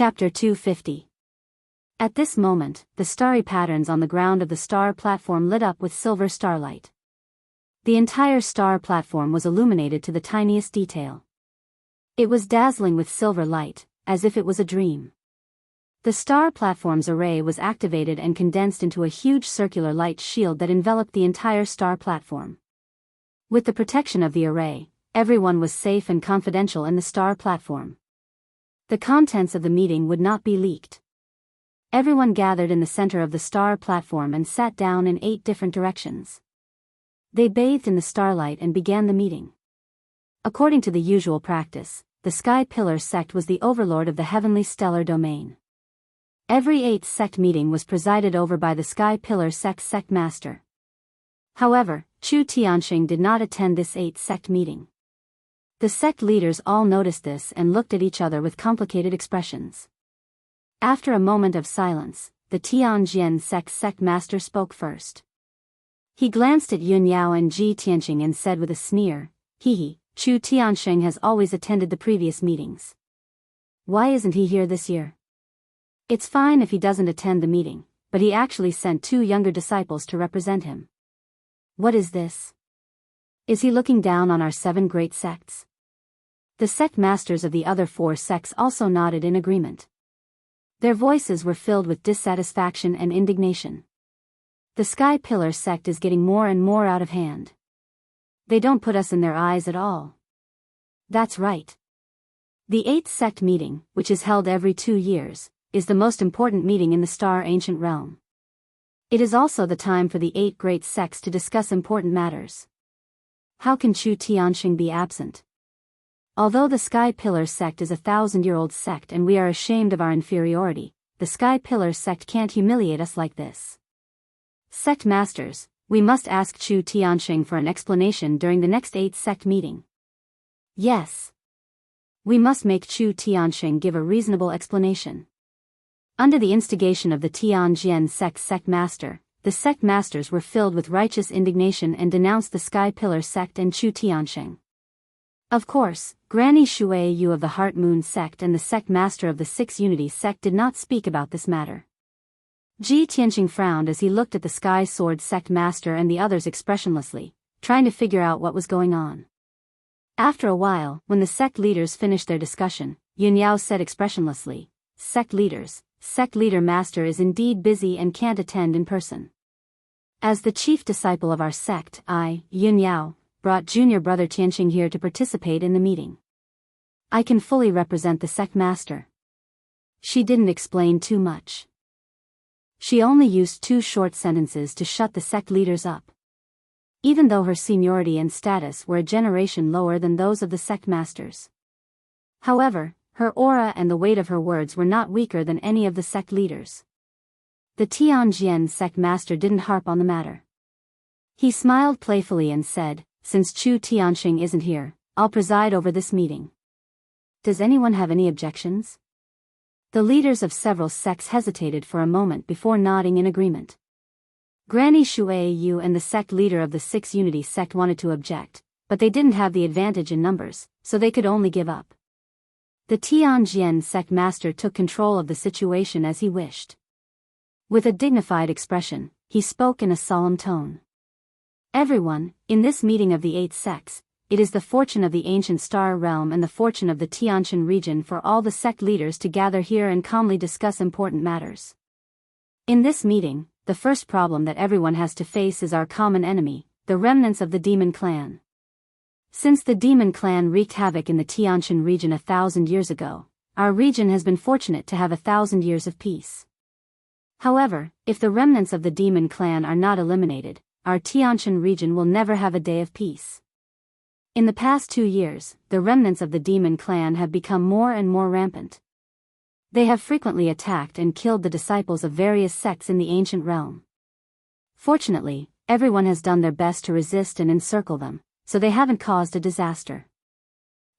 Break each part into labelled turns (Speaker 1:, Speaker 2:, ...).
Speaker 1: Chapter 250. At this moment, the starry patterns on the ground of the star platform lit up with silver starlight. The entire star platform was illuminated to the tiniest detail. It was dazzling with silver light, as if it was a dream. The star platform's array was activated and condensed into a huge circular light shield that enveloped the entire star platform. With the protection of the array, everyone was safe and confidential in the star platform. The contents of the meeting would not be leaked. Everyone gathered in the center of the star platform and sat down in 8 different directions. They bathed in the starlight and began the meeting. According to the usual practice, the Sky Pillar sect was the overlord of the heavenly stellar domain. Every 8th sect meeting was presided over by the Sky Pillar sect master. However, Chu Tianxing did not attend this 8th sect meeting. The sect leaders all noticed this and looked at each other with complicated expressions. After a moment of silence, the Tianjian sect master spoke first. He glanced at Yun Yao and Ji Tianxing and said with a sneer, "He, Chu Tianxing has always attended the previous meetings. Why isn't he here this year? It's fine if he doesn't attend the meeting, but he actually sent 2 younger disciples to represent him. What is this? Is he looking down on our 7 great sects?" The sect masters of the other 4 sects also nodded in agreement. Their voices were filled with dissatisfaction and indignation. The Sky Pillar sect is getting more and more out of hand. They don't put us in their eyes at all. That's right. The 8th sect meeting, which is held every 2 years, is the most important meeting in the Star Ancient Realm. It is also the time for the 8 great sects to discuss important matters. How can Chu Tianxing be absent? Although the Sky Pillar sect is a 1,000-year-old sect and we are ashamed of our inferiority, the Sky Pillar sect can't humiliate us like this. Sect masters, we must ask Chu Tianxing for an explanation during the next 8th sect meeting. Yes. We must make Chu Tianxing give a reasonable explanation. Under the instigation of the Tianjian sect master, the sect masters were filled with righteous indignation and denounced the Sky Pillar sect and Chu Tianxing. Of course, Granny Shui Yu of the Heart Moon sect and the sect master of the 6 Unity sect did not speak about this matter. Ji Tianxing frowned as he looked at the Sky Sword sect master and the others expressionlessly, trying to figure out what was going on. After a while, when the sect leaders finished their discussion, Yun Yao said expressionlessly, "Sect leaders, sect leader master is indeed busy and can't attend in person. As the chief disciple of our sect, I, Yun Yao, brought junior brother Tianxing here to participate in the meeting. I can fully represent the sect master." She didn't explain too much. She only used 2 short sentences to shut the sect leaders up. Even though her seniority and status were a generation lower than those of the sect masters. However, her aura and the weight of her words were not weaker than any of the sect leaders. The Tianjian sect master didn't harp on the matter. He smiled playfully and said, "Since Chu Tianxing isn't here, I'll preside over this meeting. Does anyone have any objections?" The leaders of several sects hesitated for a moment before nodding in agreement. Granny Shui Yu and the sect leader of the 6 Unity sect wanted to object, but they didn't have the advantage in numbers, so they could only give up. The Tianjian sect master took control of the situation as he wished. With a dignified expression, he spoke in a solemn tone. "Everyone, in this meeting of the 8 sects, it is the fortune of the ancient star realm and the fortune of the Tianshan region for all the sect leaders to gather here and calmly discuss important matters. In this meeting, the first problem that everyone has to face is our common enemy, the remnants of the demon clan. Since the demon clan wreaked havoc in the Tianshan region 1,000 years ago, our region has been fortunate to have 1,000 years of peace. However, if the remnants of the demon clan are not eliminated, our Tianshan region will never have a day of peace. In the past 2 years, the remnants of the demon clan have become more and more rampant. They have frequently attacked and killed the disciples of various sects in the ancient realm. Fortunately, everyone has done their best to resist and encircle them, so they haven't caused a disaster.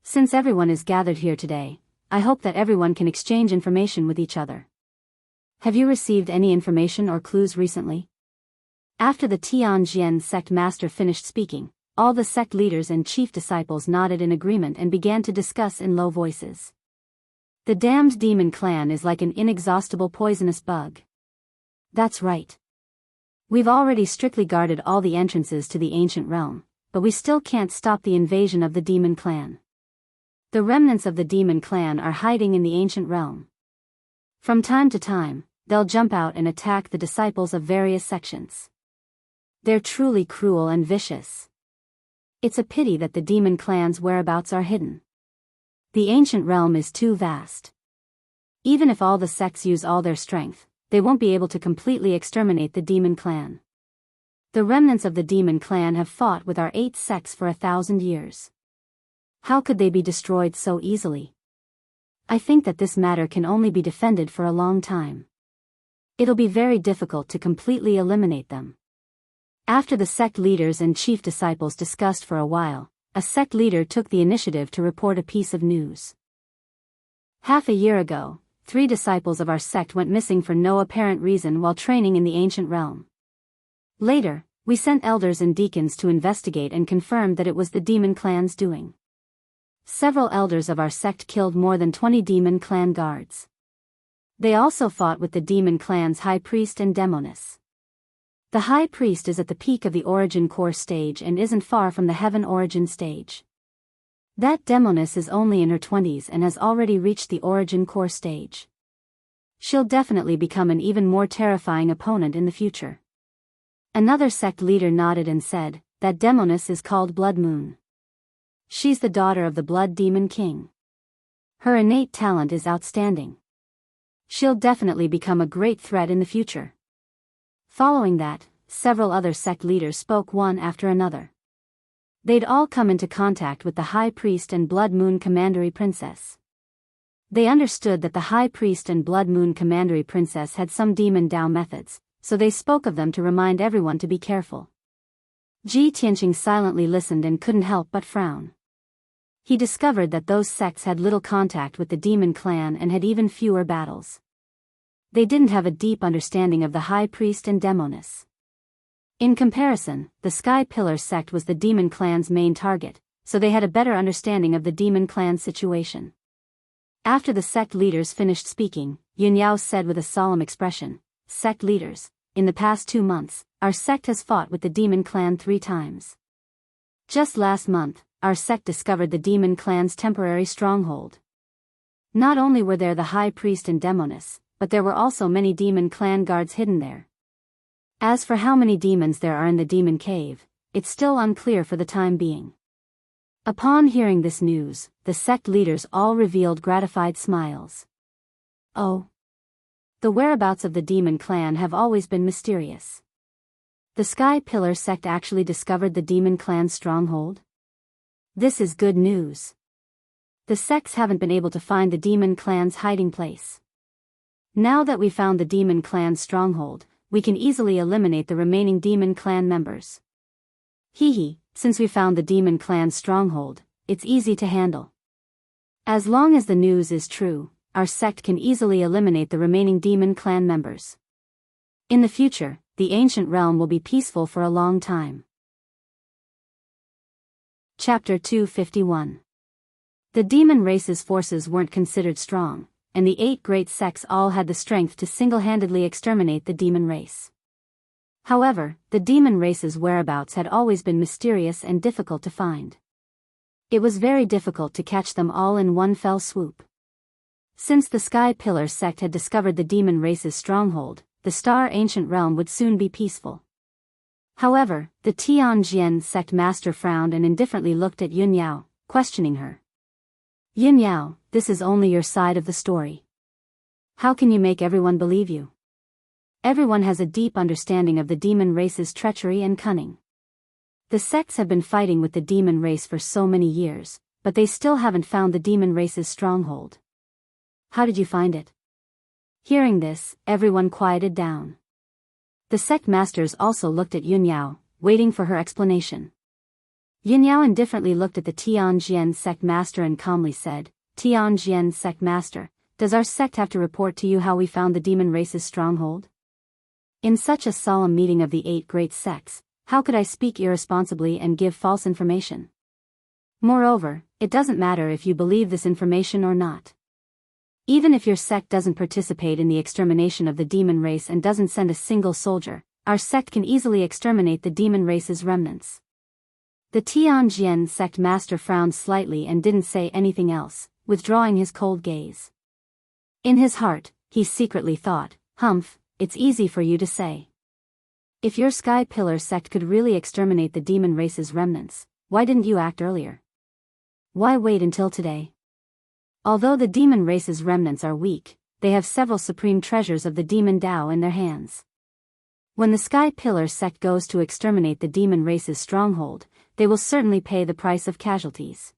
Speaker 1: Since everyone is gathered here today, I hope that everyone can exchange information with each other. Have you received any information or clues recently?" After the Tianjian sect master finished speaking, all the sect leaders and chief disciples nodded in agreement and began to discuss in low voices. The damned demon clan is like an inexhaustible poisonous bug. That's right. We've already strictly guarded all the entrances to the ancient realm, but we still can't stop the invasion of the demon clan. The remnants of the demon clan are hiding in the ancient realm. From time to time, they'll jump out and attack the disciples of various sections. They're truly cruel and vicious. It's a pity that the demon clan's whereabouts are hidden. The ancient realm is too vast. Even if all the sects use all their strength, they won't be able to completely exterminate the demon clan. The remnants of the demon clan have fought with our 8 sects for 1,000 years. How could they be destroyed so easily? I think that this matter can only be defended for a long time. It'll be very difficult to completely eliminate them. After the sect leaders and chief disciples discussed for a while, a sect leader took the initiative to report a piece of news. Half a year ago, 3 disciples of our sect went missing for no apparent reason while training in the ancient realm. Later, we sent elders and deacons to investigate and confirmed that it was the demon clan's doing. Several elders of our sect killed more than 20 demon clan guards. They also fought with the demon clan's high priest and demoness. The high priest is at the peak of the origin core stage and isn't far from the heaven origin stage. That demoness is only in her 20s and has already reached the origin core stage. She'll definitely become an even more terrifying opponent in the future. Another sect leader nodded and said, that demoness is called Blood Moon. She's the daughter of the Blood Demon King. Her innate talent is outstanding. She'll definitely become a great threat in the future. Following that, several other sect leaders spoke one after another. They'd all come into contact with the High Priest and Blood Moon Commandery Princess. They understood that the High Priest and Blood Moon Commandery Princess had some demon Dao methods, so they spoke of them to remind everyone to be careful. Ji Tianqing silently listened and couldn't help but frown. He discovered that those sects had little contact with the demon clan and had even fewer battles. They didn't have a deep understanding of the High Priest and demoness. In comparison, the Sky Pillar sect was the demon clan's main target, so they had a better understanding of the demon clan's situation. After the sect leaders finished speaking, Yun Yao said with a solemn expression, "Sect leaders, in the past 2 months, our sect has fought with the demon clan 3 times. Just last month, our sect discovered the demon clan's temporary stronghold. Not only were there the high priest and demoness, but there were also many demon clan guards hidden there. As for how many demons there are in the demon cave, it's still unclear for the time being." Upon hearing this news, the sect leaders all revealed gratified smiles. Oh. The whereabouts of the demon clan have always been mysterious. The Sky Pillar sect actually discovered the demon clan's stronghold? This is good news. The sects haven't been able to find the demon clan's hiding place. Now that we found the demon clan's stronghold, we can easily eliminate the remaining demon clan members. Since we found the demon clan's stronghold, it's easy to handle. As long as the news is true, our sect can easily eliminate the remaining demon clan members. In the future, the ancient realm will be peaceful for a long time. Chapter 251. The demon race's forces weren't considered strong, and the 8 great sects all had the strength to single-handedly exterminate the demon race. However, the demon race's whereabouts had always been mysterious and difficult to find. It was very difficult to catch them all in one fell swoop. Since the Sky Pillar sect had discovered the demon race's stronghold, the Star Ancient Realm would soon be peaceful. However, the Tianjian sect master frowned and indifferently looked at Yun Yao, questioning her. "Yun Yao, this is only your side of the story. How can you make everyone believe you? Everyone has a deep understanding of the demon race's treachery and cunning. The sects have been fighting with the demon race for so many years, but they still haven't found the demon race's stronghold. How did you find it?" Hearing this, everyone quieted down. The sect masters also looked at Yun Yao, waiting for her explanation. Yun Yao indifferently looked at the Tianjian sect master and calmly said, "Tianjian sect master, does our sect have to report to you how we found the demon race's stronghold?" In such a solemn meeting of the 8 great sects, how could I speak irresponsibly and give false information? Moreover, it doesn't matter if you believe this information or not. Even if your sect doesn't participate in the extermination of the demon race and doesn't send a single soldier, our sect can easily exterminate the demon race's remnants. The Tianjian sect master frowned slightly and didn't say anything else, withdrawing his cold gaze. In his heart, he secretly thought, "Humph, it's easy for you to say. If your Sky Pillar sect could really exterminate the demon race's remnants, why didn't you act earlier? Why wait until today?" Although the demon race's remnants are weak, they have several supreme treasures of the demon Tao in their hands. When the Sky Pillar sect goes to exterminate the demon race's stronghold, they will certainly pay the price of casualties.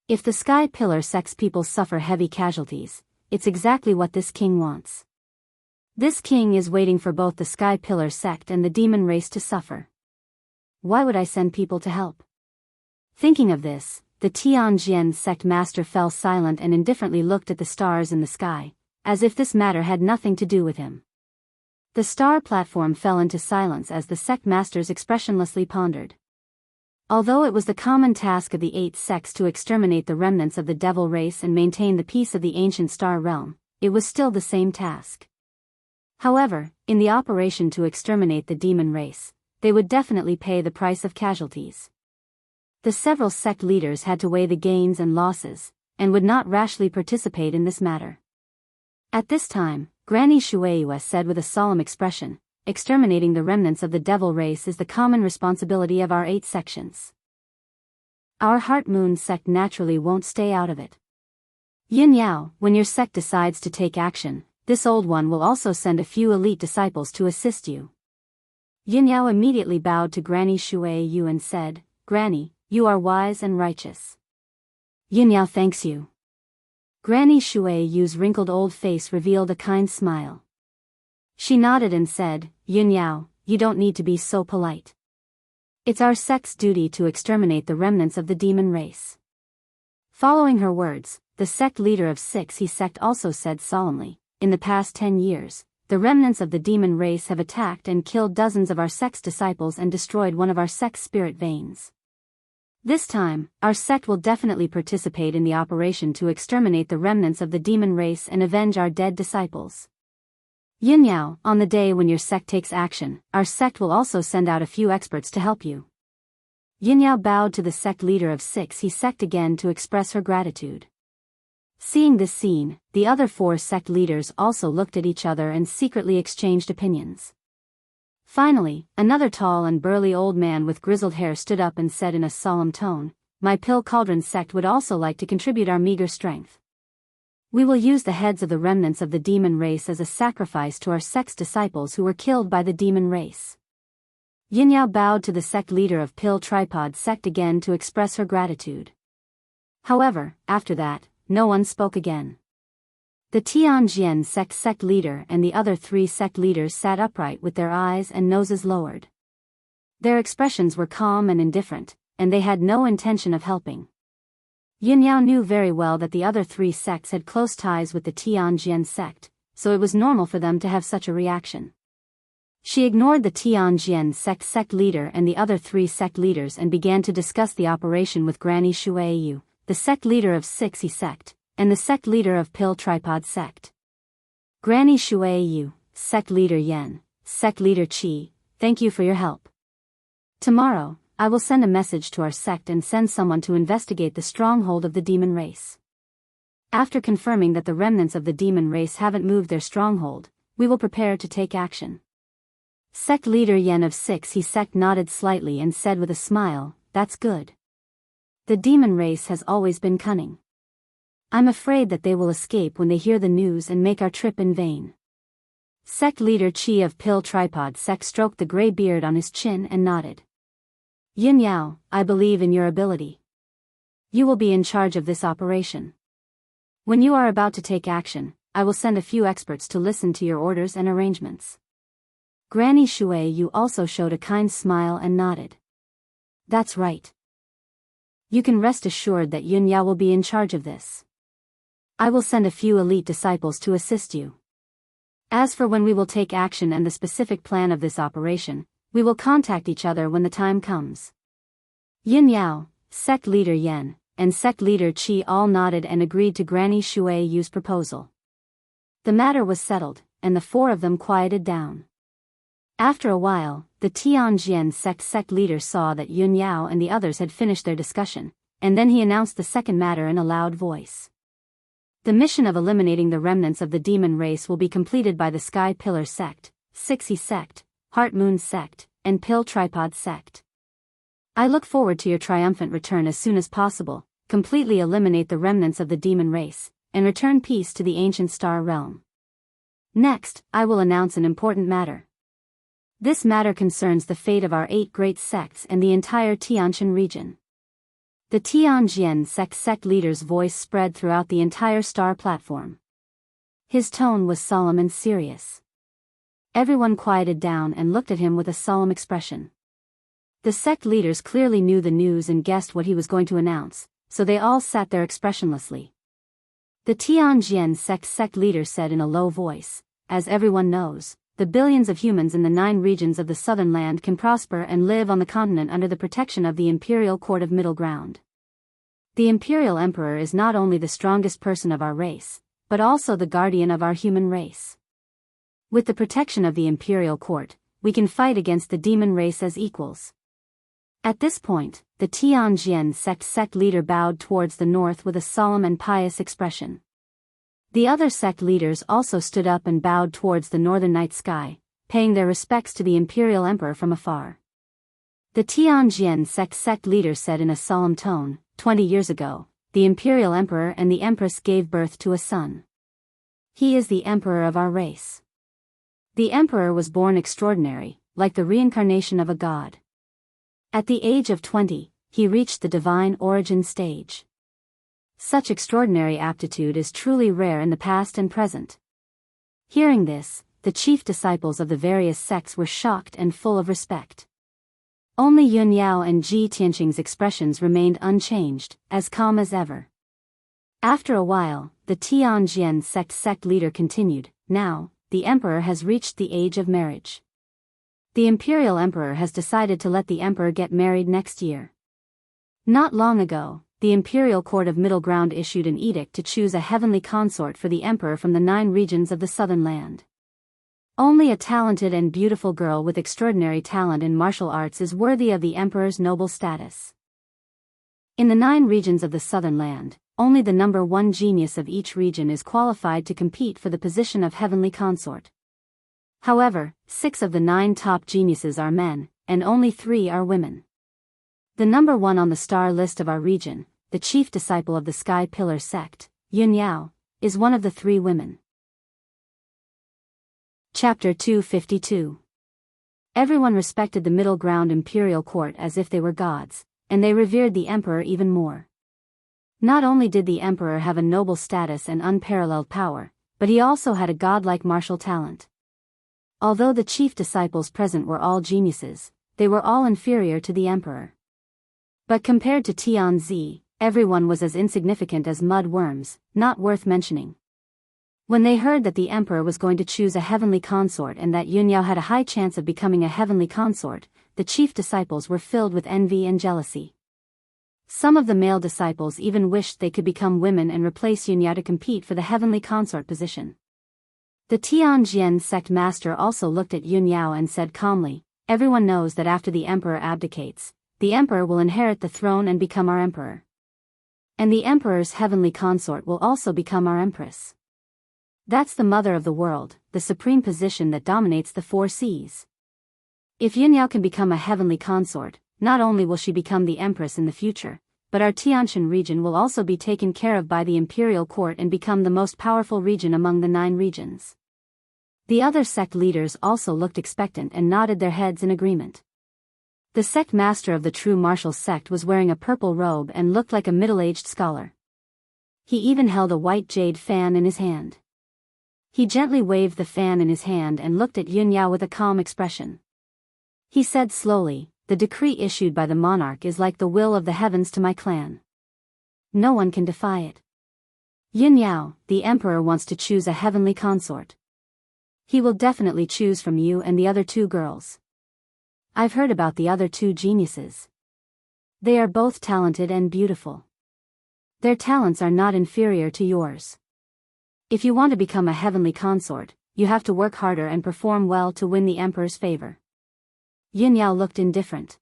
Speaker 1: If the Sky Pillar sect's people suffer heavy casualties, it's exactly what this king wants. This king is waiting for both the Sky Pillar sect and the demon race to suffer. Why would I send people to help? Thinking of this, the Tianjian sect master fell silent and indifferently looked at the stars in the sky, as if this matter had nothing to do with him. The star platform fell into silence as the sect masters expressionlessly pondered. Although it was the common task of the 8 sects to exterminate the remnants of the devil race and maintain the peace of the ancient star realm, it was still the same task. However, in the operation to exterminate the demon race, they would definitely pay the price of casualties. The several sect leaders had to weigh the gains and losses, and would not rashly participate in this matter. At this time, Granny Shueiyue said with a solemn expression, "Exterminating the remnants of the devil race is the common responsibility of our 8 sections. Our Heart Moon sect naturally won't stay out of it. Yin Yao, when your sect decides to take action, this old one will also send a few elite disciples to assist you." Yin Yao immediately bowed to Granny Shueiyue and said, "Granny, you are wise and righteous." Yin Yao thanks you. Granny Shueiyue's wrinkled old face revealed a kind smile. She nodded and said, "Yin Yao, you don't need to be so polite. It's our sect's duty to exterminate the remnants of the demon race." Following her words, the sect leader of 6 sect also said solemnly, "In the past 10 years, the remnants of the demon race have attacked and killed dozens of our sect's disciples and destroyed one of our sect's spirit veins. This time, our sect will definitely participate in the operation to exterminate the remnants of the demon race and avenge our dead disciples. Yin Yao, on the day when your sect takes action, our sect will also send out a few experts to help you." Yin Yao bowed to the sect leader of 6 sect again to express her gratitude. Seeing this scene, the other 4 sect leaders also looked at each other and secretly exchanged opinions. Finally, another tall and burly old man with grizzled hair stood up and said in a solemn tone, "My Pill Cauldron sect would also like to contribute our meager strength. We will use the heads of the remnants of the demon race as a sacrifice to our sect's disciples who were killed by the demon race." Yin Yao bowed to the sect leader of Pill Tripod sect again to express her gratitude. However, after that, no one spoke again. The Tianjian sect leader and the other 3 sect leaders sat upright with their eyes and noses lowered. Their expressions were calm and indifferent, and they had no intention of helping. Yin Yao knew very well that the other 3 sects had close ties with the Tianjian sect, so it was normal for them to have such a reaction. She ignored the Tianjian sect leader and the other 3 sect leaders and began to discuss the operation with Granny Shueiyue, the sect leader of 6 sect, and the sect leader of Pill Tripod sect. "Granny Shueiyue, sect leader Yen, sect leader Qi, thank you for your help. Tomorrow, I will send a message to our sect and send someone to investigate the stronghold of the demon race. After confirming that the remnants of the demon race haven't moved their stronghold, we will prepare to take action." Sect leader Yen of 6 sect nodded slightly and said with a smile, "That's good. The demon race has always been cunning. I'm afraid that they will escape when they hear the news and make our trip in vain." Sect leader Qi of Pill Tripod sect stroked the gray beard on his chin and nodded. "Yin Yao, I believe in your ability. You will be in charge of this operation. When you are about to take action, I will send a few experts to listen to your orders and arrangements." Granny Shueiyue also showed a kind smile and nodded. "That's right. You can rest assured that Yin Yao will be in charge of this. I will send a few elite disciples to assist you. As for when we will take action and the specific plan of this operation, we will contact each other when the time comes." Yin Yao, sect leader Yen, and sect leader Qi all nodded and agreed to Granny Shui Yu's proposal. The matter was settled, and the four of them quieted down. After a while, the Tianjian sect leader saw that Yun Yao and the others had finished their discussion, and then he announced the second matter in a loud voice. The mission of eliminating the remnants of the demon race will be completed by the Sky Pillar sect, Sixi sect, Heart Moon sect, and Pill Tripod sect. I look forward to your triumphant return as soon as possible, completely eliminate the remnants of the demon race, and return peace to the ancient star realm. Next, I will announce an important matter. This matter concerns the fate of our 8 great sects and the entire Tianshan region. The Tianjian sect leader's voice spread throughout the entire star platform. His tone was solemn and serious. Everyone quieted down and looked at him with a solemn expression. The sect leaders clearly knew the news and guessed what he was going to announce, so they all sat there expressionlessly. The Tianjian sect leader said in a low voice, "As everyone knows, the billions of humans in the 9 regions of the southern land can prosper and live on the continent under the protection of the Imperial Court of Middle Ground. The Imperial Emperor is not only the strongest person of our race, but also the guardian of our human race. With the protection of the Imperial Court, we can fight against the demon race as equals." At this point, the Tianjian sect leader bowed towards the north with a solemn and pious expression. The other sect leaders also stood up and bowed towards the northern night sky, paying their respects to the Imperial Emperor from afar. The Tianjian sect leader said in a solemn tone, 20 years ago, the Imperial Emperor and the Empress gave birth to a son. He is the Emperor of our race. The Emperor was born extraordinary, like the reincarnation of a god. At the age of 20, he reached the divine origin stage. Such extraordinary aptitude is truly rare in the past and present. Hearing this, the chief disciples of the various sects were shocked and full of respect. Only Yun Yao and Ji Tianqing's expressions remained unchanged, as calm as ever. After a while, the Tianjian sect leader continued, "Now, the emperor has reached the age of marriage. The Imperial Emperor has decided to let the emperor get married next year. Not long ago, the Imperial Court of Middle Ground issued an edict to choose a heavenly consort for the emperor from the 9 regions of the southern land. Only a talented and beautiful girl with extraordinary talent in martial arts is worthy of the emperor's noble status. In the 9 regions of the southern land, only the number 1 genius of each region is qualified to compete for the position of heavenly consort. However, 6 of the 9 top geniuses are men, and only 3 are women. The number 1 on the star list of our region, the chief disciple of the Sky Pillar sect, Yun Yao, is one of the 3 women." Chapter 252. Everyone respected the Middle Ground Imperial Court as if they were gods, and they revered the emperor even more. Not only did the emperor have a noble status and unparalleled power, but he also had a godlike martial talent. Although the chief disciples present were all geniuses, they were all inferior to the emperor. But compared to Tianzi, everyone was as insignificant as mud worms, not worth mentioning. When they heard that the emperor was going to choose a heavenly consort and that Yun Yao had a high chance of becoming a heavenly consort, the chief disciples were filled with envy and jealousy. Some of the male disciples even wished they could become women and replace Yun Yao to compete for the heavenly consort position. The Tianjian sect master also looked at Yun Yao and said calmly, "Everyone knows that after the emperor abdicates, the emperor will inherit the throne and become our emperor. And the emperor's heavenly consort will also become our empress. That's the mother of the world, the supreme position that dominates the 4 seas. If Yun Yao can become a heavenly consort, not only will she become the empress in the future, but our Tianshan region will also be taken care of by the Imperial Court and become the most powerful region among the 9 regions." The other sect leaders also looked expectant and nodded their heads in agreement. The sect master of the true martial sect was wearing a purple robe and looked like a middle-aged scholar. He even held a white jade fan in his hand. He gently waved the fan in his hand and looked at Yun Yao with a calm expression. He said slowly, "The decree issued by the monarch is like the will of the heavens to my clan. No one can defy it. Yun Yao, the emperor wants to choose a heavenly consort. He will definitely choose from you and the other 2 girls. I've heard about the other 2 geniuses. They are both talented and beautiful. Their talents are not inferior to yours. If you want to become a heavenly consort, you have to work harder and perform well to win the emperor's favor. Yunyao looked indifferent.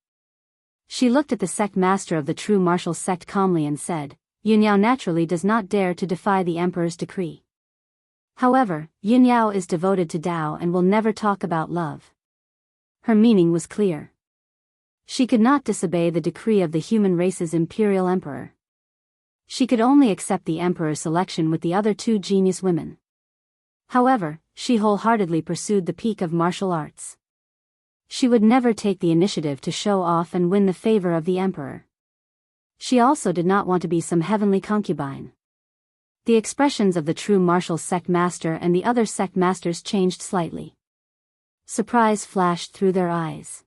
Speaker 1: She looked at the sect master of the true martial sect calmly and said, Yunyao naturally does not dare to defy the emperor's decree. However, Yunyao is devoted to Tao and will never talk about love. Her meaning was clear. She could not disobey the decree of the human race's imperial emperor. She could only accept the emperor's selection with the other two genius women. However, she wholeheartedly pursued the peak of martial arts. She would never take the initiative to show off and win the favor of the emperor. She also did not want to be some heavenly concubine. The expressions of the true martial sect master and the other sect masters changed slightly. Surprise flashed through their eyes.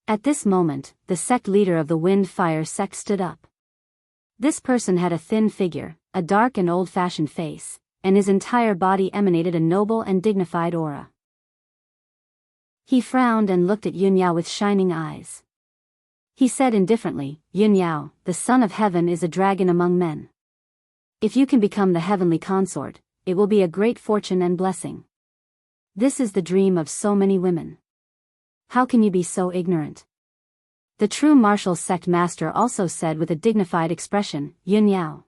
Speaker 1: At this moment, the sect leader of the Wind-Fire sect stood up. This person had a thin figure, a dark and old-fashioned face, and his entire body emanated a noble and dignified aura. He frowned and looked at Yunyao with shining eyes. He said indifferently, Yunyao, the son of heaven is a dragon among men. If you can become the heavenly consort, it will be a great fortune and blessing. This is the dream of so many women. How can you be so ignorant? The true martial sect master also said with a dignified expression, Yunyao.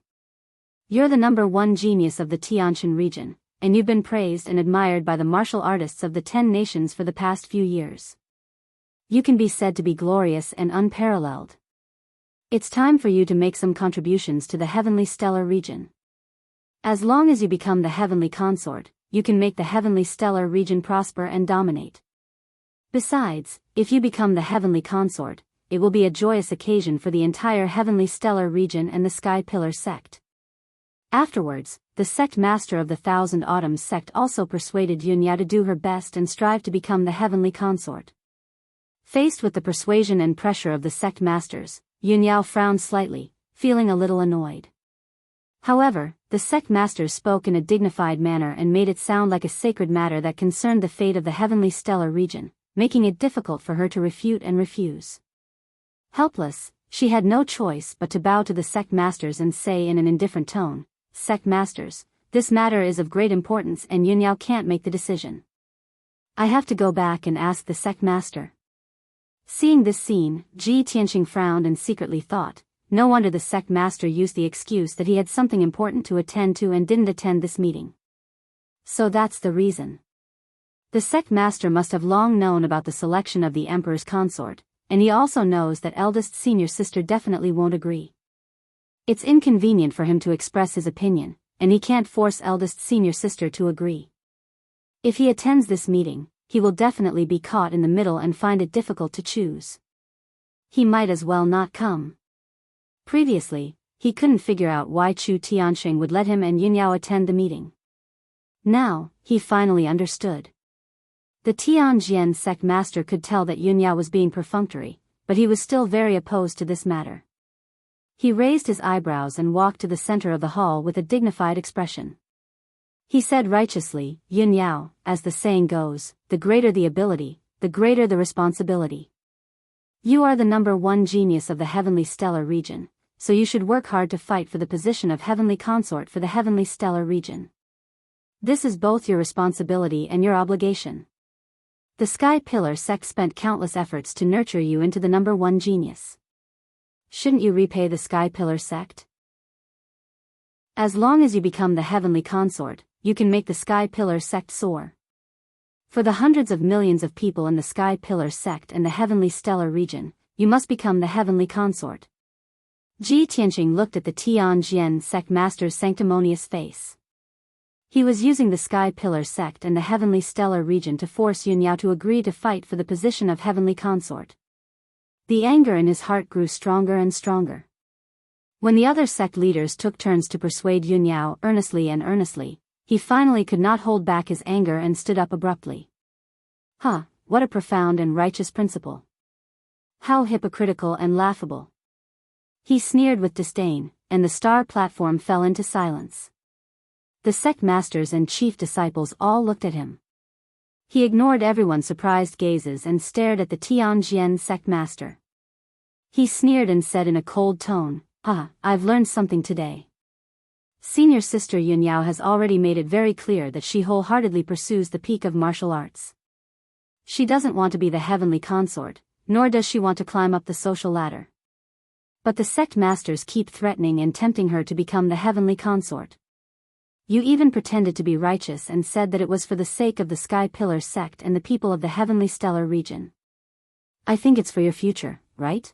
Speaker 1: You're the #1 genius of the Tianshan region, and you've been praised and admired by the martial artists of the 10 nations for the past few years. You can be said to be glorious and unparalleled. It's time for you to make some contributions to the heavenly stellar region. As long as you become the heavenly consort, you can make the heavenly stellar region prosper and dominate. Besides, if you become the heavenly consort, it will be a joyous occasion for the entire heavenly stellar region and the Sky Pillar sect. Afterwards, the sect master of the Thousand Autumns sect also persuaded Yunyao to do her best and strive to become the heavenly consort. Faced with the persuasion and pressure of the sect masters, Yunyao frowned slightly, feeling a little annoyed. However, the sect masters spoke in a dignified manner and made it sound like a sacred matter that concerned the fate of the heavenly stellar region, making it difficult for her to refute and refuse. Helpless, she had no choice but to bow to the sect masters and say in an indifferent tone, Sect masters, this matter is of great importance and Yunyao can't make the decision. I have to go back and ask the sect master. Seeing this scene, Ji Tianxing frowned and secretly thought, no wonder the sect master used the excuse that he had something important to attend to and didn't attend this meeting. So that's the reason. The sect master must have long known about the selection of the emperor's consort, and he also knows that eldest senior sister definitely won't agree. It's inconvenient for him to express his opinion, and he can't force eldest senior sister to agree. If he attends this meeting, he will definitely be caught in the middle and find it difficult to choose. He might as well not come. Previously, he couldn't figure out why Chu Tianxing would let him and Yunyao attend the meeting. Now, he finally understood. The Tianjian sect master could tell that Yunyao was being perfunctory, but he was still very opposed to this matter. He raised his eyebrows and walked to the center of the hall with a dignified expression. He said righteously, Yunyao, as the saying goes, the greater the ability, the greater the responsibility. You are the #1 genius of the heavenly stellar region, so you should work hard to fight for the position of heavenly consort for the heavenly stellar region. This is both your responsibility and your obligation. The Sky Pillar sect spent countless efforts to nurture you into the #1 genius. Shouldn't you repay the Sky Pillar sect? As long as you become the heavenly consort, you can make the Sky Pillar sect soar. For the hundreds of millions of people in the Sky Pillar sect and the heavenly stellar region, you must become the heavenly consort. Ji Tianxing looked at the Tianjian sect master's sanctimonious face. He was using the Sky Pillar sect and the heavenly stellar region to force Yunyao to agree to fight for the position of heavenly consort. The anger in his heart grew stronger and stronger. When the other sect leaders took turns to persuade Yunyao earnestly, he finally could not hold back his anger and stood up abruptly. What a profound and righteous principle. How hypocritical and laughable. He sneered with disdain, and the star platform fell into silence. The sect masters and chief disciples all looked at him. He ignored everyone's surprised gazes and stared at the Tianjian sect master. He sneered and said in a cold tone, I've learned something today. Senior sister Yunyao has already made it very clear that she wholeheartedly pursues the peak of martial arts. She doesn't want to be the heavenly consort, nor does she want to climb up the social ladder. But the sect masters keep threatening and tempting her to become the heavenly consort. You even pretended to be righteous and said that it was for the sake of the Sky Pillar sect and the people of the heavenly stellar region. I think it's for your future, right?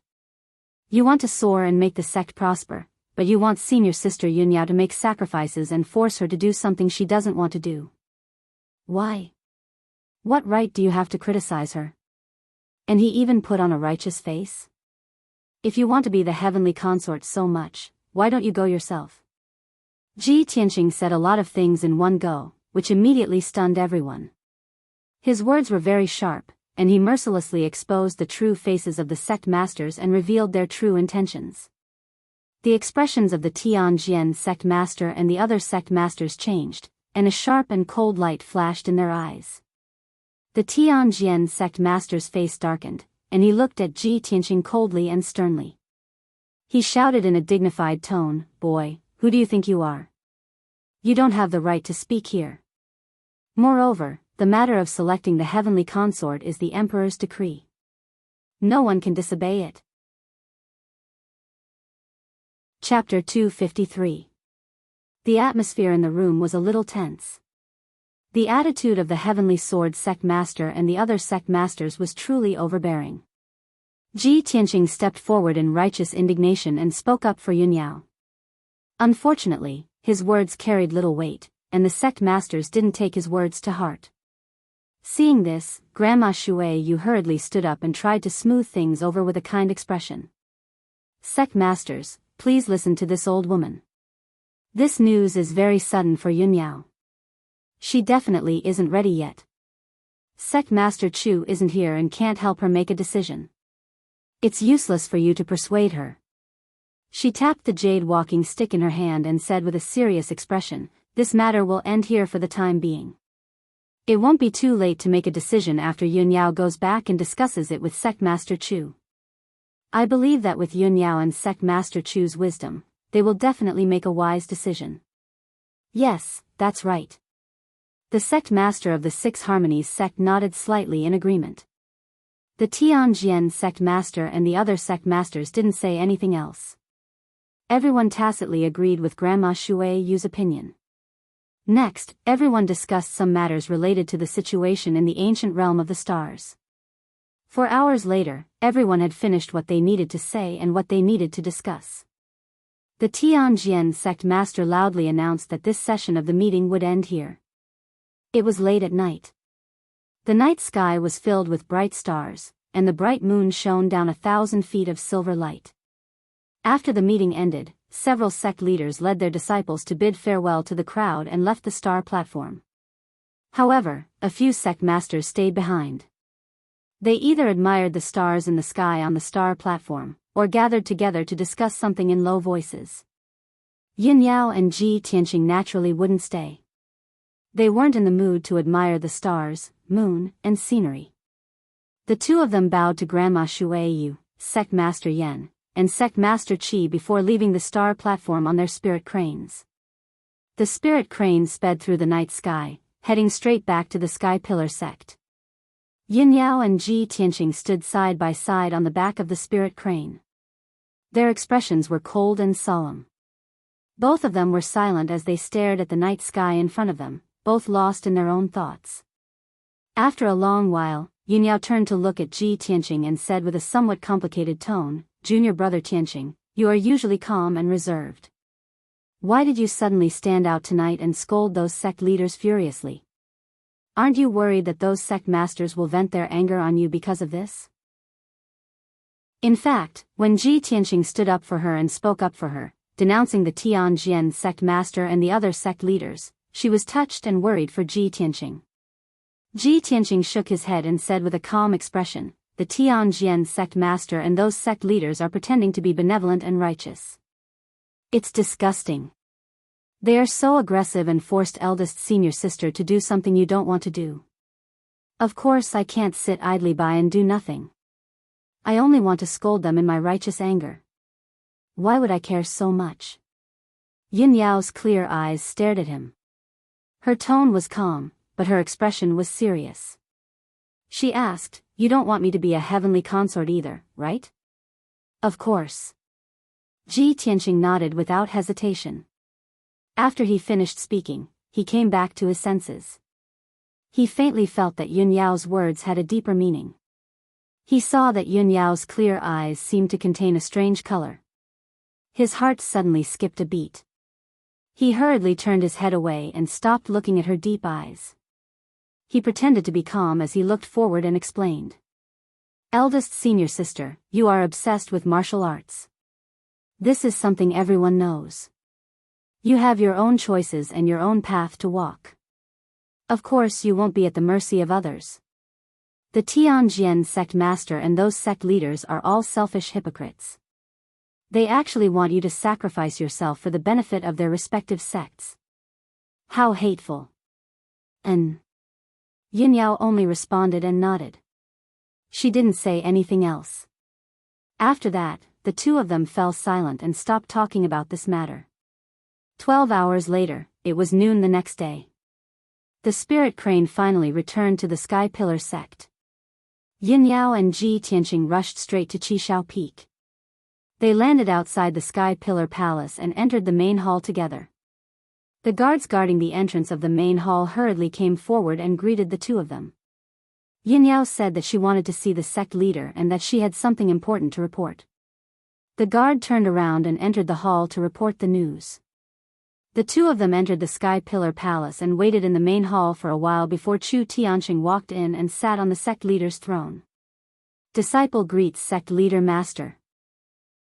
Speaker 1: You want to soar and make the sect prosper, but you want senior sister Yunyao to make sacrifices and force her to do something she doesn't want to do. Why? What right do you have to criticize her? And he even put on a righteous face? If you want to be the heavenly consort so much, why don't you go yourself? Ji Tianqing said a lot of things in one go, which immediately stunned everyone. His words were very sharp, and he mercilessly exposed the true faces of the sect masters and revealed their true intentions. The expressions of the Tianjian sect master and the other sect masters changed, and a sharp and cold light flashed in their eyes. The Tianjian sect master's face darkened, and he looked at Ji Tianqing coldly and sternly. He shouted in a dignified tone, "Boy, who do you think you are? You don't have the right to speak here. Moreover, the matter of selecting the heavenly consort is the emperor's decree. No one can disobey it." Chapter 253. The atmosphere in the room was a little tense. The attitude of the Heavenly Sword sect master and the other sect masters was truly overbearing. Ji Tianqing stepped forward in righteous indignation and spoke up for Yunyao. Unfortunately, his words carried little weight, and the sect masters didn't take his words to heart. Seeing this, Grandma Shui Yu hurriedly stood up and tried to smooth things over with a kind expression. "Sect masters, please listen to this old woman. This news is very sudden for Yunyao. She definitely isn't ready yet. Sect Master Chu isn't here and can't help her make a decision. It's useless for you to persuade her." She tapped the jade walking stick in her hand and said with a serious expression, "This matter will end here for the time being. It won't be too late to make a decision after Yunyao goes back and discusses it with Sect Master Chu. I believe that with Yunyao and Sect Master Chu's wisdom, they will definitely make a wise decision." "Yes, that's right." The sect master of the Six Harmonies sect nodded slightly in agreement. The Tianjian sect master and the other sect masters didn't say anything else. Everyone tacitly agreed with Grandma Shui Yu's opinion. Next, everyone discussed some matters related to the situation in the ancient realm of the stars. 4 hours later, everyone had finished what they needed to say and what they needed to discuss. The Tianjian sect master loudly announced that this session of the meeting would end here. It was late at night. The night sky was filled with bright stars, and the bright moon shone down 1,000 feet of silver light. After the meeting ended, several sect leaders led their disciples to bid farewell to the crowd and left the star platform. However, a few sect masters stayed behind. They either admired the stars in the sky on the star platform, or gathered together to discuss something in low voices. Yunyao and Ji Tianqing naturally wouldn't stay. They weren't in the mood to admire the stars, moon, and scenery. The two of them bowed to Grandma Shui Yu, Sect Master Yen, and Sect Master Qi before leaving the star platform on their spirit cranes. The spirit cranes sped through the night sky, heading straight back to the Sky Pillar sect. Yunyao and Ji Tianqing stood side by side on the back of the spirit crane. Their expressions were cold and solemn. Both of them were silent as they stared at the night sky in front of them, both lost in their own thoughts. After a long while, Yunyao turned to look at Ji Tianqing and said with a somewhat complicated tone, "Junior brother Tianqing, you are usually calm and reserved. Why did you suddenly stand out tonight and scold those sect leaders furiously? Aren't you worried that those sect masters will vent their anger on you because of this?" In fact, when Ji Tianqing stood up for her and spoke up for her, denouncing the Tianjian sect master and the other sect leaders, she was touched and worried for Ji Tianqing. Ji Tianqing shook his head and said with a calm expression, "The Tianjian sect master and those sect leaders are pretending to be benevolent and righteous. It's disgusting. They are so aggressive and forced eldest senior sister to do something you don't want to do. Of course I can't sit idly by and do nothing. I only want to scold them in my righteous anger. Why would I care so much? Yin Yao's clear eyes stared at him. Her tone was calm, but her expression was serious. She asked, "You don't want me to be a heavenly consort either, right?" "Of course." Ji Tianqing nodded without hesitation. After he finished speaking, he came back to his senses. He faintly felt that Yin Yao's words had a deeper meaning. He saw that Yin Yao's clear eyes seemed to contain a strange color. His heart suddenly skipped a beat. He hurriedly turned his head away and stopped looking at her deep eyes. He pretended to be calm as he looked forward and explained. "Eldest senior sister, you are obsessed with martial arts. This is something everyone knows. You have your own choices and your own path to walk. Of course you won't be at the mercy of others. The Tianjian sect master and those sect leaders are all selfish hypocrites. They actually want you to sacrifice yourself for the benefit of their respective sects. How hateful." Yin Yao only responded and nodded. She didn't say anything else. After that, the two of them fell silent and stopped talking about this matter. 12 hours later, it was noon the next day. The spirit crane finally returned to the Sky Pillar sect. Yin Yao and Ji Tianqing rushed straight to Qishao Peak. They landed outside the Sky Pillar Palace and entered the main hall together. The guards guarding the entrance of the main hall hurriedly came forward and greeted the two of them. Yin Yao said that she wanted to see the sect leader and that she had something important to report. The guard turned around and entered the hall to report the news. The two of them entered the Sky Pillar Palace and waited in the main hall for a while before Chu Tianqing walked in and sat on the sect leader's throne. Disciple greets sect leader master.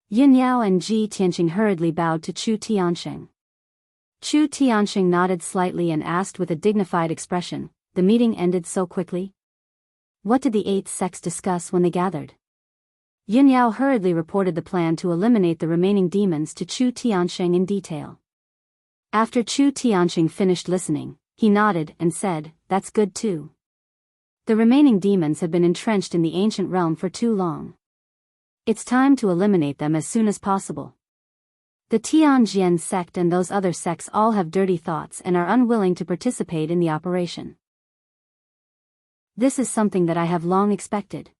Speaker 1: Yin Yao and Ji Tianqing hurriedly bowed to Chu Tianqing. Chu Tianqing nodded slightly and asked with a dignified expression, "The meeting ended so quickly? What did the 8 sects discuss when they gathered?" Yin Yao hurriedly reported the plan to eliminate the remaining demons to Chu Tianqing in detail. After Chu Tianqing finished listening, he nodded and said, "That's good too. The remaining demons have been entrenched in the ancient realm for too long. It's time to eliminate them as soon as possible. The Tianjian sect and those other sects all have dirty thoughts and are unwilling to participate in the operation. This is something that I have long expected.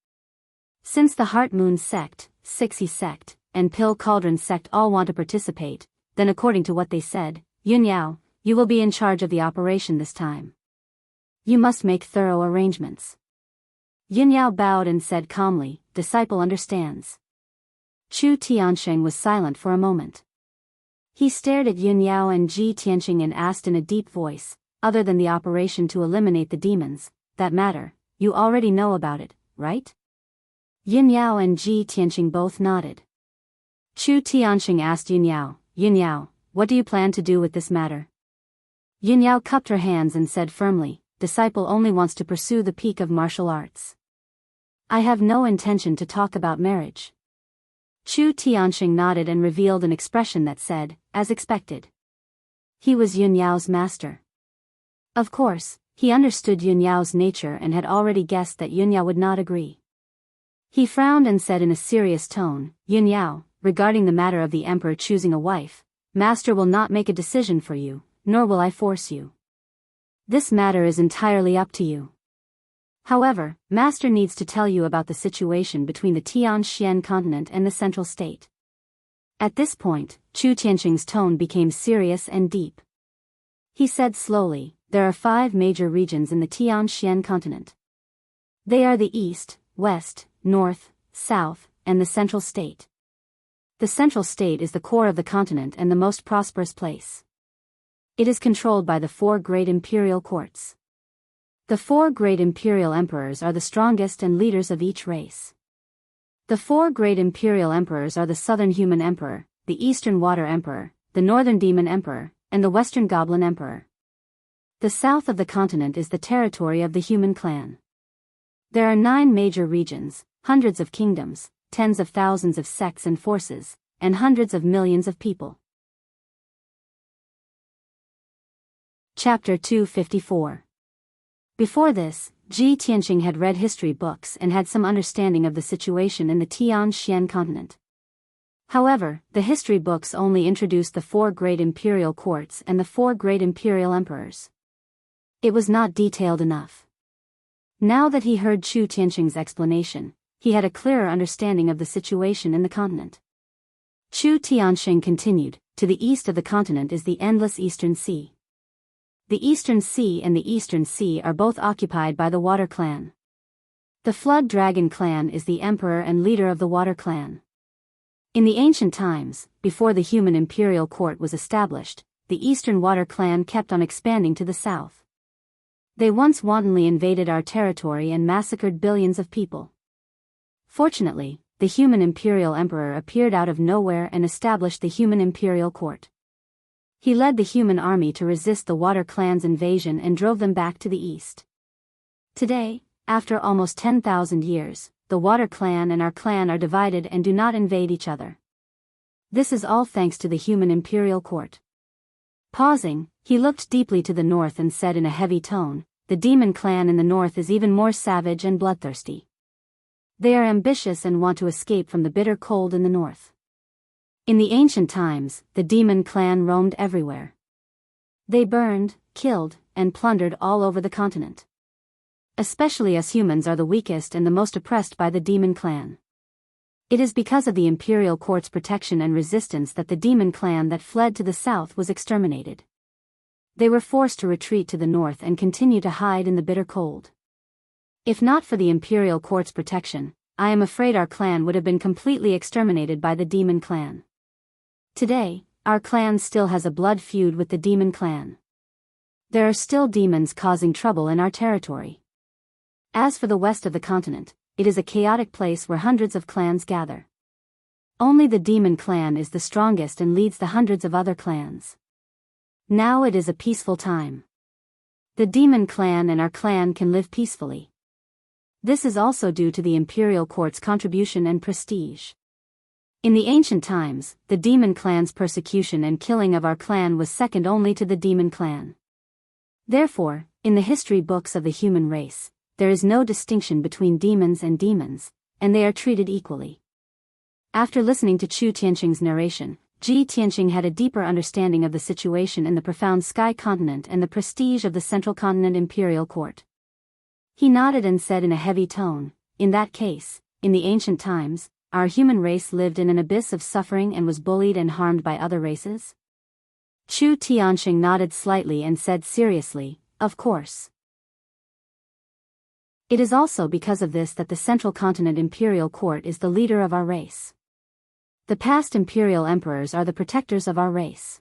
Speaker 1: Since the Heart Moon sect, Sixi sect, and Pill Cauldron sect all want to participate, then according to what they said, Yin Yao, you will be in charge of the operation this time. You must make thorough arrangements." Yin Yao bowed and said calmly, "Disciple understands." Chu Tianqing was silent for a moment. He stared at Yin Yao and Ji Tianqing and asked in a deep voice, "Other than the operation to eliminate the demons, that matter, you already know about it, right?" Yin Yao and Ji Tianqing both nodded. Chu Tianqing asked Yin Yao, "What do you plan to do with this matter?" Yin Yao cupped her hands and said firmly, "Disciple only wants to pursue the peak of martial arts. I have no intention to talk about marriage." Chu Tianqing nodded and revealed an expression that said, "As expected." He was Yin Yao's master. Of course, he understood Yin Yao's nature and had already guessed that Yin Yao would not agree. He frowned and said in a serious tone, "Yin Yao, regarding the matter of the emperor choosing a wife, Master will not make a decision for you, nor will I force you. This matter is entirely up to you. However, Master needs to tell you about the situation between the Tianxian continent and the central state." At this point, Chu Tianqing's tone became serious and deep. He said slowly, "There are 5 major regions in the Tianxian continent. They are the East, West, North, South, and the central state. The central state is the core of the continent and the most prosperous place. It is controlled by the 4 great imperial courts. The 4 great imperial emperors are the strongest and leaders of each race. The 4 great imperial emperors are the Southern Human Emperor, the Eastern Water Emperor, the Northern Demon Emperor, and the Western Goblin Emperor. The south of the continent is the territory of the human clan. There are 9 major regions, hundreds of kingdoms, tens of thousands of sects and forces, and hundreds of millions of people." Chapter 254. Before this, Ji Tianqing had read history books and had some understanding of the situation in the Tianxian continent. However, the history books only introduced the 4 great imperial courts and the 4 great imperial emperors. It was not detailed enough. Now that he heard Chu Tianqing's explanation, he had a clearer understanding of the situation in the continent. Chu Tianqing continued, to the east of the continent is the endless Eastern Sea. The Eastern Sea and the Eastern Sea are both occupied by the Water Clan. The Flood Dragon Clan is the emperor and leader of the Water Clan. In the ancient times, before the human imperial court was established, the Eastern Water Clan kept on expanding to the south. They once wantonly invaded our territory and massacred billions of people. Fortunately, the human imperial emperor appeared out of nowhere and established the human imperial court. He led the human army to resist the Water Clan's invasion and drove them back to the east. Today, after almost 10,000 years, the Water Clan and our clan are divided and do not invade each other. This is all thanks to the human imperial court. Pausing, he looked deeply to the north and said in a heavy tone, the demon clan in the north is even more savage and bloodthirsty. They are ambitious and want to escape from the bitter cold in the north. In the ancient times, the demon clan roamed everywhere. They burned, killed, and plundered all over the continent. Especially us humans are the weakest and the most oppressed by the demon clan. It is because of the imperial court's protection and resistance that the demon clan that fled to the south was exterminated. They were forced to retreat to the north and continue to hide in the bitter cold. If not for the imperial court's protection, I am afraid our clan would have been completely exterminated by the demon clan. Today, our clan still has a blood feud with the demon clan. There are still demons causing trouble in our territory. As for the west of the continent, it is a chaotic place where hundreds of clans gather. Only the demon clan is the strongest and leads the hundreds of other clans. Now it is a peaceful time. The demon clan and our clan can live peacefully. This is also due to the imperial court's contribution and prestige. In the ancient times, the demon clan's persecution and killing of our clan was second only to the demon clan. Therefore, in the history books of the human race, there is no distinction between demons, and they are treated equally. After listening to Chu Tianqing's narration, Ji Tianqing had a deeper understanding of the situation in the profound sky continent and the prestige of the central continent imperial court. He nodded and said in a heavy tone, in that case, in the ancient times, our human race lived in an abyss of suffering and was bullied and harmed by other races? Chu Tianqing nodded slightly and said seriously, of course. It is also because of this that the Central Continent Imperial Court is the leader of our race. The past imperial emperors are the protectors of our race.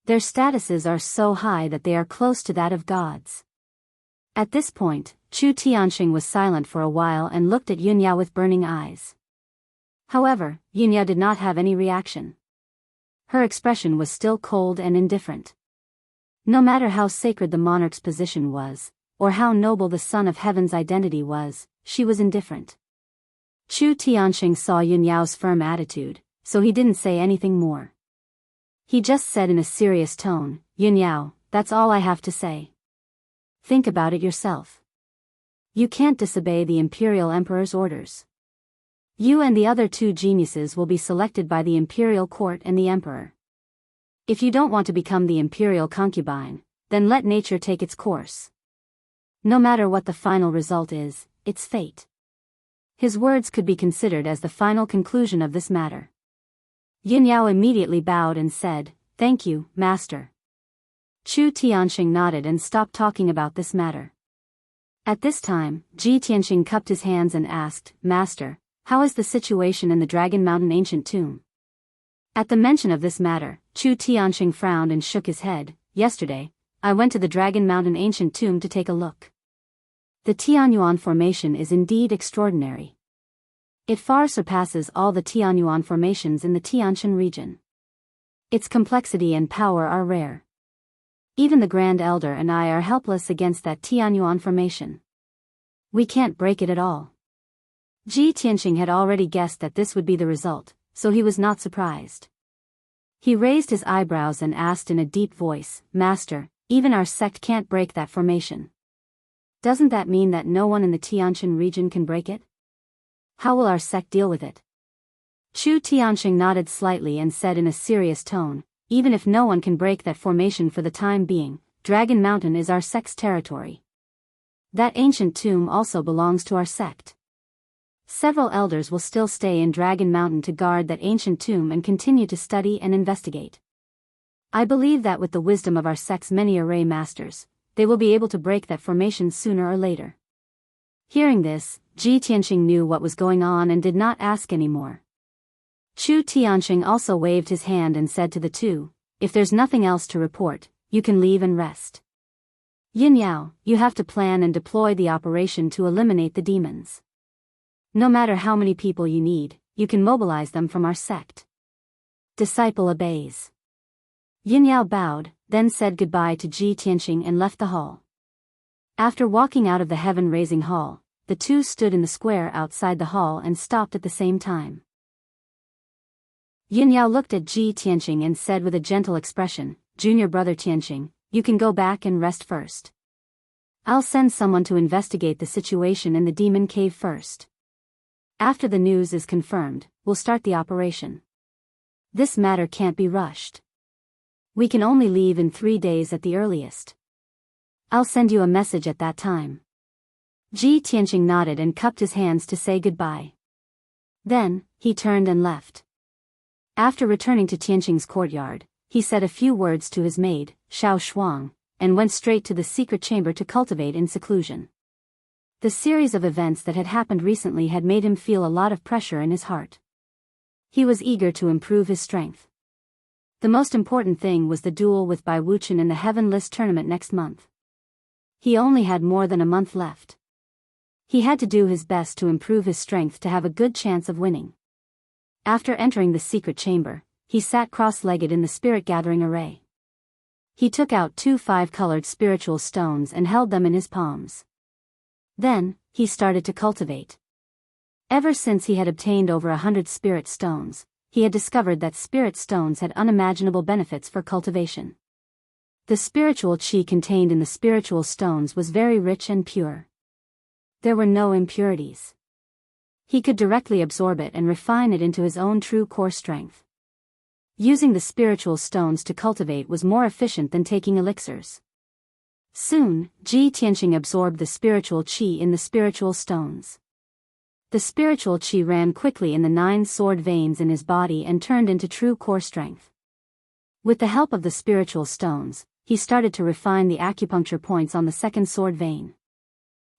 Speaker 1: Their statuses are so high that they are close to that of gods. At this point, Chu Tianqing was silent for a while and looked at Yunyao with burning eyes. However, Yunyao did not have any reaction. Her expression was still cold and indifferent. No matter how sacred the monarch's position was, or how noble the Son of Heaven's identity was, she was indifferent. Chu Tianqing saw Yunyao's firm attitude, so he didn't say anything more. He just said in a serious tone, Yunyao, that's all I have to say. Think about it yourself. You can't disobey the imperial emperor's orders. You and the other 2 geniuses will be selected by the imperial court and the emperor. If you don't want to become the imperial concubine, then let nature take its course. No matter what the final result is, it's fate. His words could be considered as the final conclusion of this matter. Yunyao immediately bowed and said, thank you, master. Chu Tianqing nodded and stopped talking about this matter. At this time, Ji Tianqing cupped his hands and asked, Master, how is the situation in the Dragon Mountain ancient tomb? At the mention of this matter, Chu Tianqing frowned and shook his head. Yesterday, I went to the Dragon Mountain ancient tomb to take a look. The Tianyuan formation is indeed extraordinary. It far surpasses all the Tianyuan formations in the Tianshan region. Its complexity and power are rare. Even the Grand Elder and I are helpless against that Tianyuan formation. We can't break it at all. Ji Tianqing had already guessed that this would be the result, so he was not surprised. He raised his eyebrows and asked in a deep voice, Master, even our sect can't break that formation. Doesn't that mean that no one in the Tianshan region can break it? How will our sect deal with it? Chu Tianxing nodded slightly and said in a serious tone, even if no one can break that formation for the time being, Dragon Mountain is our sect's territory. That ancient tomb also belongs to our sect. Several elders will still stay in Dragon Mountain to guard that ancient tomb and continue to study and investigate. I believe that with the wisdom of our sect's many array masters, they will be able to break that formation sooner or later. Hearing this, Ji Tianxing knew what was going on and did not ask any more. Chu Tianxing also waved his hand and said to the two, if there's nothing else to report, you can leave and rest. Yin Yao, you have to plan and deploy the operation to eliminate the demons. No matter how many people you need, you can mobilize them from our sect. Disciple obeys. Yin Yao bowed, then said goodbye to Ji Tianxing and left the hall. After walking out of the heaven-raising hall, the two stood in the square outside the hall and stopped at the same time. Yin Yao looked at Ji Tianxing and said with a gentle expression, Junior brother Tianxing, you can go back and rest first. I'll send someone to investigate the situation in the demon cave first. After the news is confirmed, we'll start the operation. This matter can't be rushed. We can only leave in 3 days at the earliest. I'll send you a message at that time. Ji Tianxing nodded and cupped his hands to say goodbye. Then, he turned and left. After returning to Tianxing's courtyard, he said a few words to his maid, Xiao Shuang, and went straight to the secret chamber to cultivate in seclusion. The series of events that had happened recently had made him feel a lot of pressure in his heart. He was eager to improve his strength. The most important thing was the duel with Bai Wuchen in the Heaven List tournament next month. He only had more than a month left. He had to do his best to improve his strength to have a good chance of winning. After entering the secret chamber, he sat cross-legged in the spirit-gathering array. He took out 2 5-colored spiritual stones and held them in his palms. Then, he started to cultivate. Ever since he had obtained over 100 spirit stones, he had discovered that spirit stones had unimaginable benefits for cultivation. The spiritual qi contained in the spiritual stones was very rich and pure. There were no impurities. He could directly absorb it and refine it into his own true core strength. Using the spiritual stones to cultivate was more efficient than taking elixirs. Soon, Ji Tianxing absorbed the spiritual qi in the spiritual stones. The spiritual qi ran quickly in the 9 sword veins in his body and turned into true core strength. With the help of the spiritual stones, he started to refine the acupuncture points on the 2nd sword vein.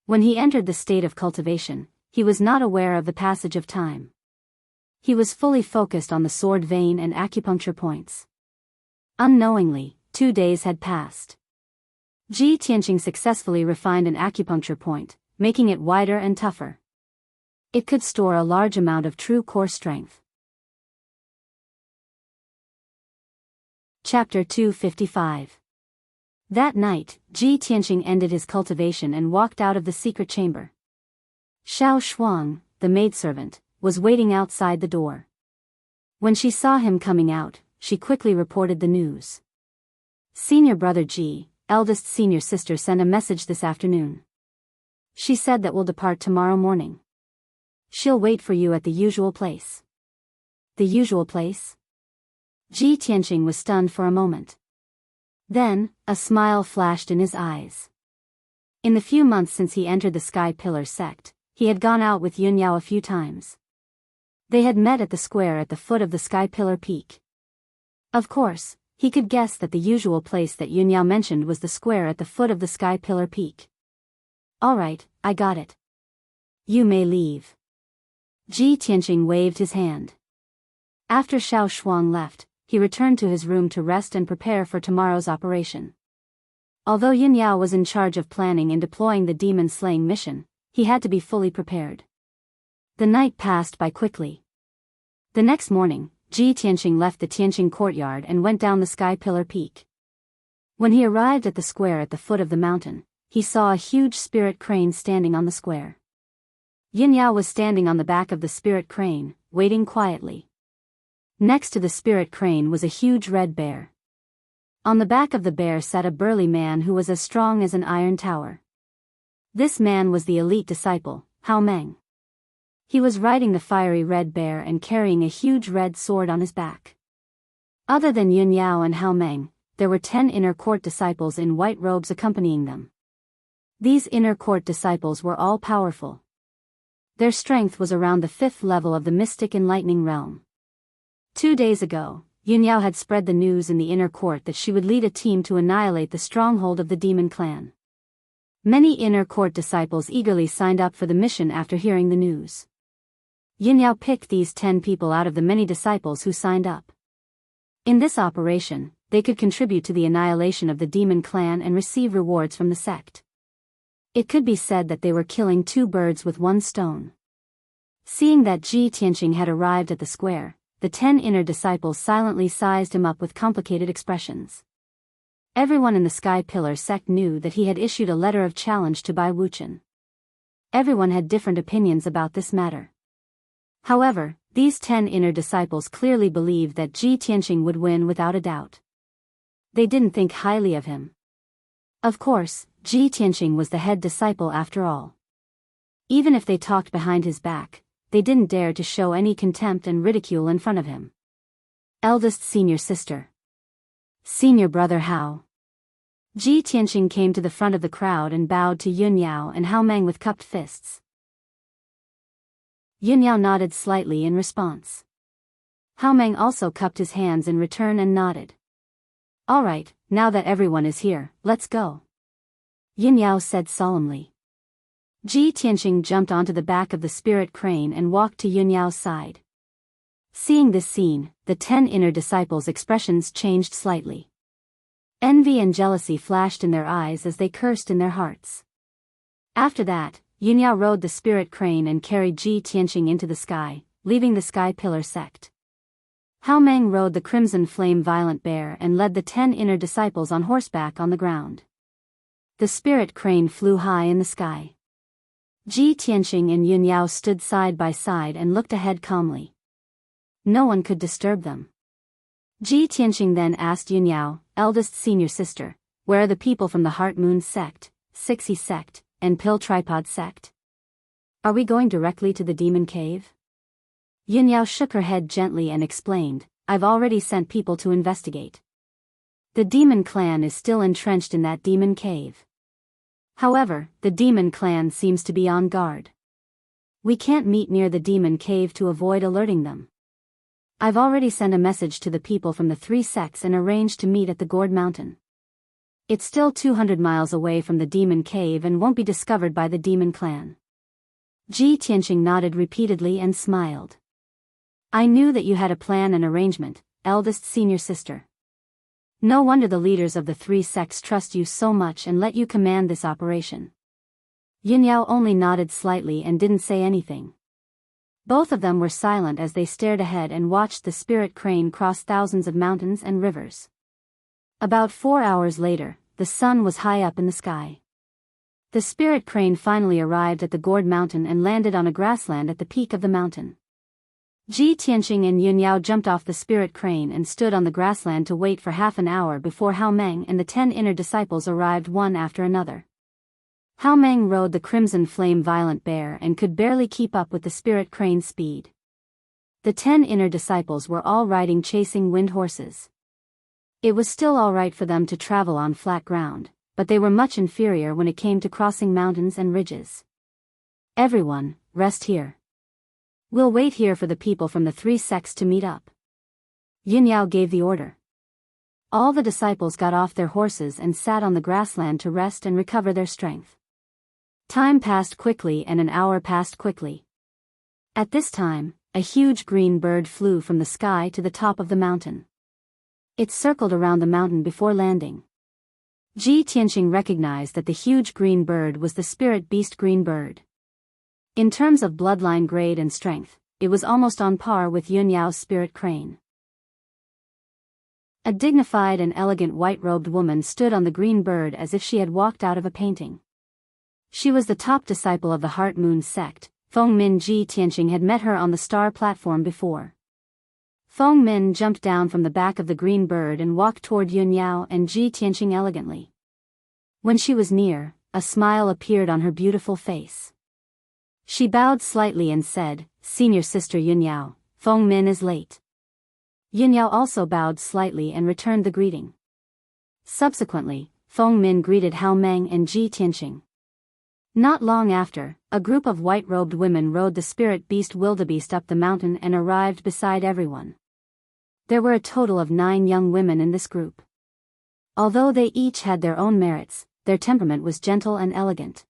Speaker 1: When he entered the state of cultivation, he was not aware of the passage of time. He was fully focused on the sword vein and acupuncture points. Unknowingly, 2 days had passed. Ji Tianxing successfully refined an acupuncture point, making it wider and tougher. It could store a large amount of true core strength. Chapter 255. That night, Ji Tianxing ended his cultivation and walked out of the secret chamber. Xiao Shuang, the maidservant, was waiting outside the door. When she saw him coming out, she quickly reported the news. Senior brother Ji, eldest senior sister sent a message this afternoon. She said that we'll depart tomorrow morning. She'll wait for you at the usual place. The usual place? Ji Tianxing was stunned for a moment. Then, a smile flashed in his eyes. In the few months since he entered the Sky Pillar sect, he had gone out with Yun Yao a few times. They had met at the square at the foot of the Sky Pillar peak. Of course, he could guess that the usual place that Yun Yao mentioned was the square at the foot of the Sky Pillar peak. All right, I got it. You may leave. Ji Tianxing waved his hand. After Xiao Shuang left, he returned to his room to rest and prepare for tomorrow's operation. Although Yin Yao was in charge of planning and deploying the demon-slaying mission, he had to be fully prepared. The night passed by quickly. The next morning, Ji Tianxing left the Tianxing courtyard and went down the Sky Pillar peak. When he arrived at the square at the foot of the mountain, he saw a huge spirit crane standing on the square. Yin Yao was standing on the back of the spirit crane, waiting quietly. Next to the spirit crane was a huge red bear. On the back of the bear sat a burly man who was as strong as an iron tower. This man was the elite disciple, Hao Meng. He was riding the fiery red bear and carrying a huge red sword on his back. Other than Yun Yao and Hao Meng, there were 10 inner court disciples in white robes accompanying them. These inner court disciples were all powerful. Their strength was around the 5th level of the mystic enlightening realm. 2 days ago, Yun Yao had spread the news in the inner court that she would lead a team to annihilate the stronghold of the demon clan. Many inner court disciples eagerly signed up for the mission after hearing the news. Yun Yao picked these 10 people out of the many disciples who signed up. In this operation, they could contribute to the annihilation of the demon clan and receive rewards from the sect. It could be said that they were killing 2 birds with 1 stone. Seeing that Ji Tianqing had arrived at the square, the 10 inner disciples silently sized him up with complicated expressions. Everyone in the Sky Pillar sect knew that he had issued a letter of challenge to Bai Wuchen. Everyone had different opinions about this matter. However, these 10 inner disciples clearly believed that Ji Tianqing would win without a doubt. They didn't think highly of him. Of course, Ji Tianqing was the head disciple after all. Even if they talked behind his back, they didn't dare to show any contempt and ridicule in front of him. Eldest senior sister. Senior brother Hao. Ji Tianqing came to the front of the crowd and bowed to Yun Yao and Hao Meng with cupped fists. Yun Yao nodded slightly in response. Hao Meng also cupped his hands in return and nodded. All right, now that everyone is here, let's go. Yun Yao said solemnly. Ji Tianqing jumped onto the back of the spirit crane and walked to Yun Yao's side. Seeing this scene, the 10 inner disciples' expressions changed slightly. Envy and jealousy flashed in their eyes as they cursed in their hearts. After that, Yun Yao rode the spirit crane and carried Ji Tianqing into the sky, leaving the Sky Pillar sect. Hao Meng rode the crimson flame violent bear and led the 10 inner disciples on horseback on the ground. The spirit crane flew high in the sky. Ji Tianqing and Yun Yao stood side by side and looked ahead calmly. No one could disturb them. Ji Tianqing then asked Yun Yao, eldest senior sister, where are the people from the Heart Moon sect, Sixi sect, and Pill Tripod sect? Are we going directly to the demon cave? Yun Yao shook her head gently and explained, I've already sent people to investigate. The demon clan is still entrenched in that demon cave. However, the demon clan seems to be on guard. We can't meet near the demon cave to avoid alerting them. I've already sent a message to the people from the 3 sects and arranged to meet at the Gourd Mountain. It's still 200 miles away from the demon cave and won't be discovered by the demon clan. Ji Tianqing nodded repeatedly and smiled. I knew that you had a plan and arrangement, eldest senior sister. No wonder the leaders of the 3 sects trust you so much and let you command this operation. Yun Yao only nodded slightly and didn't say anything. Both of them were silent as they stared ahead and watched the spirit crane cross thousands of mountains and rivers. About 4 hours later, the sun was high up in the sky. The spirit crane finally arrived at the Gourd Mountain and landed on a grassland at the peak of the mountain. Ji Tianqing and Yun Yao jumped off the spirit crane and stood on the grassland to wait for half an hour before Hao Meng and the 10 inner disciples arrived one after another. Hao Meng rode the crimson flame violent bear and could barely keep up with the spirit crane's speed. The 10 inner disciples were all riding chasing wind horses. It was still all right for them to travel on flat ground, but they were much inferior when it came to crossing mountains and ridges. Everyone, rest here. We'll wait here for the people from the 3 sects to meet up. Yun Yao gave the order. All the disciples got off their horses and sat on the grassland to rest and recover their strength. Time passed quickly and an hour passed quickly. At this time, a huge green bird flew from the sky to the top of the mountain. It circled around the mountain before landing. Ji Tianqing recognized that the huge green bird was the spirit beast green bird. In terms of bloodline grade and strength, it was almost on par with Yun Yao's spirit crane. A dignified and elegant white-robed woman stood on the green bird as if she had walked out of a painting. She was the top disciple of the Heart Moon sect. Feng Min. Ji Tianqing had met her on the star platform before. Feng Min jumped down from the back of the green bird and walked toward Yun Yao and Ji Tianqing elegantly. When she was near, a smile appeared on her beautiful face. She bowed slightly and said, "Senior sister Yunyao, Feng Min is late." Yunyao also bowed slightly and returned the greeting. Subsequently, Feng Min greeted Hao Meng and Ji Tianqing. Not long after, a group of white-robed women rode the spirit beast wildebeest up the mountain and arrived beside everyone. There were a total of 9 young women in this group. Although they each had their own merits, their temperament was gentle and elegant.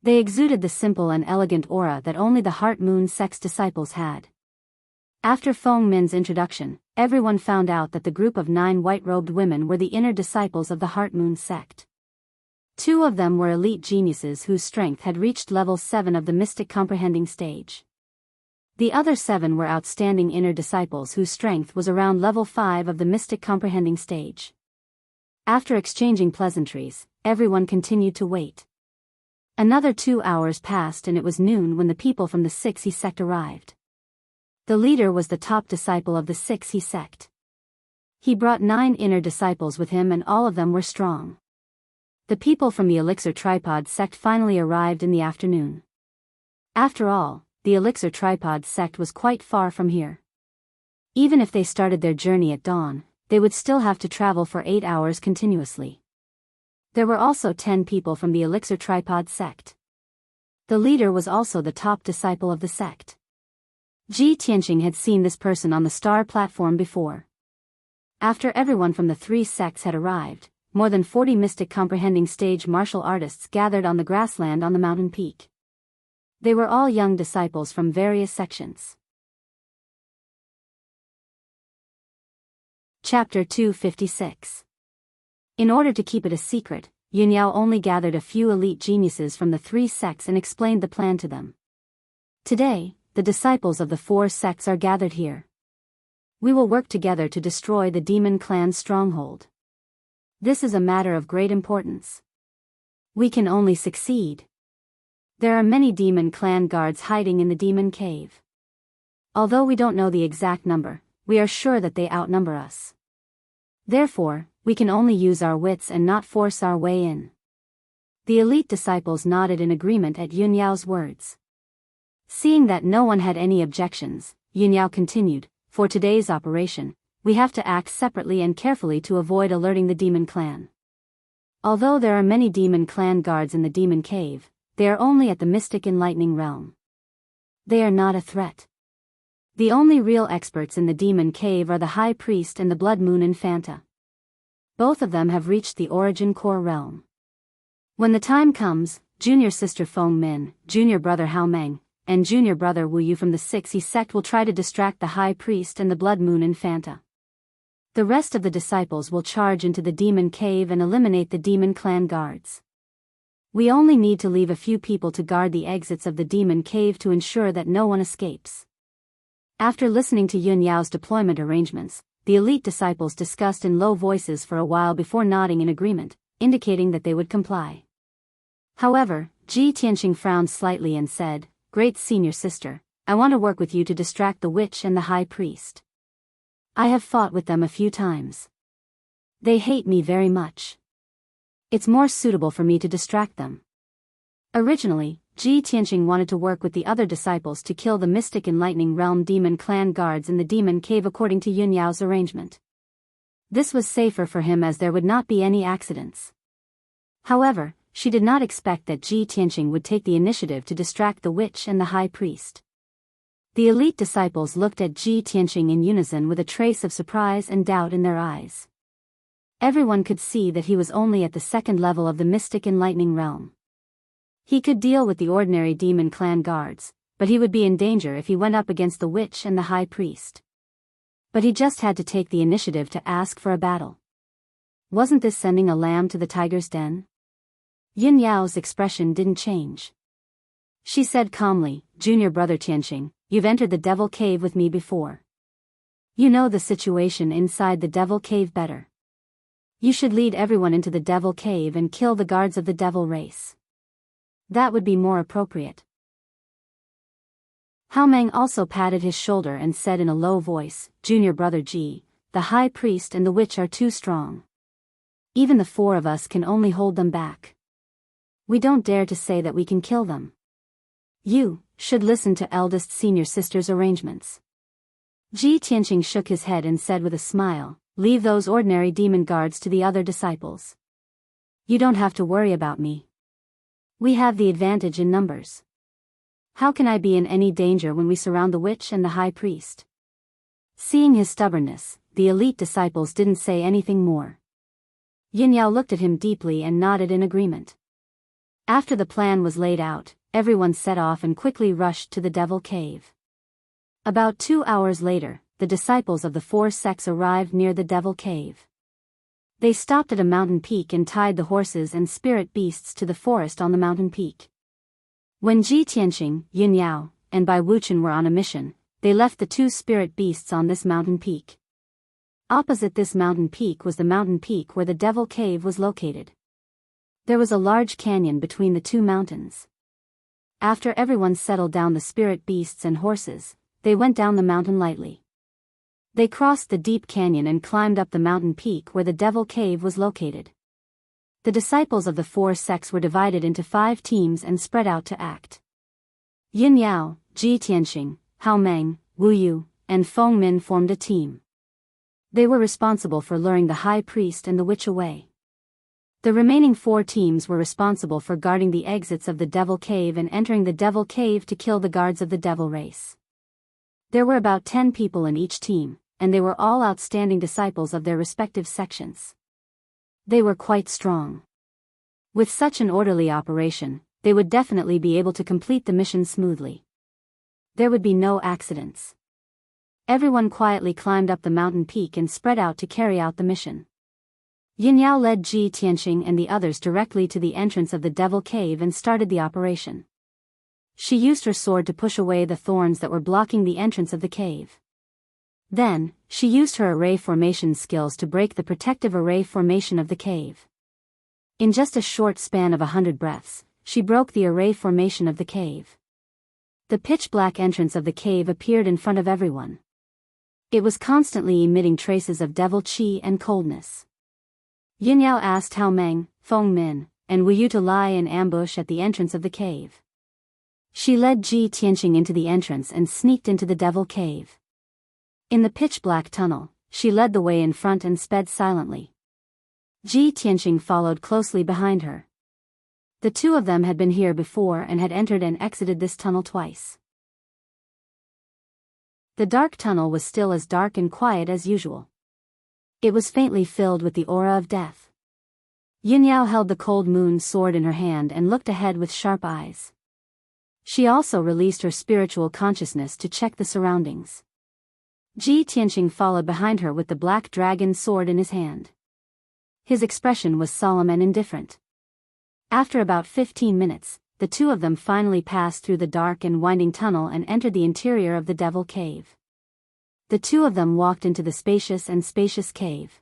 Speaker 1: They exuded the simple and elegant aura that only the Heart Moon Sect's disciples had. After Feng Min's introduction, everyone found out that the group of 9 white-robed women were the inner disciples of the Heart Moon Sect. 2 of them were elite geniuses whose strength had reached level 7 of the mystic comprehending stage. The other 7 were outstanding inner disciples whose strength was around level 5 of the mystic comprehending stage. After exchanging pleasantries, everyone continued to wait. Another 2 hours passed and it was noon when the people from the 6E sect arrived. The leader was the top disciple of the 6E sect. He brought 9 inner disciples with him and all of them were strong. The people from the Elixir Tripod sect finally arrived in the afternoon. After all, the Elixir Tripod sect was quite far from here. Even if they started their journey at dawn, they would still have to travel for 8 hours continuously. There were also 10 people from the Elixir Tripod sect. The leader was also the top disciple of the sect. Ji Tianqing had seen this person on the star platform before. After everyone from the 3 sects had arrived, more than 40 mystic comprehending stage martial artists gathered on the grassland on the mountain peak. They were all young disciples from various sections. Chapter 256. In order to keep it a secret, Yunyao only gathered a few elite geniuses from the 3 sects and explained the plan to them. Today, the disciples of the 4 sects are gathered here. We will work together to destroy the demon clan's stronghold. This is a matter of great importance. We can only succeed. There are many demon clan guards hiding in the demon cave. Although we don't know the exact number, we are sure that they outnumber us. Therefore, we can only use our wits and not force our way in. The elite disciples nodded in agreement at Yunyao's words. Seeing that no one had any objections, Yunyao continued, "For today's operation, we have to act separately and carefully to avoid alerting the demon clan. Although there are many demon clan guards in the demon cave, they are only at the mystic enlightening realm. They are not a threat. The only real experts in the demon cave are the High Priest and the Blood Moon Infanta. Both of them have reached the origin core realm. When the time comes, junior sister Feng Min, junior brother Hao Meng, and junior brother Wu Yu from the 6E sect will try to distract the High Priest and the Blood Moon Infanta. The rest of the disciples will charge into the demon cave and eliminate the demon clan guards. We only need to leave a few people to guard the exits of the demon cave to ensure that no one escapes." After listening to Yunyao's deployment arrangements, the elite disciples discussed in low voices for a while before nodding in agreement, indicating that they would comply. However, Ji Tianqing frowned slightly and said, "Great senior sister, I want to work with you to distract the witch and the high priest. I have fought with them a few times. They hate me very much. It's more suitable for me to distract them." Originally, Ji Tianqing wanted to work with the other disciples to kill the mystic enlightening realm demon clan guards in the demon cave according to Yunyao's arrangement. This was safer for him as there would not be any accidents. However, she did not expect that Ji Tianqing would take the initiative to distract the witch and the high priest. The elite disciples looked at Ji Tianqing in unison with a trace of surprise and doubt in their eyes. Everyone could see that he was only at the 2nd level of the mystic enlightening realm. He could deal with the ordinary demon clan guards, but he would be in danger if he went up against the witch and the high priest. But he just had to take the initiative to ask for a battle. Wasn't this sending a lamb to the tiger's den? Yin Yao's expression didn't change. She said calmly, "Junior brother Tianqing, you've entered the devil cave with me before. You know the situation inside the devil cave better. You should lead everyone into the devil cave and kill the guards of the devil race. That would be more appropriate." Hao Meng also patted his shoulder and said in a low voice, "Junior brother Ji, the high priest and the witch are too strong. Even the 4 of us can only hold them back. We don't dare to say that we can kill them. You should listen to eldest senior sister's arrangements. Ji Tianqing shook his head and said with a smile, leave those ordinary demon guards to the other disciples. You don't have to worry about me. We have the advantage in numbers. How can I be in any danger when we surround the witch and the high priest? Seeing his stubbornness, the elite disciples didn't say anything more. Yin Yao looked at him deeply and nodded in agreement. After the plan was laid out, everyone set off and quickly rushed to the Devil Cave. About 2 hours later, the disciples of the 4 sects arrived near the Devil Cave. They stopped at a mountain peak and tied the horses and spirit beasts to the forest on the mountain peak. When Ji Tianqing, Yin Yao, and Bai Wuchen were on a mission, they left the 2 spirit beasts on this mountain peak. Opposite this mountain peak was the mountain peak where the Devil Cave was located. There was a large canyon between the 2 mountains. After everyone settled down the spirit beasts and horses, they went down the mountain lightly. They crossed the deep canyon and climbed up the mountain peak where the Devil Cave was located. The disciples of the 4 sects were divided into 5 teams and spread out to act. Yin Yao, Ji Tianqing, Hao Meng, Wu Yu, and Feng Min formed a team. They were responsible for luring the high priest and the witch away. The remaining 4 teams were responsible for guarding the exits of the Devil Cave and entering the Devil Cave to kill the guards of the Devil race. There were about 10 people in each team, and they were all outstanding disciples of their respective sections. They were quite strong. With such an orderly operation, they would definitely be able to complete the mission smoothly. There would be no accidents. Everyone quietly climbed up the mountain peak and spread out to carry out the mission. Yin Yao led Ji Tianqing and the others directly to the entrance of the Devil Cave and started the operation. She used her sword to push away the thorns that were blocking the entrance of the cave. Then, she used her array formation skills to break the protective array formation of the cave. In just a short span of 100 breaths, she broke the array formation of the cave. The pitch-black entrance of the cave appeared in front of everyone. It was constantly emitting traces of devil qi and coldness. Yin Yao asked Hao Meng, Feng Min, and Wu Yu to lie in ambush at the entrance of the cave. She led Ji Tianqing into the entrance and sneaked into the Devil Cave. In the pitch-black tunnel, she led the way in front and sped silently. Ji Tianqing followed closely behind her. The 2 of them had been here before and had entered and exited this tunnel twice. The dark tunnel was still as dark and quiet as usual. It was faintly filled with the aura of death. Yin Yao held the cold moon sword in her hand and looked ahead with sharp eyes. She also released her spiritual consciousness to check the surroundings. Ji Tianqing followed behind her with the black dragon sword in his hand. His expression was solemn and indifferent. After about 15 minutes, the 2 of them finally passed through the dark and winding tunnel and entered the interior of the Devil Cave. The 2 of them walked into the spacious cave.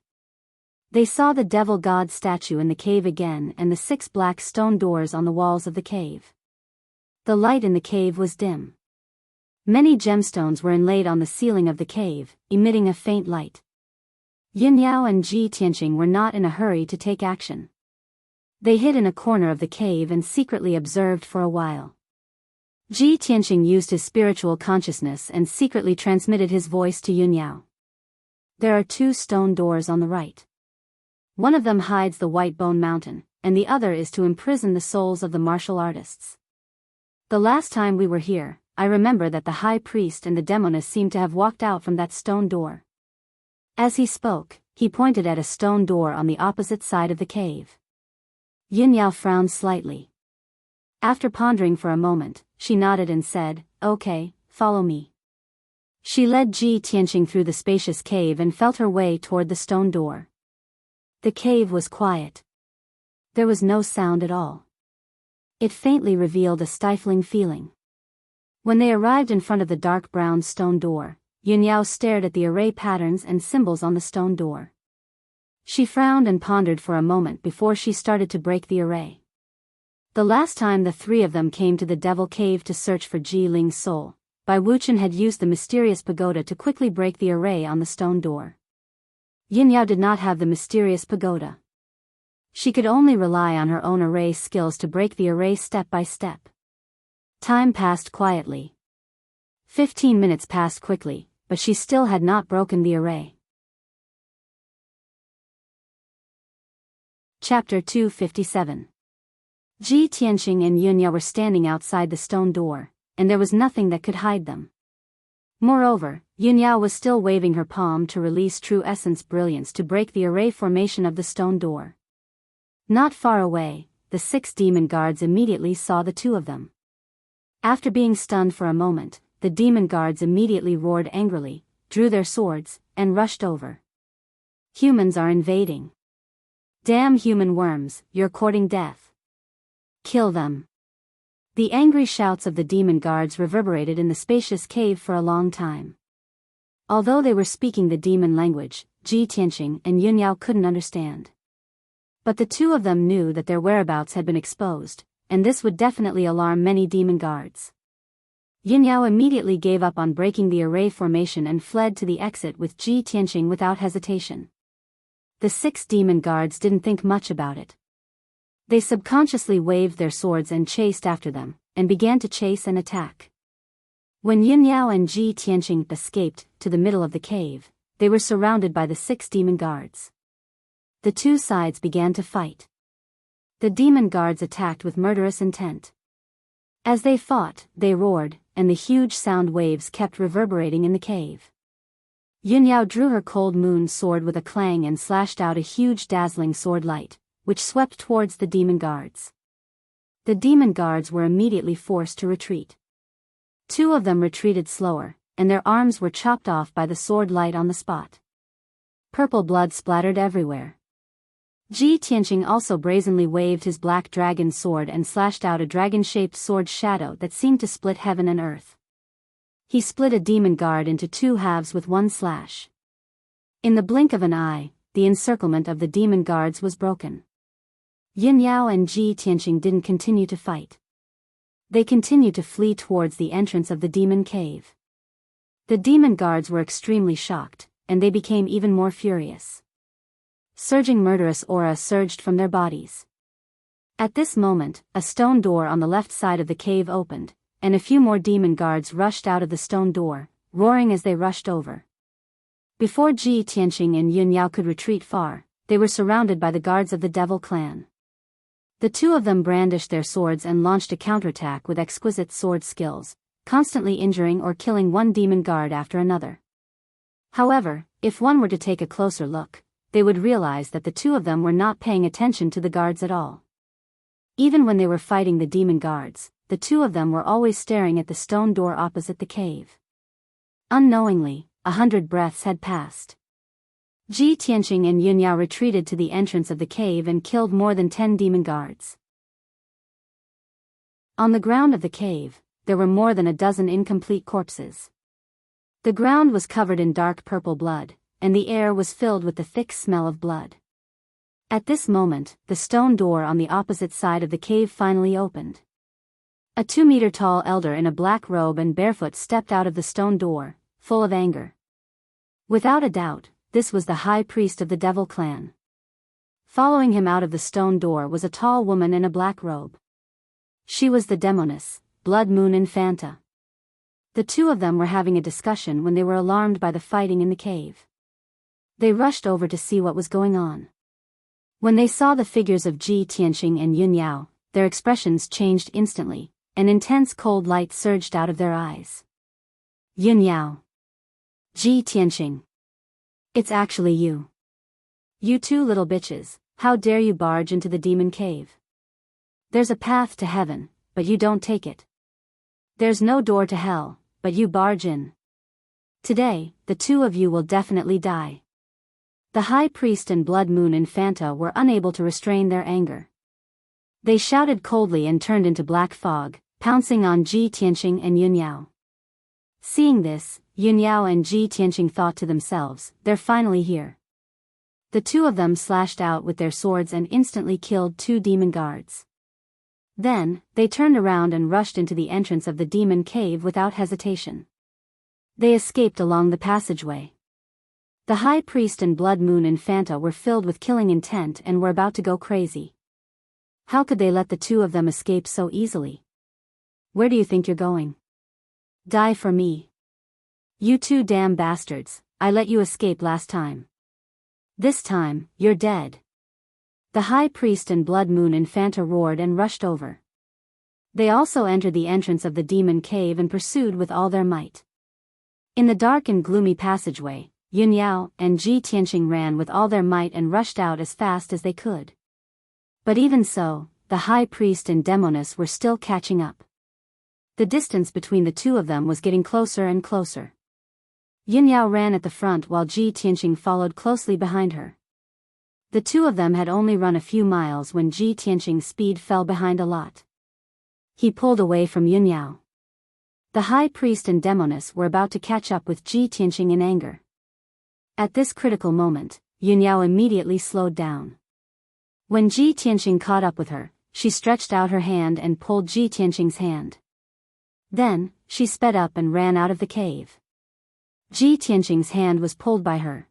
Speaker 1: They saw the devil god statue in the cave again and the 6 black stone doors on the walls of the cave. The light in the cave was dim. Many gemstones were inlaid on the ceiling of the cave, emitting a faint light. Yin Yao and Ji Tianqing were not in a hurry to take action. They hid in a corner of the cave and secretly observed for a while. Ji Tianqing used his spiritual consciousness and secretly transmitted his voice to Yin Yao. There are 2 stone doors on the right. One of them hides the White Bone Mountain, and the other is to imprison the souls of the martial artists. The last time we were here, I remember that the high priest and the demoness seemed to have walked out from that stone door. As he spoke, he pointed at a stone door on the opposite side of the cave. Yin Yao frowned slightly. After pondering for a moment, she nodded and said, "Okay, follow me." She led Ji Tianqing through the spacious cave and felt her way toward the stone door. The cave was quiet. There was no sound at all. It faintly revealed a stifling feeling. When they arrived in front of the dark brown stone door, Yin Yao stared at the array patterns and symbols on the stone door. She frowned and pondered for a moment before she started to break the array. The last time the 3 of them came to the Devil Cave to search for Ji Ling's soul, Bai Wuchen had used the mysterious pagoda to quickly break the array on the stone door. Yin Yao did not have the mysterious pagoda. She could only rely on her own array skills to break the array step by step. Time passed quietly. 15 minutes passed quickly, but she still had not broken the array. Chapter 257. Ji Tianqing and Yunya were standing outside the stone door, and there was nothing that could hide them. Moreover, Yunya was still waving her palm to release true essence brilliance to break the array formation of the stone door. Not far away, the 6 demon guards immediately saw the two of them. After being stunned for a moment, the demon guards immediately roared angrily, drew their swords, and rushed over. Humans are invading. Damn human worms, you're courting death. Kill them. The angry shouts of the demon guards reverberated in the spacious cave for a long time. Although they were speaking the demon language, Ji Tianqing and Yunyao couldn't understand. But the two of them knew that their whereabouts had been exposed, and this would definitely alarm many demon guards. Yunyao immediately gave up on breaking the array formation and fled to the exit with Ji Tianqing without hesitation. The 6 demon guards didn't think much about it. They subconsciously waved their swords and chased after them, and began to chase and attack. When Yunyao and Ji Tianqing escaped to the middle of the cave, they were surrounded by the 6 demon guards. The two sides began to fight. The demon guards attacked with murderous intent. As they fought, they roared, and the huge sound waves kept reverberating in the cave. Yunyao drew her cold moon sword with a clang and slashed out a huge dazzling sword light, which swept towards the demon guards. The demon guards were immediately forced to retreat. 2 of them retreated slower, and their arms were chopped off by the sword light on the spot. Purple blood splattered everywhere. Ji Tianqing also brazenly waved his black dragon sword and slashed out a dragon-shaped sword shadow that seemed to split heaven and earth. He split a demon guard into 2 halves with one slash. In the blink of an eye, the encirclement of the demon guards was broken. Yunyao and Ji Tianqing didn't continue to fight. They continued to flee towards the entrance of the demon cave. The demon guards were extremely shocked, and they became even more furious. Surging murderous aura surged from their bodies. At this moment, a stone door on the left side of the cave opened, and a few more demon guards rushed out of the stone door, roaring as they rushed over. Before Ji Tianqing and Yunyao could retreat far, they were surrounded by the guards of the Devil Clan. The two of them brandished their swords and launched a counterattack with exquisite sword skills, constantly injuring or killing one demon guard after another. However, if one were to take a closer look, they would realize that the two of them were not paying attention to the guards at all. Even when they were fighting the demon guards, the two of them were always staring at the stone door opposite the cave. Unknowingly, 100 breaths had passed. Ji Tianqing and Yunyao retreated to the entrance of the cave and killed more than 10 demon guards. On the ground of the cave, there were more than a dozen incomplete corpses. The ground was covered in dark purple blood, and the air was filled with the thick smell of blood. At this moment, the stone door on the opposite side of the cave finally opened. A 2-meter-tall elder in a black robe and barefoot stepped out of the stone door, full of anger. Without a doubt, this was the high priest of the Devil Clan. Following him out of the stone door was a tall woman in a black robe. She was the demoness, Blood Moon Infanta. The two of them were having a discussion when they were alarmed by the fighting in the cave. They rushed over to see what was going on. When they saw the figures of Ji Tianqing and Yunyao, their expressions changed instantly, an intense cold light surged out of their eyes. Yunyao. Ji Tianqing. It's actually you. You two little bitches, how dare you barge into the demon cave? There's a path to heaven, but you don't take it. There's no door to hell, but you barge in. Today, the two of you will definitely die. The High Priest and Blood Moon Infanta were unable to restrain their anger. They shouted coldly and turned into black fog, pouncing on Ji Tianqing and Yunyao. Seeing this, Yunyao and Ji Tianqing thought to themselves, they're finally here. The two of them slashed out with their swords and instantly killed 2 demon guards. Then, they turned around and rushed into the entrance of the demon cave without hesitation. They escaped along the passageway. The High Priest and Blood Moon Infanta were filled with killing intent and were about to go crazy. How could they let the two of them escape so easily? Where do you think you're going? Die for me. You two damn bastards, I let you escape last time. This time, you're dead. The high priest and blood moon infanta roared and rushed over. They also entered the entrance of the demon cave and pursued with all their might. In the dark and gloomy passageway, Yunyao and Ji Tianqing ran with all their might and rushed out as fast as they could. But even so, the high priest and demoness were still catching up. The distance between the two of them was getting closer and closer. Yunyao ran at the front while Ji Tianqing followed closely behind her. The two of them had only run a few miles when Ji Tianqing's speed fell behind a lot. He pulled away from Yunyao. The high priest and demoness were about to catch up with Ji Tianqing in anger. At this critical moment, Yunyao immediately slowed down. When Ji Tianqing caught up with her, she stretched out her hand and pulled Ji Tianqing's hand. Then, she sped up and ran out of the cave. Ji Tianqing's hand was pulled by her.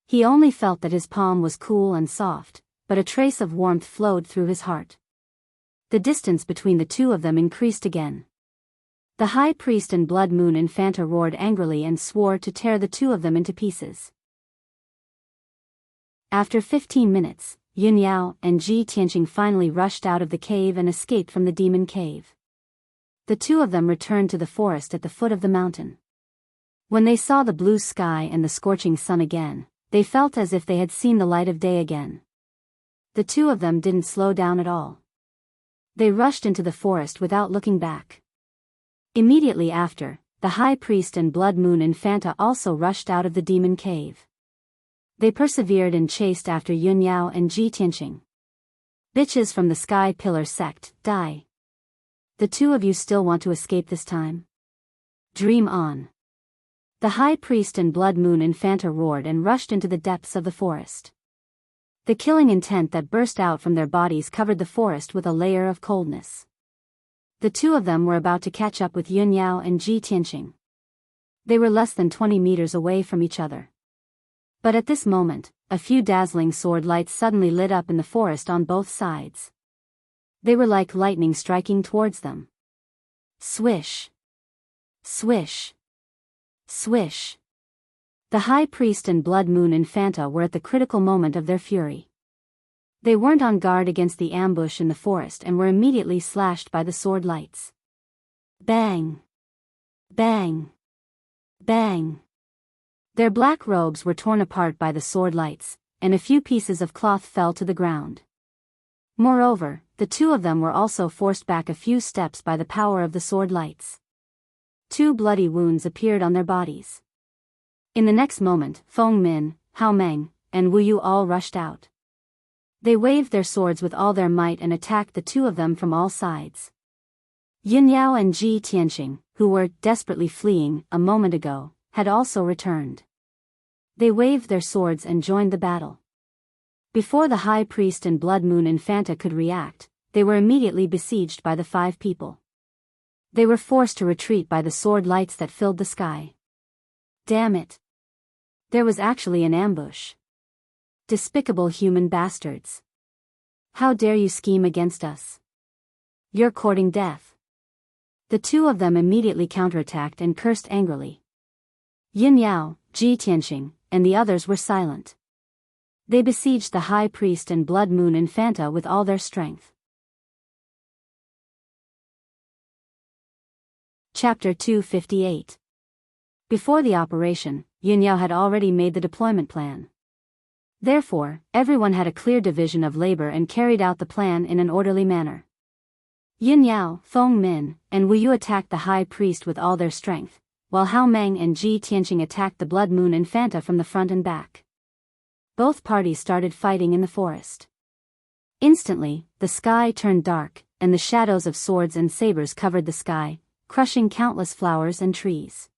Speaker 1: He only felt that his palm was cool and soft, but a trace of warmth flowed through his heart. The distance between the two of them increased again. The high priest and blood moon infanta roared angrily and swore to tear the two of them into pieces. After 15 minutes, Yunyao and Ji Tianqing finally rushed out of the cave and escaped from the demon cave. The two of them returned to the forest at the foot of the mountain. When they saw the blue sky and the scorching sun again, they felt as if they had seen the light of day again. The two of them didn't slow down at all. They rushed into the forest without looking back. Immediately after, the high priest and blood moon infanta also rushed out of the demon cave. They persevered and chased after Yunyao and Ji Tianqing. Bitches from the Sky Pillar sect, die. The two of you still want to escape this time? Dream on. The high priest and blood moon infanta roared and rushed into the depths of the forest. The killing intent that burst out from their bodies covered the forest with a layer of coldness. The two of them were about to catch up with Yunyao and Ji Tianqing. They were less than 20 meters away from each other. But at this moment, a few dazzling sword lights suddenly lit up in the forest on both sides. They were like lightning striking towards them. Swish. Swish. Swish. The high priest and blood moon infanta were at the critical moment of their fury. They weren't on guard against the ambush in the forest and were immediately slashed by the sword lights. Bang! Bang! Bang! Their black robes were torn apart by the sword lights, and a few pieces of cloth fell to the ground. Moreover, the two of them were also forced back a few steps by the power of the sword lights. 2 bloody wounds appeared on their bodies. In the next moment, Feng Min, Hao Meng, and Wu Yu all rushed out. They waved their swords with all their might and attacked the two of them from all sides. Yunyao and Ji Tianqing, who were desperately fleeing a moment ago, had also returned. They waved their swords and joined the battle. Before the high priest and blood moon infanta could react, they were immediately besieged by the 5 people. They were forced to retreat by the sword lights that filled the sky. Damn it! There was actually an ambush. Despicable human bastards. How dare you scheme against us? You're courting death. The two of them immediately counterattacked and cursed angrily. Yunyao, Ji Tianqing, and the others were silent. They besieged the high priest and blood moon infanta with all their strength. Chapter 258. Before the operation, Yunyao had already made the deployment plan. Therefore, everyone had a clear division of labor and carried out the plan in an orderly manner. Yunyao, Feng Min, and Wu Yu attacked the high priest with all their strength, while Hao Meng and Ji Tianqing attacked the blood moon infanta from the front and back. Both parties started fighting in the forest. Instantly, the sky turned dark, and the shadows of swords and sabers covered the sky, crushing countless flowers and trees.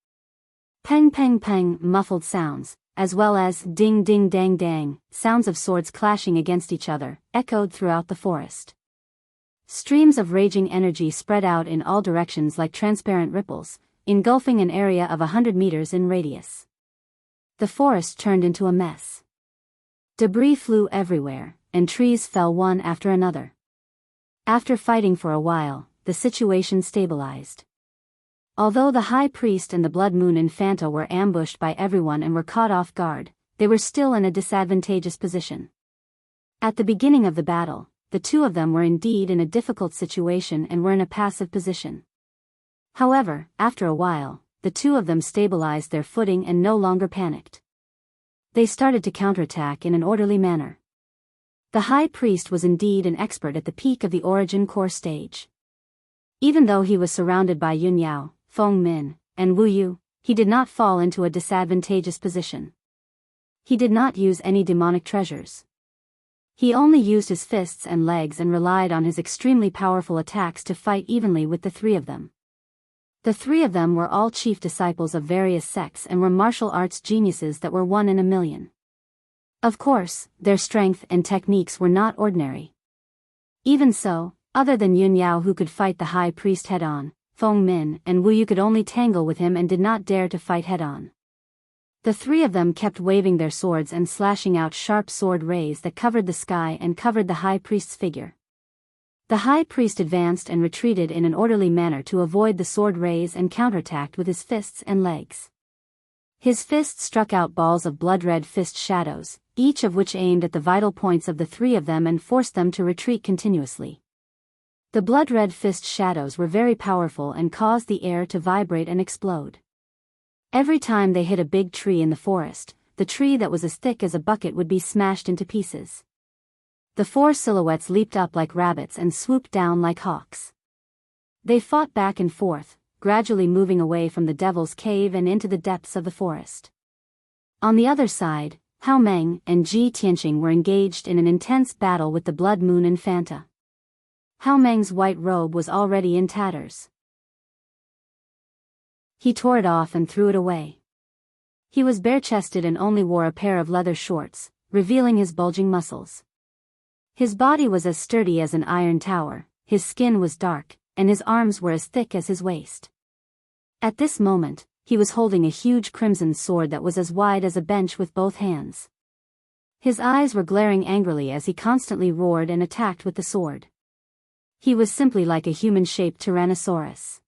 Speaker 1: Peng peng peng muffled sounds, as well as ding ding dang dang, sounds of swords clashing against each other, echoed throughout the forest. Streams of raging energy spread out in all directions like transparent ripples, engulfing an area of 100 meters in radius. The forest turned into a mess. Debris flew everywhere, and trees fell one after another. After fighting for a while, the the situation stabilized. Although the High Priest and the Blood Moon Infanta were ambushed by everyone and were caught off guard, they were still in a disadvantageous position. At the beginning of the battle, the two of them were indeed in a difficult situation and were in a passive position. However, after a while, the two of them stabilized their footing and no longer panicked. They started to counterattack in an orderly manner. The High Priest was indeed an expert at the peak of the origin core stage. Even though he was surrounded by Yun Yao, Feng Min, and Wu Yu, he did not fall into a disadvantageous position. He did not use any demonic treasures. He only used his fists and legs and relied on his extremely powerful attacks to fight evenly with the three of them. The three of them were all chief disciples of various sects and were martial arts geniuses that were 1 in a million. Of course, their strength and techniques were not ordinary. Even so, other than Yun Yao who could fight the High Priest head-on, Feng Min and Wu Yu could only tangle with him and did not dare to fight head-on. The three of them kept waving their swords and slashing out sharp sword rays that covered the sky and covered the High Priest's figure. The High Priest advanced and retreated in an orderly manner to avoid the sword rays and counterattacked with his fists and legs. His fists struck out balls of blood-red fist shadows, each of which aimed at the vital points of the three of them and forced them to retreat continuously. The blood-red fist shadows were very powerful and caused the air to vibrate and explode. Every time they hit a big tree in the forest, the tree that was as thick as a bucket would be smashed into pieces. The four silhouettes leaped up like rabbits and swooped down like hawks. They fought back and forth, gradually moving away from the Devil's Cave and into the depths of the forest. On the other side, Hao Meng and Ji Tianqing were engaged in an intense battle with the Blood Moon Infanta. Hao Meng's white robe was already in tatters. He tore it off and threw it away. He was bare-chested and only wore a pair of leather shorts, revealing his bulging muscles. His body was as sturdy as an iron tower, his skin was dark, and his arms were as thick as his waist. At this moment, he was holding a huge crimson sword that was as wide as a bench with both hands. His eyes were glaring angrily as he constantly roared and attacked with the sword. He was simply like a human-shaped Tyrannosaurus.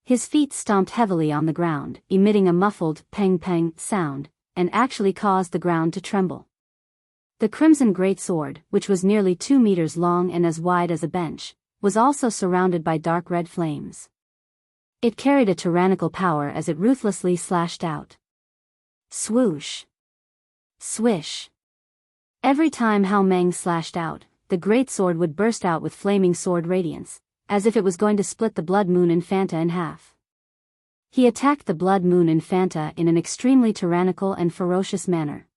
Speaker 1: His feet stomped heavily on the ground, emitting a muffled peng-peng sound, and actually caused the ground to tremble. The crimson greatsword, which was nearly 2 meters long and as wide as a bench, was also surrounded by dark red flames. It carried a tyrannical power as it ruthlessly slashed out. Swoosh! Swish! Every time Hao Meng slashed out, the greatsword would burst out with flaming sword radiance, as if it was going to split the Blood Moon Infanta in half. He attacked the Blood Moon Infanta in an extremely tyrannical and ferocious manner.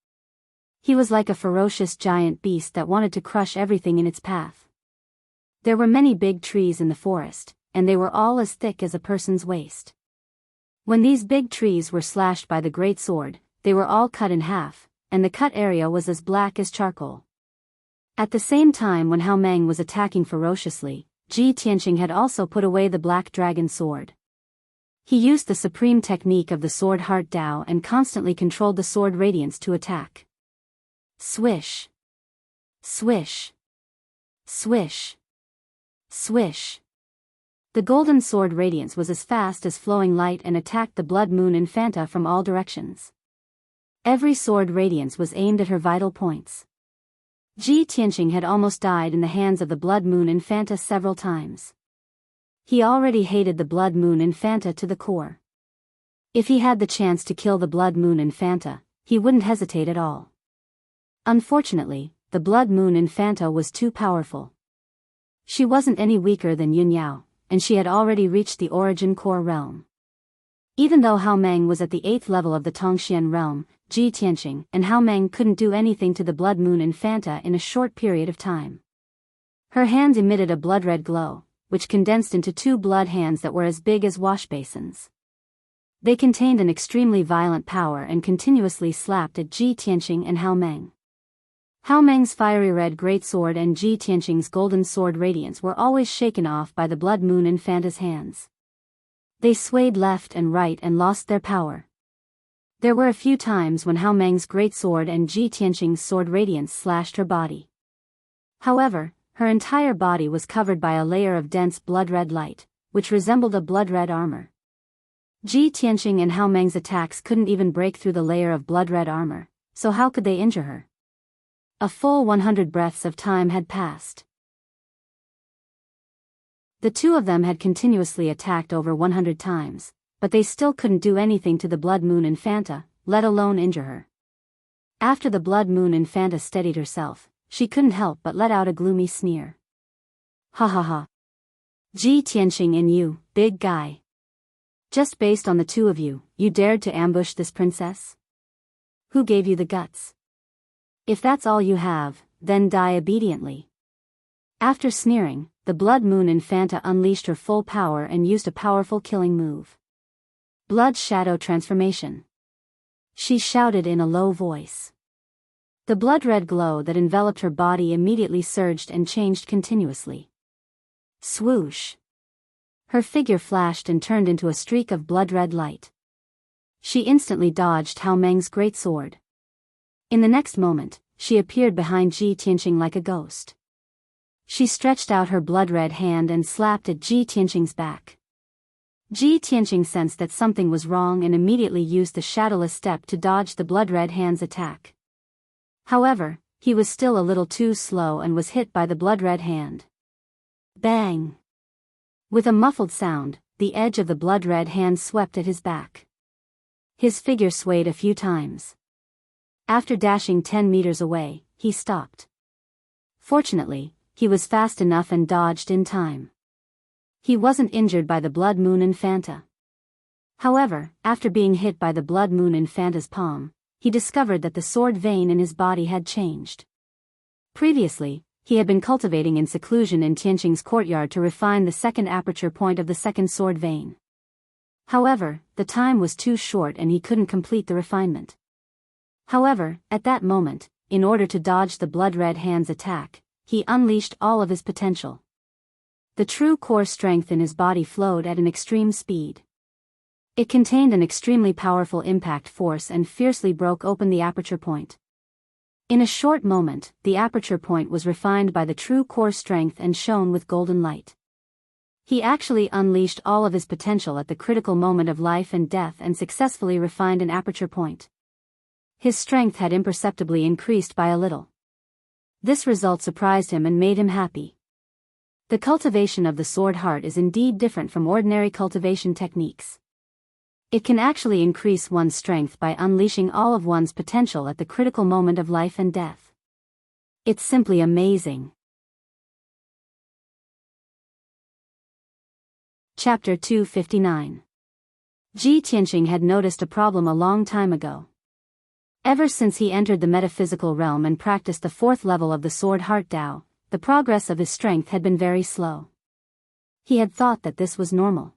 Speaker 1: He was like a ferocious giant beast that wanted to crush everything in its path. There were many big trees in the forest, and they were all as thick as a person's waist. When these big trees were slashed by the great sword, they were all cut in half, and the cut area was as black as charcoal. At the same time when Hao Meng was attacking ferociously, Ji Tianqing had also put away the black dragon sword. He used the supreme technique of the sword heart Dao and constantly controlled the sword radiance to attack. Swish! Swish! Swish! Swish! The golden sword radiance was as fast as flowing light and attacked the Blood Moon Infanta from all directions. Every sword radiance was aimed at her vital points. Ji Tianqing had almost died in the hands of the Blood Moon Infanta several times. He already hated the Blood Moon Infanta to the core. If he had the chance to kill the Blood Moon Infanta, he wouldn't hesitate at all. Unfortunately, the Blood Moon Infanta was too powerful. She wasn't any weaker than Yun Yao, and she had already reached the origin core realm. Even though Hao Meng was at the 8th level of the Tongxian realm, Ji Tianqing and Hao Meng couldn't do anything to the Blood Moon Infanta in a short period of time. Her hands emitted a blood-red glow, which condensed into 2 blood hands that were as big as wash basins. They contained an extremely violent power and continuously slapped at Ji Tianqing and Hao Meng. Hao Meng's fiery red greatsword and Ji Tianqing's golden sword radiance were always shaken off by the Blood Moon Infanta's hands. They swayed left and right and lost their power. There were a few times when Hao Meng's greatsword and Ji Tianqing's sword radiance slashed her body. However, her entire body was covered by a layer of dense blood-red light, which resembled a blood-red armor. Ji Tianqing and Hao Meng's attacks couldn't even break through the layer of blood-red armor, so how could they injure her? A full 100 breaths of time had passed. The two of them had continuously attacked over 100 times, but they still couldn't do anything to the Blood Moon Infanta, let alone injure her. After the Blood Moon Infanta steadied herself, she couldn't help but let out a gloomy sneer. Ha ha ha. Ji Tianqing and you, big guy. Just based on the two of you, you dared to ambush this princess? Who gave you the guts? If that's all you have, then die obediently. After sneering, the Blood Moon Infanta unleashed her full power and used a powerful killing move. Blood Shadow Transformation. She shouted in a low voice. The blood-red glow that enveloped her body immediately surged and changed continuously. Swoosh. Her figure flashed and turned into a streak of blood-red light. She instantly dodged Hao Meng's great sword. In the next moment, she appeared behind Ji Tianqing like a ghost. She stretched out her blood-red hand and slapped at Ji Tianqing's back. Ji Tianqing sensed that something was wrong and immediately used the shadowless step to dodge the blood-red hand's attack. However, he was still a little too slow and was hit by the blood-red hand. Bang! With a muffled sound, the edge of the blood-red hand swept at his back. His figure swayed a few times. After dashing 10 meters away, he stopped. Fortunately, he was fast enough and dodged in time. He wasn't injured by the Blood Moon Infanta. However, after being hit by the Blood Moon Infanta's palm, he discovered that the sword vein in his body had changed. Previously, he had been cultivating in seclusion in Tianqing's courtyard to refine the second aperture point of the second sword vein. However, the time was too short and he couldn't complete the refinement. However, at that moment, in order to dodge the blood-red hand's attack, he unleashed all of his potential. The true core strength in his body flowed at an extreme speed. It contained an extremely powerful impact force and fiercely broke open the aperture point. In a short moment, the aperture point was refined by the true core strength and shone with golden light. He actually unleashed all of his potential at the critical moment of life and death and successfully refined an aperture point. His strength had imperceptibly increased by a little. This result surprised him and made him happy. The cultivation of the sword heart is indeed different from ordinary cultivation techniques. It can actually increase one's strength by unleashing all of one's potential at the critical moment of life and death. It's simply amazing. Chapter 259. Ji Tianqing had noticed a problem a long time ago. Ever since he entered the metaphysical realm and practiced the fourth level of the Sword Heart Tao, the progress of his strength had been very slow. He had thought that this was normal.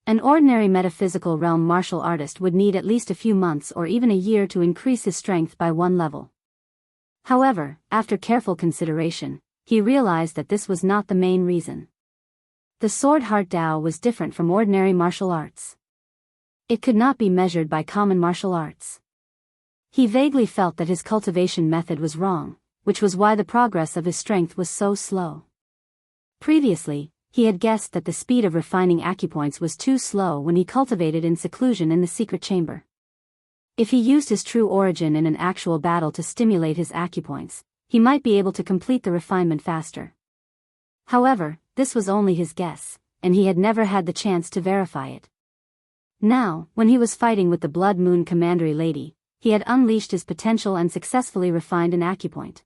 Speaker 1: An ordinary metaphysical realm martial artist would need at least a few months or even a year to increase his strength by one level. However, after careful consideration, he realized that this was not the main reason. The Sword Heart Tao was different from ordinary martial arts. It could not be measured by common martial arts. He vaguely felt that his cultivation method was wrong, which was why the progress of his strength was so slow. Previously, he had guessed that the speed of refining acupoints was too slow when he cultivated in seclusion in the secret chamber. If he used his true origin in an actual battle to stimulate his acupoints, he might be able to complete the refinement faster. However, this was only his guess, and he had never had the chance to verify it. Now, when he was fighting with the Blood Moon Commandery Lady, he had unleashed his potential and successfully refined an acupoint.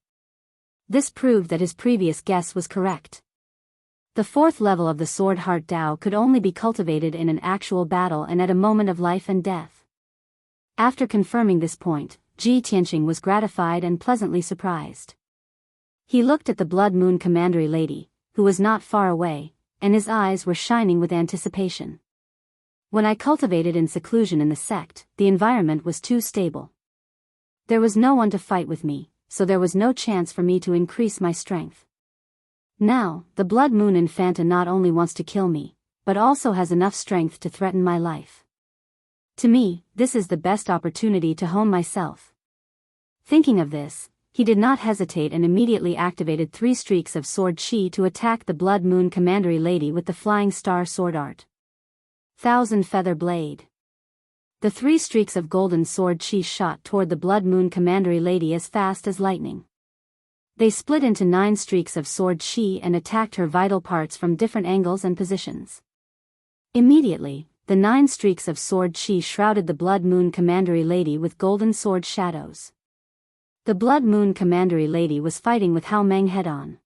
Speaker 1: This proved that his previous guess was correct. The fourth level of the Sword Heart Tao could only be cultivated in an actual battle and at a moment of life and death. After confirming this point, Ji Tianqing was gratified and pleasantly surprised. He looked at the Blood Moon Commandery Lady, who was not far away, and his eyes were shining with anticipation. When I cultivated in seclusion in the sect, the environment was too stable. There was no one to fight with me, so there was no chance for me to increase my strength. Now, the Blood Moon Infanta not only wants to kill me, but also has enough strength to threaten my life. To me, this is the best opportunity to hone myself. Thinking of this, he did not hesitate and immediately activated 3 streaks of sword chi to attack the Blood Moon Commandery Lady with the Flying Star Sword Art. Thousand Feather Blade. The 3 streaks of golden sword chi shot toward the Blood Moon Commandery Lady as fast as lightning. They split into 9 streaks of sword chi and attacked her vital parts from different angles and positions. Immediately, the 9 streaks of sword chi shrouded the Blood Moon Commandery Lady with golden sword shadows. The Blood Moon Commandery Lady was fighting with Hao Meng head-on.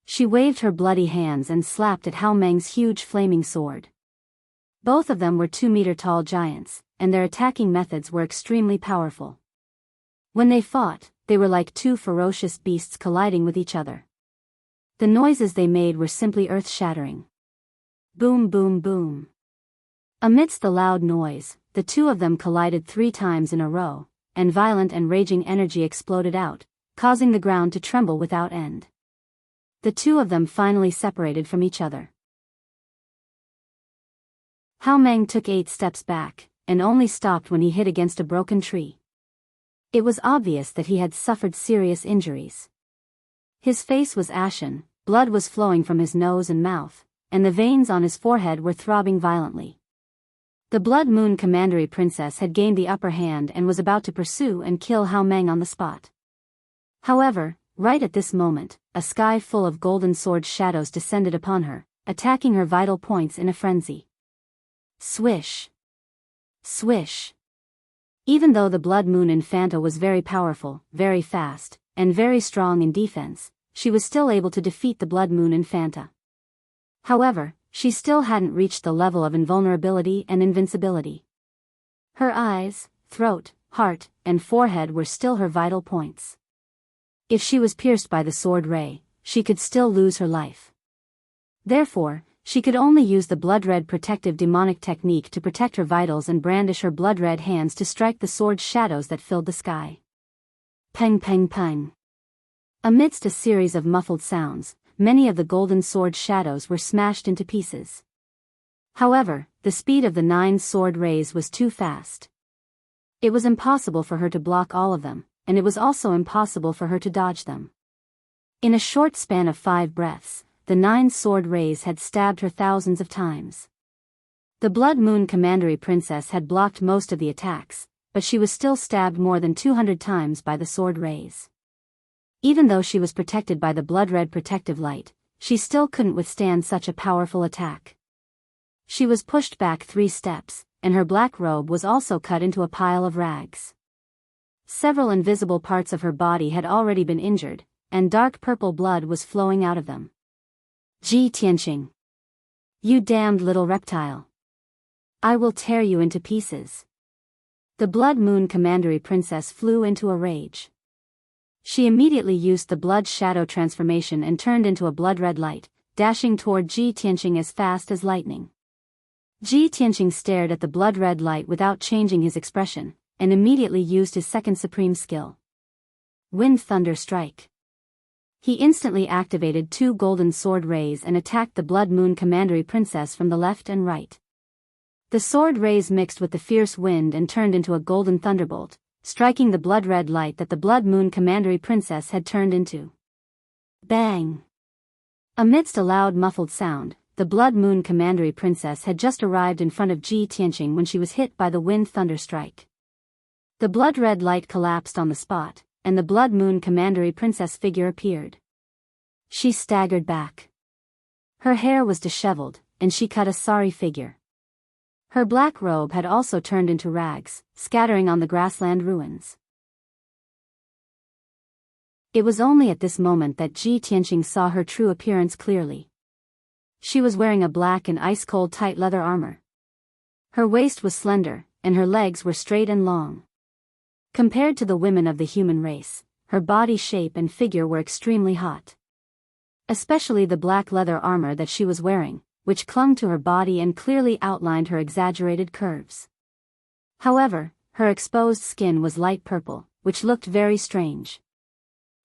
Speaker 1: She waved her bloody hands and slapped at Hao Meng's huge flaming sword. Both of them were 2-meter-tall giants, and their attacking methods were extremely powerful. When they fought, they were like 2 ferocious beasts colliding with each other. The noises they made were simply earth-shattering. Boom, boom, boom. Amidst the loud noise, the 2 of them collided 3 times in a row, and violent and raging energy exploded out, causing the ground to tremble without end. The 2 of them finally separated from each other. Hao Meng took 8 steps back, and only stopped when he hit against a broken tree. It was obvious that he had suffered serious injuries. His face was ashen, blood was flowing from his nose and mouth, and the veins on his forehead were throbbing violently. The Blood Moon Commandery Princess had gained the upper hand and was about to pursue and kill Hao Meng on the spot. However, right at this moment, a sky full of golden sword shadows descended upon her, attacking her vital points in a frenzy. Swish! Swish! Even though the Blood Moon Infanta was very powerful, very fast, and very strong in defense, she was still able to defeat the Blood Moon Infanta. However, she still hadn't reached the level of invulnerability and invincibility. Her eyes, throat, heart, and forehead were still her vital points. If she was pierced by the sword ray, she could still lose her life. Therefore, she could only use the blood-red protective demonic technique to protect her vitals and brandish her blood-red hands to strike the sword shadows that filled the sky. Peng peng peng. Amidst a series of muffled sounds, many of the golden sword shadows were smashed into pieces. However, the speed of the 9 sword rays was too fast. It was impossible for her to block all of them, and it was also impossible for her to dodge them. In a short span of 5 breaths, the 9 sword rays had stabbed her thousands of times. The Blood Moon Commandery Princess had blocked most of the attacks, but she was still stabbed more than 200 times by the sword rays. Even though she was protected by the blood-red protective light, she still couldn't withstand such a powerful attack. She was pushed back 3 steps, and her black robe was also cut into a pile of rags. Several invisible parts of her body had already been injured, and dark purple blood was flowing out of them. Ji Tianqing! You damned little reptile! I will tear you into pieces! The Blood Moon Commandery Princess flew into a rage. She immediately used the blood shadow transformation and turned into a blood-red light, dashing toward Ji Tianqing as fast as lightning. Ji Tianqing stared at the blood-red light without changing his expression, and immediately used his second supreme skill. Wind Thunder Strike. He instantly activated 2 golden sword rays and attacked the Blood Moon Commandery Princess from the left and right. The sword rays mixed with the fierce wind and turned into a golden thunderbolt, striking the blood-red light that the Blood Moon Commandery Princess had turned into. Bang! Amidst a loud muffled sound, the Blood Moon Commandery Princess had just arrived in front of Ji Tianqing when she was hit by the Wind Thunder Strike. The blood-red light collapsed on the spot, and the Blood Moon Commandery Princess figure appeared. She staggered back. Her hair was disheveled, and she cut a sorry figure. Her black robe had also turned into rags, scattering on the grassland ruins. It was only at this moment that Ji Tianqing saw her true appearance clearly. She was wearing a black and ice-cold tight leather armor. Her waist was slender, and her legs were straight and long. Compared to the women of the human race, her body shape and figure were extremely hot. Especially the black leather armor that she was wearing, which clung to her body and clearly outlined her exaggerated curves. However, her exposed skin was light purple, which looked very strange.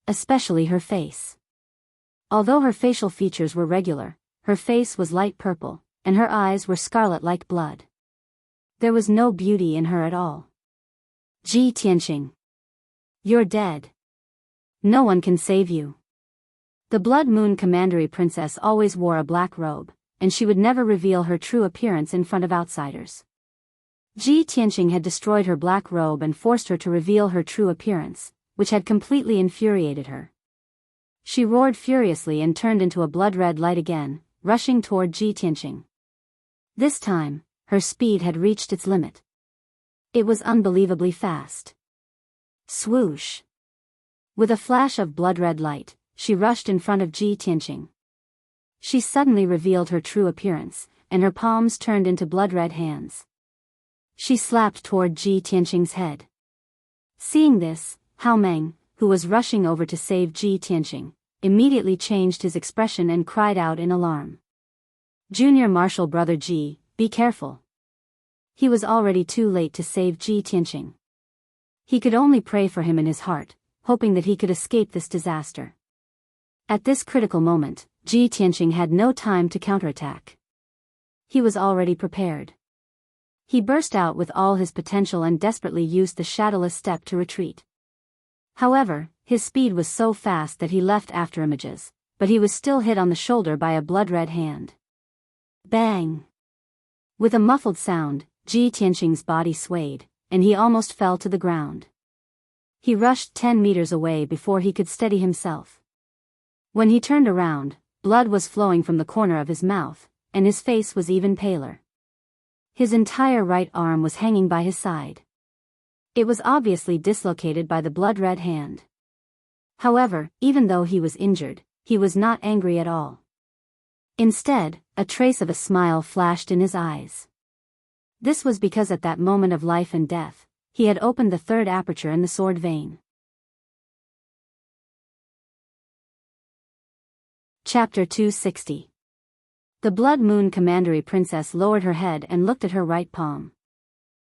Speaker 1: Especially her face. Although her facial features were regular, her face was light purple, and her eyes were scarlet like blood. There was no beauty in her at all. Ji Tianqing. You're dead. No one can save you. The Blood Moon Commandery Princess always wore a black robe, and she would never reveal her true appearance in front of outsiders. Ji Tianqing had destroyed her black robe and forced her to reveal her true appearance, which had completely infuriated her. She roared furiously and turned into a blood-red light again, rushing toward Ji Tianqing. This time, her speed had reached its limit. It was unbelievably fast. Swoosh! With a flash of blood-red light, she rushed in front of Ji Tianqing. She suddenly revealed her true appearance, and her palms turned into blood-red hands. She slapped toward Ji Tianqing's head. Seeing this, Hao Meng, who was rushing over to save Ji Tianqing, immediately changed his expression and cried out in alarm. Junior Marshal Brother Ji, be careful. He was already too late to save Ji Tianqing. He could only pray for him in his heart, hoping that he could escape this disaster. At this critical moment, Ji Tianqing had no time to counterattack. He was already prepared. He burst out with all his potential and desperately used the shadowless step to retreat. However, his speed was so fast that he left afterimages, but he was still hit on the shoulder by a blood-red hand. Bang! With a muffled sound, Ji Tianqing's body swayed, and he almost fell to the ground. He rushed 10 meters away before he could steady himself. When he turned around, blood was flowing from the corner of his mouth, and his face was even paler. His entire right arm was hanging by his side. It was obviously dislocated by the blood-red hand. However, even though he was injured, he was not angry at all. Instead, a trace of a smile flashed in his eyes. This was because at that moment of life and death, he had opened the third aperture in the sword vein. Chapter 260. The Blood Moon Commandery Princess lowered her head and looked at her right palm.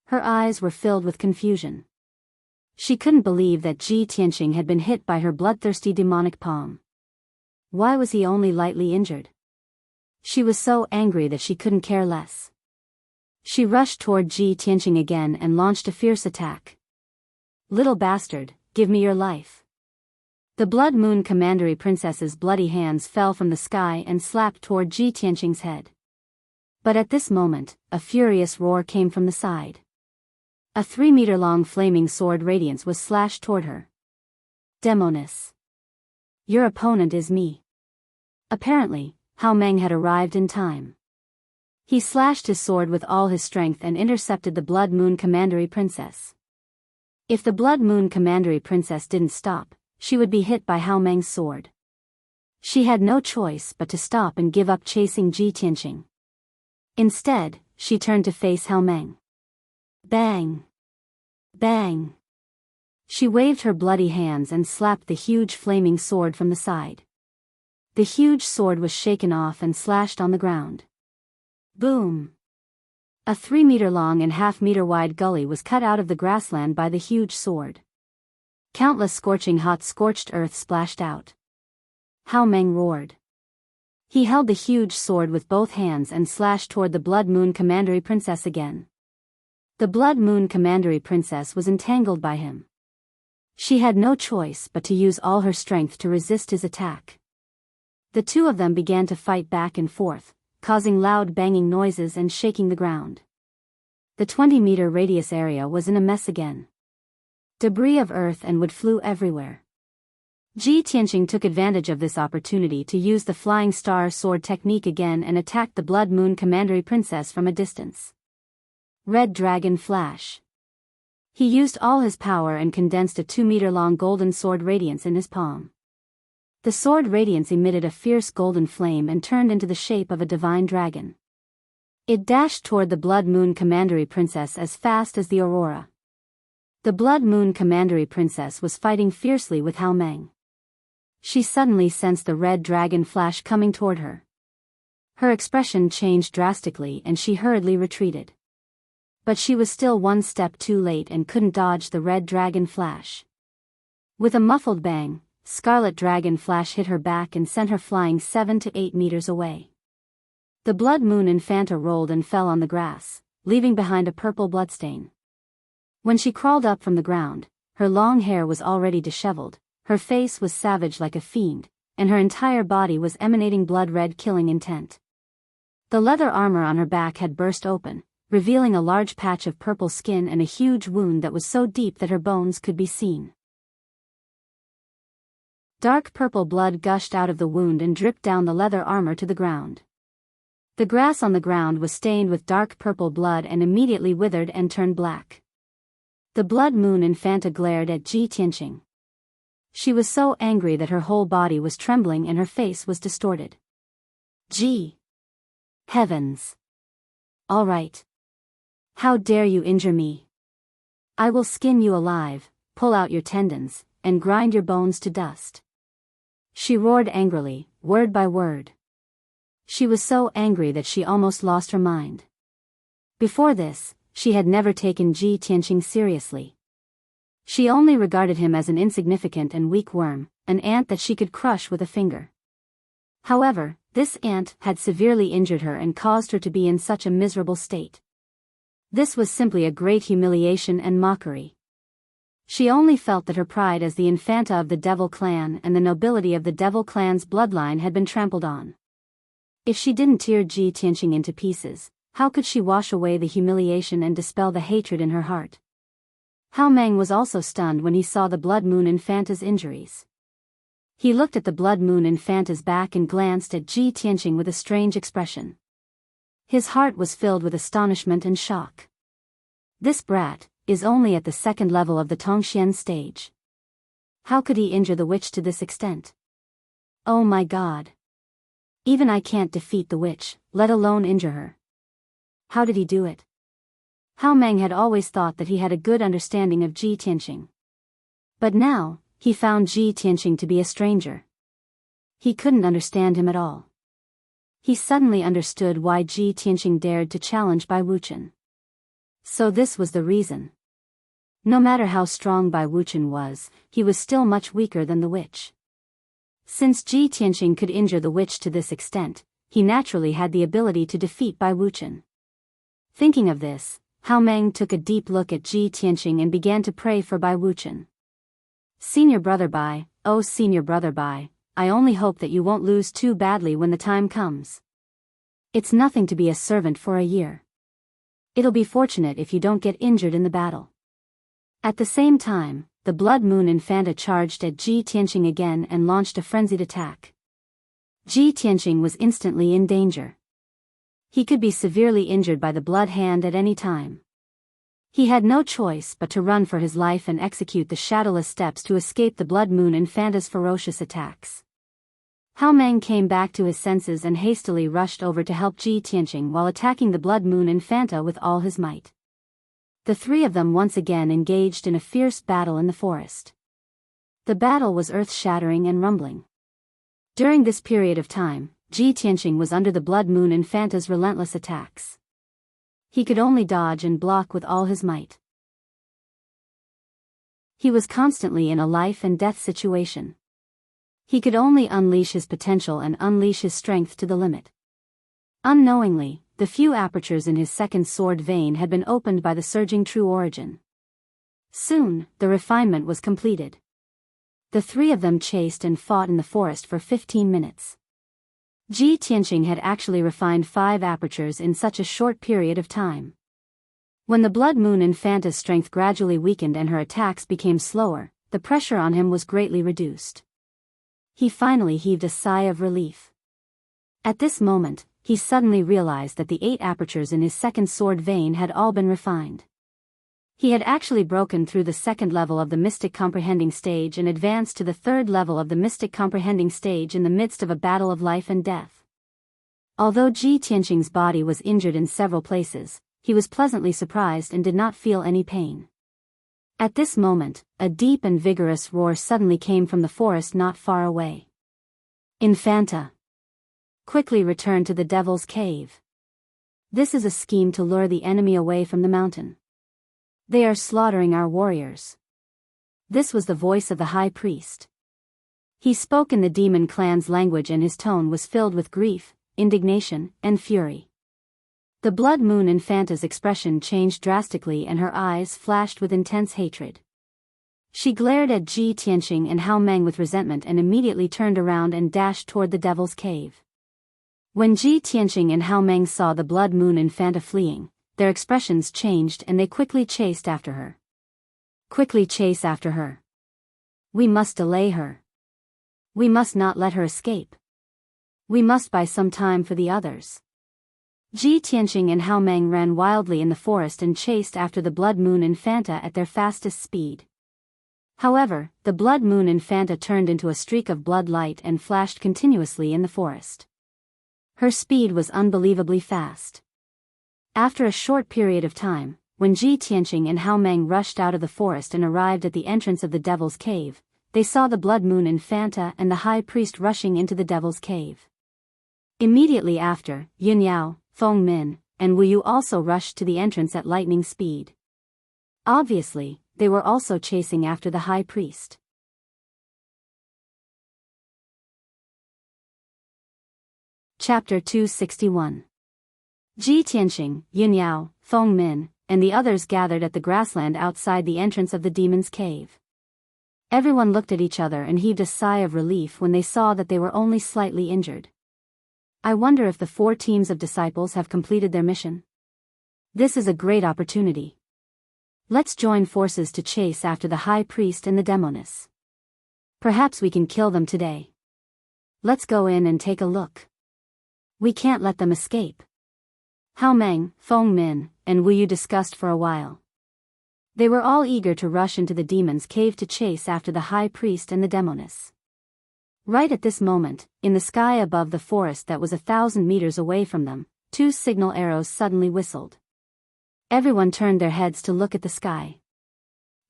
Speaker 1: Her eyes were filled with confusion. She couldn't believe that Ji Tianqing had been hit by her bloodthirsty demonic palm. Why was he only lightly injured? She was so angry that she couldn't care less. She rushed toward Ji Tianqing again and launched a fierce attack. Little bastard, give me your life. The Blood Moon Commandery Princess's bloody hands fell from the sky and slapped toward Ji Tianqing's head. But at this moment, a furious roar came from the side. A 3-meter-long flaming sword radiance was slashed toward her. Demoness. Your opponent is me. Apparently, Hao Meng had arrived in time. He slashed his sword with all his strength and intercepted the Blood Moon Commandery Princess. If the Blood Moon Commandery Princess didn't stop, she would be hit by Hao Meng's sword. She had no choice but to stop and give up chasing Ji Tianqing. Instead, she turned to face Hao Meng. Bang! Bang! She waved her bloody hands and slapped the huge flaming sword from the side. The huge sword was shaken off and slashed on the ground. Boom! A 3-meter-long and half-meter-wide gully was cut out of the grassland by the huge sword. Countless scorching hot scorched earth splashed out. Hao Meng roared. He held the huge sword with both hands and slashed toward the Blood Moon Commandery Princess again. The Blood Moon Commandery Princess was entangled by him. She had no choice but to use all her strength to resist his attack. The two of them began to fight back and forth, causing loud banging noises and shaking the ground. The 20-meter radius area was in a mess again. Debris of earth and wood flew everywhere. Ji Tianqing took advantage of this opportunity to use the Flying Star Sword technique again and attacked the Blood Moon Commandery Princess from a distance. Red Dragon Flash. He used all his power and condensed a 2-meter-long golden sword radiance in his palm. The sword radiance emitted a fierce golden flame and turned into the shape of a divine dragon. It dashed toward the Blood Moon Commandery Princess as fast as the aurora. The Blood Moon Commandery Princess was fighting fiercely with Hao Meng. She suddenly sensed the red dragon flash coming toward her. Her expression changed drastically and she hurriedly retreated. But she was still one step too late and couldn't dodge the red dragon flash. With a muffled bang, Scarlet Dragon Flash hit her back and sent her flying 7 to 8 meters away. The Blood Moon Infanta rolled and fell on the grass, leaving behind a purple bloodstain. When she crawled up from the ground, her long hair was already disheveled, her face was savage like a fiend, and her entire body was emanating blood-red killing intent. The leather armor on her back had burst open, revealing a large patch of purple skin and a huge wound that was so deep that her bones could be seen. Dark purple blood gushed out of the wound and dripped down the leather armor to the ground. The grass on the ground was stained with dark purple blood and immediately withered and turned black. The blood moon Infanta glared at Ji Tianqing. She was so angry that her whole body was trembling and her face was distorted. Ji! Heavens! All right. How dare you injure me? I will skin you alive, pull out your tendons, and grind your bones to dust. She roared angrily, word by word. She was so angry that she almost lost her mind. Before this, she had never taken Ji Tianqing seriously. She only regarded him as an insignificant and weak worm, an ant that she could crush with a finger. However, this ant had severely injured her and caused her to be in such a miserable state. This was simply a great humiliation and mockery. She only felt that her pride as the Infanta of the Devil Clan and the nobility of the Devil Clan's bloodline had been trampled on. If she didn't tear Ji Tianqing into pieces, how could she wash away the humiliation and dispel the hatred in her heart? Hao Meng was also stunned when he saw the Blood Moon Infanta's injuries. He looked at the Blood Moon Infanta's back and glanced at Ji Tianqing with a strange expression. His heart was filled with astonishment and shock. This brat is only at the second level of the Tongxian stage. How could he injure the witch to this extent? Oh my God! Even I can't defeat the witch, let alone injure her. How did he do it? Hao Meng had always thought that he had a good understanding of Ji Tianqing. But now, he found Ji Tianqing to be a stranger. He couldn't understand him at all. He suddenly understood why Ji Tianqing dared to challenge Bai Wuchen. So this was the reason. No matter how strong Bai Wuchen was, he was still much weaker than the witch. Since Ji Tianqing could injure the witch to this extent, he naturally had the ability to defeat Bai Wuchen. Thinking of this, Hao Meng took a deep look at Ji Tianqing and began to pray for Bai Wuchen. Senior brother Bai, oh senior brother Bai, I only hope that you won't lose too badly when the time comes. It's nothing to be a servant for a year. It'll be fortunate if you don't get injured in the battle. At the same time, the Blood Moon Infanta charged at Ji Tianqing again and launched a frenzied attack. Ji Tianqing was instantly in danger. He could be severely injured by the Blood Hand at any time. He had no choice but to run for his life and execute the shadowless steps to escape the Blood Moon Infanta's ferocious attacks. Hao Meng came back to his senses and hastily rushed over to help Ji Tianqing while attacking the Blood Moon Infanta with all his might. The three of them once again engaged in a fierce battle in the forest. The battle was earth-shattering and rumbling. During this period of time, Ji Tianqing was under the Blood Moon Infanta's relentless attacks. He could only dodge and block with all his might. He was constantly in a life-and-death situation. He could only unleash his potential and unleash his strength to the limit. Unknowingly, the few apertures in his second sword vein had been opened by the surging true origin. Soon, the refinement was completed. The three of them chased and fought in the forest for 15 minutes. Ji Tianqing had actually refined 5 apertures in such a short period of time. When the Blood Moon Infanta's strength gradually weakened and her attacks became slower, the pressure on him was greatly reduced. He finally heaved a sigh of relief. At this moment, he suddenly realized that the 8 apertures in his second sword vein had all been refined. He had actually broken through the second level of the Mystic Comprehending stage and advanced to the third level of the Mystic Comprehending stage in the midst of a battle of life and death. Although Ji Tianqing's body was injured in several places, he was pleasantly surprised and did not feel any pain. At this moment, a deep and vigorous roar suddenly came from the forest not far away. Infanta! Quickly return to the Devil's Cave. This is a scheme to lure the enemy away from the mountain. They are slaughtering our warriors. This was the voice of the high priest. He spoke in the demon clan's language and his tone was filled with grief, indignation, and fury. The Blood Moon Infanta's expression changed drastically and her eyes flashed with intense hatred. She glared at Ji Tianqing and Hao Meng with resentment and immediately turned around and dashed toward the Devil's Cave. When Ji Tianqing and Hao Meng saw the Blood Moon Infanta fleeing, their expressions changed and they quickly chased after her. Quickly chase after her. We must delay her. We must not let her escape. We must buy some time for the others. Ji Tianqing and Hao Meng ran wildly in the forest and chased after the Blood Moon Infanta at their fastest speed. However, the Blood Moon Infanta turned into a streak of blood light and flashed continuously in the forest. Her speed was unbelievably fast. After a short period of time, when Ji Tianqing and Hao Meng rushed out of the forest and arrived at the entrance of the Devil's Cave, they saw the Blood Moon Infanta and the High Priest rushing into the Devil's Cave. Immediately after, Yun Yao, Feng Min, and Wu Yu also rushed to the entrance at lightning speed. Obviously, they were also chasing after the High Priest. Chapter 261. Ji Tianqing, Yun Yao, Feng Min, and the others gathered at the grassland outside the entrance of the Demon's Cave. Everyone looked at each other and heaved a sigh of relief when they saw that they were only slightly injured. I wonder if the 4 teams of disciples have completed their mission. This is a great opportunity. Let's join forces to chase after the High Priest and the Demoness. Perhaps we can kill them today. Let's go in and take a look. We can't let them escape. Hao Meng, Feng Min, and Wu Yu discussed for a while. They were all eager to rush into the Demon's Cave to chase after the High Priest and the Demoness. Right at this moment, in the sky above the forest that was 1,000 meters away from them, 2 signal arrows suddenly whistled. Everyone turned their heads to look at the sky.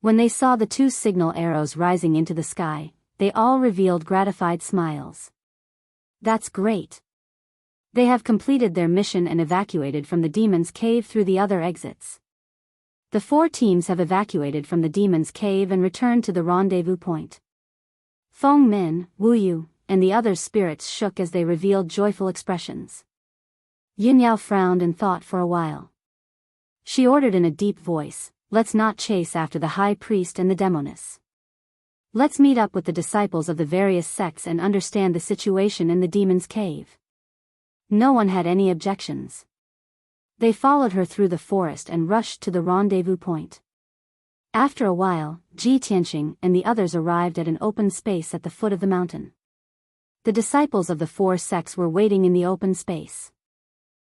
Speaker 1: When they saw the 2 signal arrows rising into the sky, they all revealed gratified smiles. That's great. They have completed their mission and evacuated from the Demon's Cave through the other exits. The 4 teams have evacuated from the Demon's Cave and returned to the rendezvous point. Feng Min, Wu Yu, and the other spirits shook as they revealed joyful expressions. Yin Yao frowned and thought for a while. She ordered in a deep voice, "Let's not chase after the High Priest and the Demoness. Let's meet up with the disciples of the various sects and understand the situation in the Demon's Cave." No one had any objections. They followed her through the forest and rushed to the rendezvous point. After a while, Ji Tianqing and the others arrived at an open space at the foot of the mountain. The disciples of the 4 sects were waiting in the open space.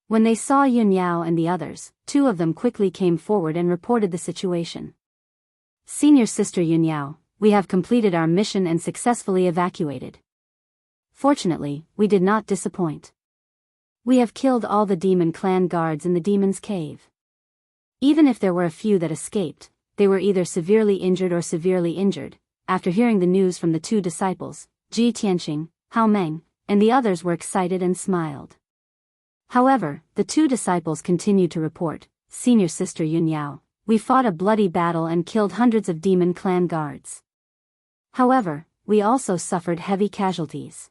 Speaker 1: When they saw Yun Yao and the others, 2 of them quickly came forward and reported the situation. "Senior Sister Yun Yao, we have completed our mission and successfully evacuated. Fortunately, we did not disappoint. We have killed all the demon clan guards in the Demon's Cave. Even if there were a few that escaped, they were either severely injured or severely injured." After hearing the news from the 2 disciples, Ji Tianqing, Hao Meng, and the others were excited and smiled. However, the 2 disciples continued to report, "Senior Sister Yun Yao, we fought a bloody battle and killed hundreds of demon clan guards. However, we also suffered heavy casualties.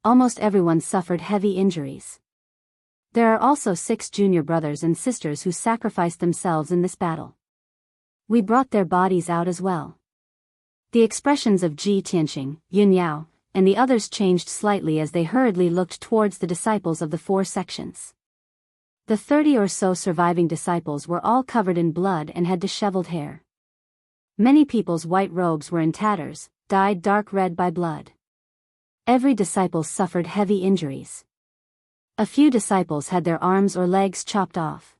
Speaker 1: Almost everyone suffered heavy injuries. There are also 6 junior brothers and sisters who sacrificed themselves in this battle. We brought their bodies out as well." The expressions of Ji Tianqing, Yun Yao, and the others changed slightly as they hurriedly looked towards the disciples of the 4 sections. The 30 or so surviving disciples were all covered in blood and had disheveled hair. Many people's white robes were in tatters, dyed dark red by blood. Every disciple suffered heavy injuries. A few disciples had their arms or legs chopped off.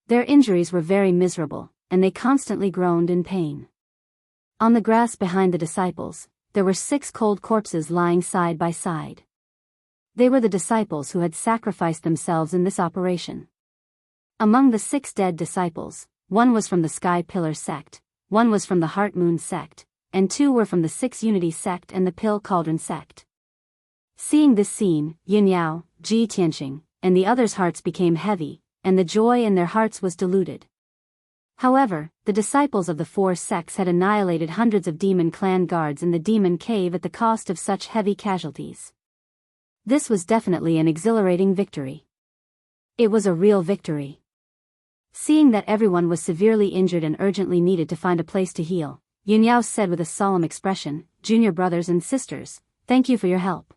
Speaker 1: Their injuries were very miserable, and they constantly groaned in pain. On the grass behind the disciples, there were 6 cold corpses lying side by side. They were the disciples who had sacrificed themselves in this operation. Among the 6 dead disciples, 1 was from the Sky Pillar sect, 1 was from the Heart Moon sect, and 2 were from the 6 Unity sect and the Pill Cauldron sect. Seeing this scene, Yun Yao, Ji Tianqing, and the others' hearts became heavy, and the joy in their hearts was diluted. However, the disciples of the 4 sects had annihilated hundreds of demon clan guards in the Demon Cave at the cost of such heavy casualties. This was definitely an exhilarating victory. It was a real victory. Seeing that everyone was severely injured and urgently needed to find a place to heal, Yunyao said with a solemn expression, "Junior brothers and sisters, thank you for your help.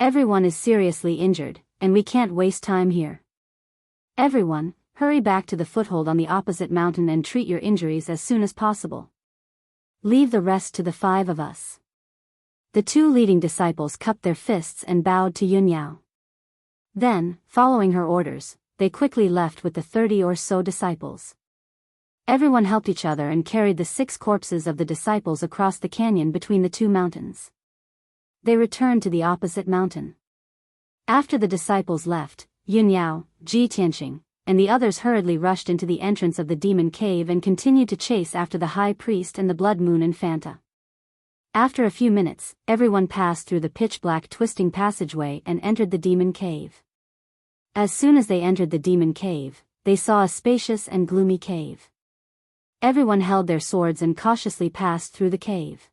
Speaker 1: Everyone is seriously injured, and we can't waste time here. Everyone, hurry back to the foothold on the opposite mountain and treat your injuries as soon as possible. Leave the rest to the 5 of us." The 2 leading disciples cupped their fists and bowed to Yunyao. Then, following her orders, they quickly left with the 30 or so disciples. Everyone helped each other and carried the 6 corpses of the disciples across the canyon between the 2 mountains. They returned to the opposite mountain. After the disciples left, Yunyao, Ji Tianqing, and the others hurriedly rushed into the entrance of the demon cave and continued to chase after the high priest and the blood moon infanta. After a few minutes, everyone passed through the pitch-black twisting passageway and entered the demon cave. As soon as they entered the demon cave, they saw a spacious and gloomy cave. Everyone held their swords and cautiously passed through the cave.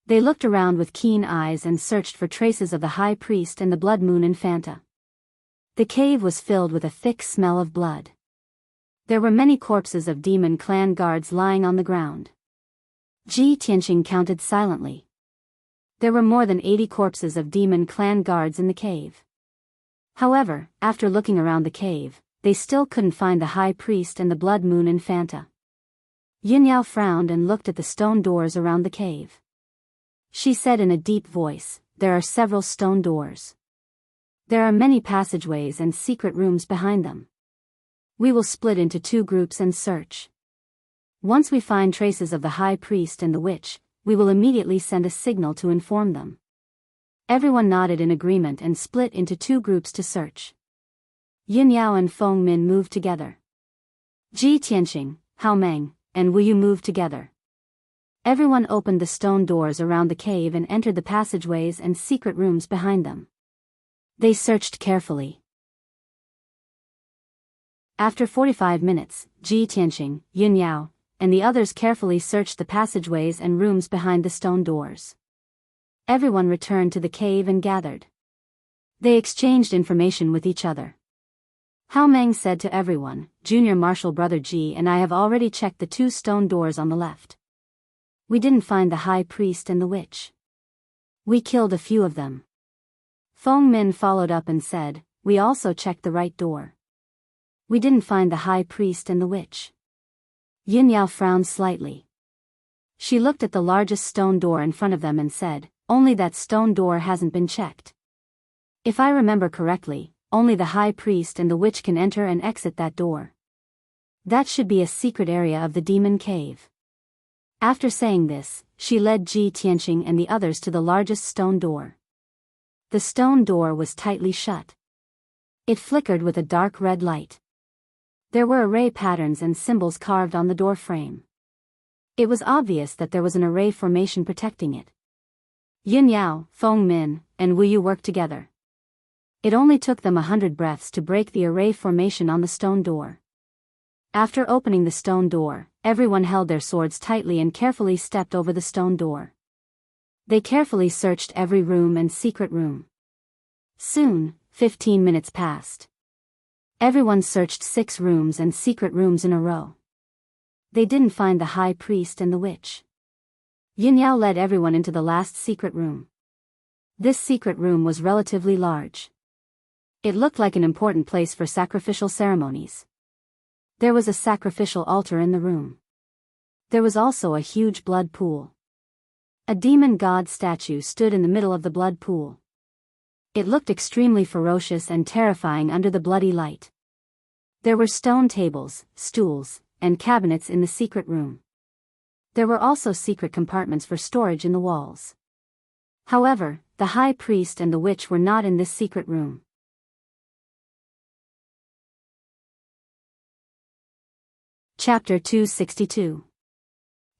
Speaker 1: They looked around with keen eyes and searched for traces of the high priest and the blood moon infanta. The cave was filled with a thick smell of blood. There were many corpses of demon clan guards lying on the ground. Ji Tianqing counted silently. There were more than 80 corpses of demon clan guards in the cave. However, after looking around the cave, they still couldn't find the high priest and the blood moon infanta. Yunyao frowned and looked at the stone doors around the cave. She said in a deep voice, "There are several stone doors. There are many passageways and secret rooms behind them. We will split into 2 groups and search. Once we find traces of the high priest and the witch, we will immediately send a signal to inform them." Everyone nodded in agreement and split into 2 groups to search. Yunyao and Feng Min moved together. Ji Tianqing, Hao Meng, and Wu Yu moved together. Everyone opened the stone doors around the cave and entered the passageways and secret rooms behind them. They searched carefully. After 45 minutes, Ji Tianqing, Yunyao, and the others carefully searched the passageways and rooms behind the stone doors. Everyone returned to the cave and gathered. They exchanged information with each other. Hao Meng said to everyone, "Junior Marshal Brother Ji and I have already checked the 2 stone doors on the left. We didn't find the high priest and the witch. We killed a few of them." Feng Min followed up and said, "We also checked the right door. We didn't find the high priest and the witch." Yunyao frowned slightly. She looked at the largest stone door in front of them and said, "Only that stone door hasn't been checked. If I remember correctly, only the high priest and the witch can enter and exit that door. That should be a secret area of the demon cave." After saying this, she led Ji Tianqing and the others to the largest stone door. The stone door was tightly shut. It flickered with a dark red light. There were array patterns and symbols carved on the door frame. It was obvious that there was an array formation protecting it. Yunyao, Feng Min, and Wu Yu worked together. It only took them 100 breaths to break the array formation on the stone door. After opening the stone door, everyone held their swords tightly and carefully stepped over the stone door. They carefully searched every room and secret room. Soon, 15 minutes passed. Everyone searched 6 rooms and secret rooms in a row. They didn't find the high priest and the witch. Yunyao led everyone into the last secret room. This secret room was relatively large. It looked like an important place for sacrificial ceremonies. There was a sacrificial altar in the room. There was also a huge blood pool. A demon god statue stood in the middle of the blood pool. It looked extremely ferocious and terrifying under the bloody light. There were stone tables, stools, and cabinets in the secret room. There were also secret compartments for storage in the walls. However, the high priest and the witch were not in this secret room. Chapter 262.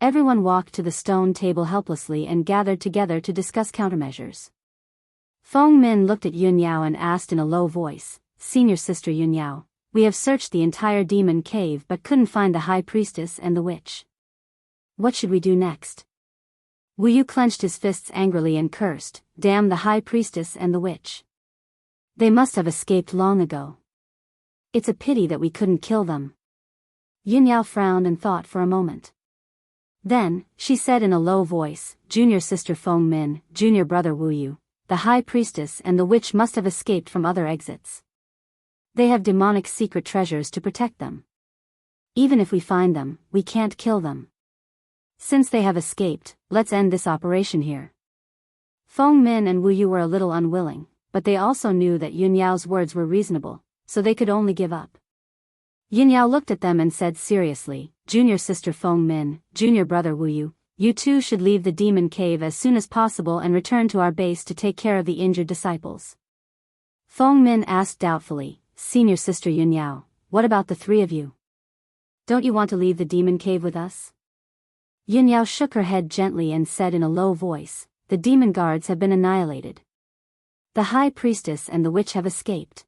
Speaker 1: Everyone walked to the stone table helplessly and gathered together to discuss countermeasures. Feng Min looked at Yunyao and asked in a low voice, "Senior sister Yunyao, we have searched the entire demon cave but couldn't find the high priestess and the witch. What should we do next?" Wu Yu clenched his fists angrily and cursed, "Damn the high priestess and the witch. They must have escaped long ago. It's a pity that we couldn't kill them." Yunyao frowned and thought for a moment. Then, she said in a low voice, "Junior sister Feng Min, junior brother Wu Yu, the high priestess and the witch must have escaped from other exits. They have demonic secret treasures to protect them. Even if we find them, we can't kill them. Since they have escaped, let's end this operation here." Feng Min and Wu Yu were a little unwilling, but they also knew that Yunyao's words were reasonable, so they could only give up. Yunyao looked at them and said seriously, "Junior sister Feng Min, junior brother Wu Yu, you two should leave the demon cave as soon as possible and return to our base to take care of the injured disciples." Feng Min asked doubtfully, "Senior sister Yunyao, what about the three of you? Don't you want to leave the demon cave with us?" Yunyao shook her head gently and said in a low voice, "The demon guards have been annihilated. The high priestess and the witch have escaped.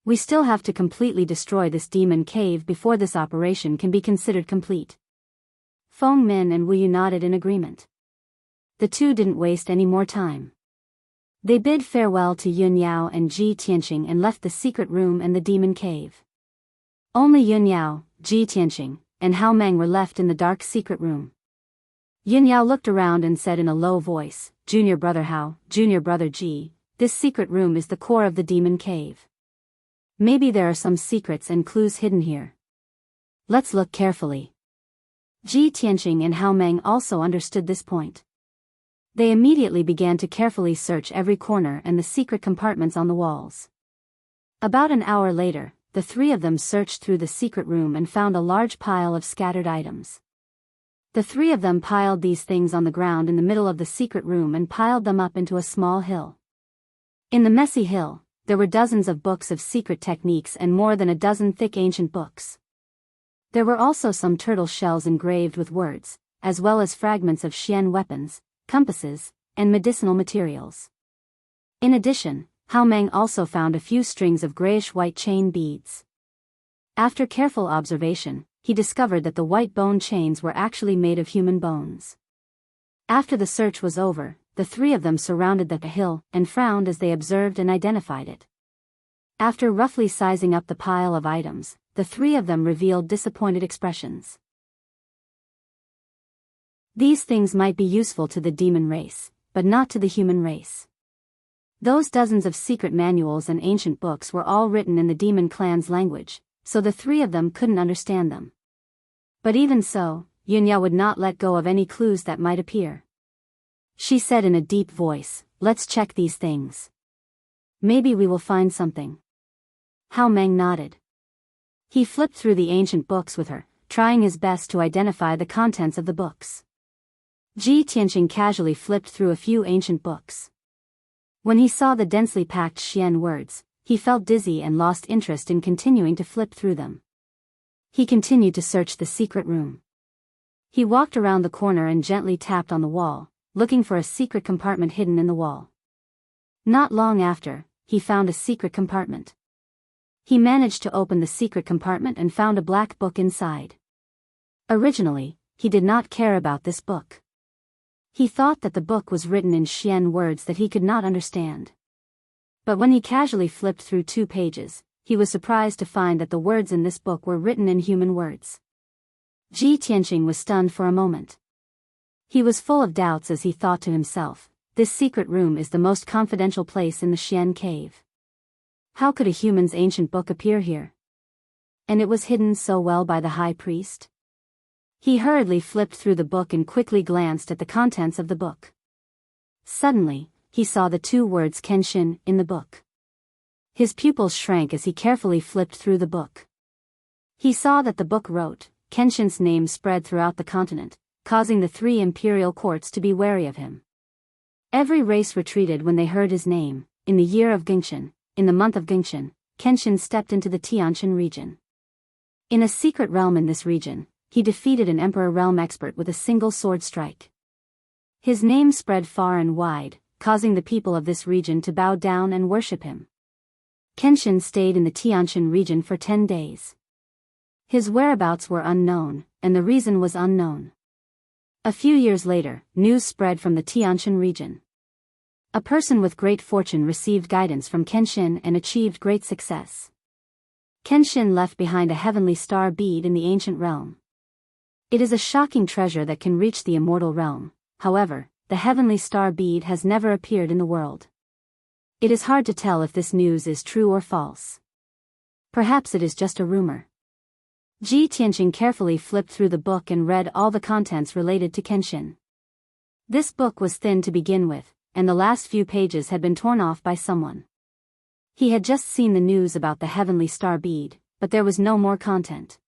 Speaker 1: We still have to completely destroy this demon cave before this operation can be considered complete." Feng Min and Wu Yu nodded in agreement. The two didn't waste any more time. They bid farewell to Yunyao and Ji Tianqing and left the secret room and the demon cave. Only Yunyao, Ji Tianqing, and Hao Meng were left in the dark secret room. Yunyao looked around and said in a low voice, "Junior brother Hao, junior brother Ji, this secret room is the core of the demon cave. Maybe there are some secrets and clues hidden here. Let's look carefully." Ji Tianqing and Hao Meng also understood this point. They immediately began to carefully search every corner and the secret compartments on the walls. About an hour later, the three of them searched through the secret room and found a large pile of scattered items. The three of them piled these things on the ground in the middle of the secret room and piled them up into a small hill. In the messy hill, there were dozens of books of secret techniques and more than a dozen thick ancient books. There were also some turtle shells engraved with words, as well as fragments of Xian weapons, compasses, and medicinal materials. In addition, Hao Meng also found a few strings of grayish-white chain beads. After careful observation, he discovered that the white bone chains were actually made of human bones. After the search was over, the three of them surrounded the hill and frowned as they observed and identified it. After roughly sizing up the pile of items, the three of them revealed disappointed expressions. These things might be useful to the demon race, but not to the human race. Those dozens of secret manuals and ancient books were all written in the demon clan's language, so the three of them couldn't understand them. But even so, Yunyao would not let go of any clues that might appear. She said in a deep voice, "Let's check these things. Maybe we will find something." Hao Meng nodded. He flipped through the ancient books with her, trying his best to identify the contents of the books. Ji Tianqing casually flipped through a few ancient books. When he saw the densely packed Xian words, he felt dizzy and lost interest in continuing to flip through them. He continued to search the secret room. He walked around the corner and gently tapped on the wall, looking for a secret compartment hidden in the wall. Not long after, he found a secret compartment. He managed to open the secret compartment and found a black book inside. Originally, he did not care about this book. He thought that the book was written in Xian words that he could not understand. But when he casually flipped through 2 pages, he was surprised to find that the words in this book were written in human words. Ji Tianqing was stunned for a moment. He was full of doubts as he thought to himself, this secret room is the most confidential place in the Xian cave. How could a human's ancient book appear here? And it was hidden so well by the high priest? He hurriedly flipped through the book and quickly glanced at the contents of the book. Suddenly, he saw the 2 words Kenshin in the book. His pupils shrank as he carefully flipped through the book. He saw that the book wrote, Kenshin's name spread throughout the continent, causing the 3 imperial courts to be wary of him. Every race retreated when they heard his name. In the year of Gingshan, in the month of Gingshan, Kenshin stepped into the Tianshan region. In a secret realm in this region, he defeated an emperor realm expert with a single sword strike. His name spread far and wide, causing the people of this region to bow down and worship him. Kenshin stayed in the Tianshan region for 10 days. His whereabouts were unknown, and the reason was unknown. A few years later, news spread from the Tianshan region. A person with great fortune received guidance from Kenshin and achieved great success. Kenshin left behind a heavenly star bead in the ancient realm. It is a shocking treasure that can reach the immortal realm. However, the heavenly star bead has never appeared in the world. It is hard to tell if this news is true or false. Perhaps it is just a rumor. Ji Tianqing carefully flipped through the book and read all the contents related to Kenshin. This book was thin to begin with, and the last few pages had been torn off by someone. He had just seen the news about the heavenly star bead, but there was no more content.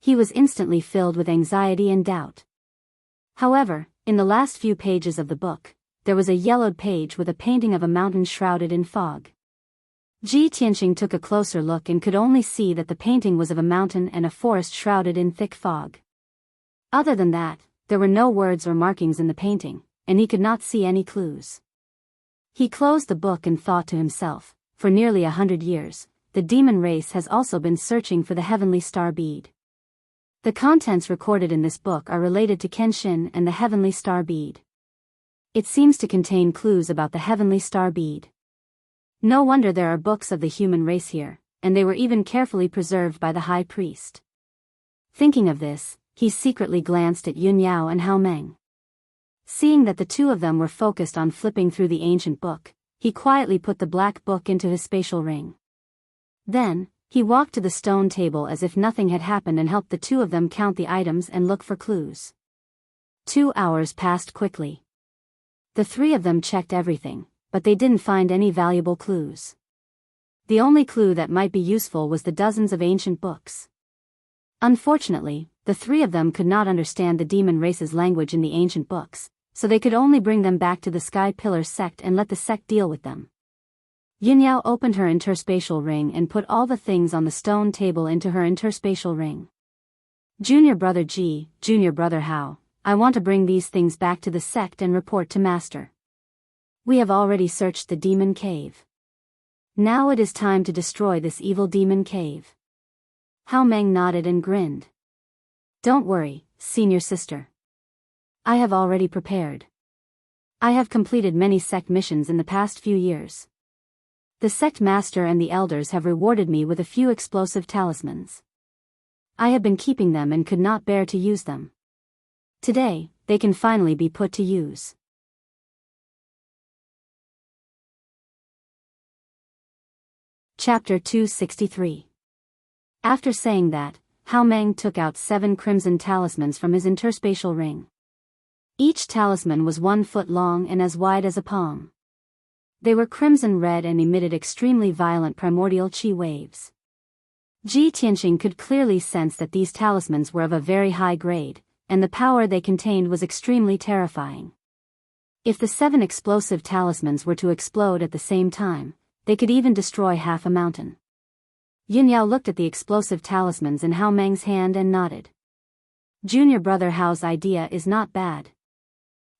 Speaker 1: He was instantly filled with anxiety and doubt. However, in the last few pages of the book, there was a yellowed page with a painting of a mountain shrouded in fog. Ji Tianqing took a closer look and could only see that the painting was of a mountain and a forest shrouded in thick fog. Other than that, there were no words or markings in the painting, and he could not see any clues. He closed the book and thought to himself, for nearly 100 years, the demon race has also been searching for the heavenly star bead. The contents recorded in this book are related to Kenshin and the heavenly star bead. It seems to contain clues about the heavenly star bead. No wonder there are books of the human race here, and they were even carefully preserved by the high priest. Thinking of this, he secretly glanced at Yun Yao and Hao Meng. Seeing that the two of them were focused on flipping through the ancient book, he quietly put the black book into his spatial ring. Then, he walked to the stone table as if nothing had happened and helped the two of them count the items and look for clues. 2 hours passed quickly. The three of them checked everything, but they didn't find any valuable clues. The only clue that might be useful was the dozens of ancient books. Unfortunately, the three of them could not understand the demon race's language in the ancient books, so they could only bring them back to the Sky Pillar sect and let the sect deal with them. Yunyao opened her interspatial ring and put all the things on the stone table into her interspatial ring. Junior brother Ji, junior brother Hao, I want to bring these things back to the sect and report to Master. We have already searched the demon cave. Now it is time to destroy this evil demon cave. Hao Meng nodded and grinned. Don't worry, senior sister. I have already prepared. I have completed many sect missions in the past few years. The sect master and the elders have rewarded me with a few explosive talismans. I have been keeping them and could not bear to use them. Today, they can finally be put to use. Chapter 263. After saying that, Hao Meng took out 7 crimson talismans from his interspatial ring. Each talisman was 1 foot long and as wide as a palm. They were crimson red and emitted extremely violent primordial chi waves. Ji Tianqing could clearly sense that these talismans were of a very high grade, and the power they contained was extremely terrifying. If the 7 explosive talismans were to explode at the same time, they could even destroy half a mountain. Yunyao looked at the explosive talismans in Hao Meng's hand and nodded. Junior brother Hao's idea is not bad.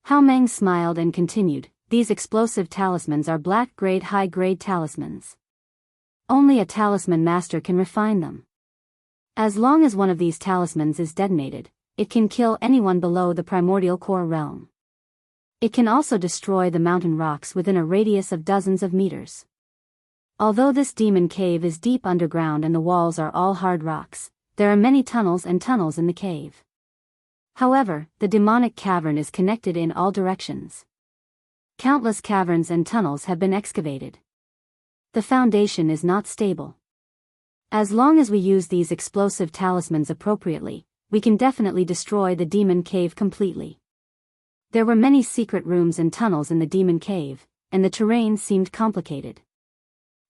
Speaker 1: Hao Meng smiled and continued, these explosive talismans are black-grade high-grade talismans. Only a talisman master can refine them. As long as one of these talismans is detonated, it can kill anyone below the primordial core realm. It can also destroy the mountain rocks within a radius of dozens of meters. Although this demon cave is deep underground and the walls are all hard rocks, there are many tunnels and tunnels in the cave. However, the demonic cavern is connected in all directions. Countless caverns and tunnels have been excavated. The foundation is not stable. As long as we use these explosive talismans appropriately, we can definitely destroy the demon cave completely. There were many secret rooms and tunnels in the demon cave, and the terrain seemed complicated.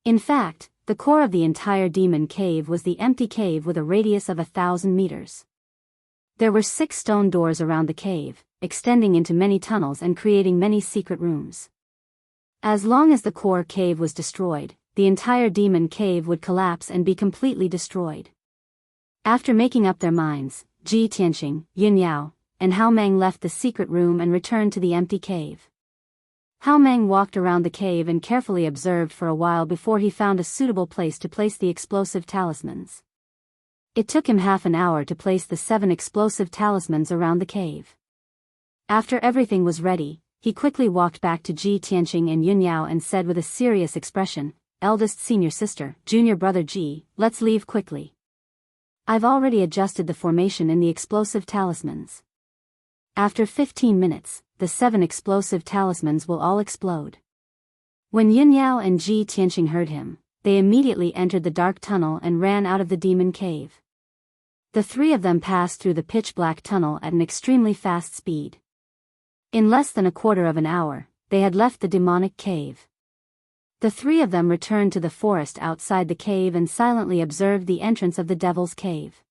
Speaker 1: In fact, the core of the entire demon cave was the empty cave with a radius of 1,000 meters. There were 6 stone doors around the cave, extending into many tunnels and creating many secret rooms. As long as the core cave was destroyed, the entire demon cave would collapse and be completely destroyed. After making up their minds, Ji Tianqing, Yun Yao, and Hao Meng left the secret room and returned to the empty cave. Hao Meng walked around the cave and carefully observed for a while before he found a suitable place to place the explosive talismans. It took him half an hour to place the 7 explosive talismans around the cave. After everything was ready, he quickly walked back to Ji Tianqing and Yun Yao and said with a serious expression, eldest senior sister, junior brother G, let's leave quickly. I've already adjusted the formation in the explosive talismans. After 15 minutes, the 7 explosive talismans will all explode. When Yunyao and Ji Tianqing heard him, they immediately entered the dark tunnel and ran out of the demon cave. The 3 of them passed through the pitch-black tunnel at an extremely fast speed. In less than a quarter of an hour, they had left the demonic cave. The 3 of them returned to the forest outside the cave and silently observed the entrance of the devil's cave.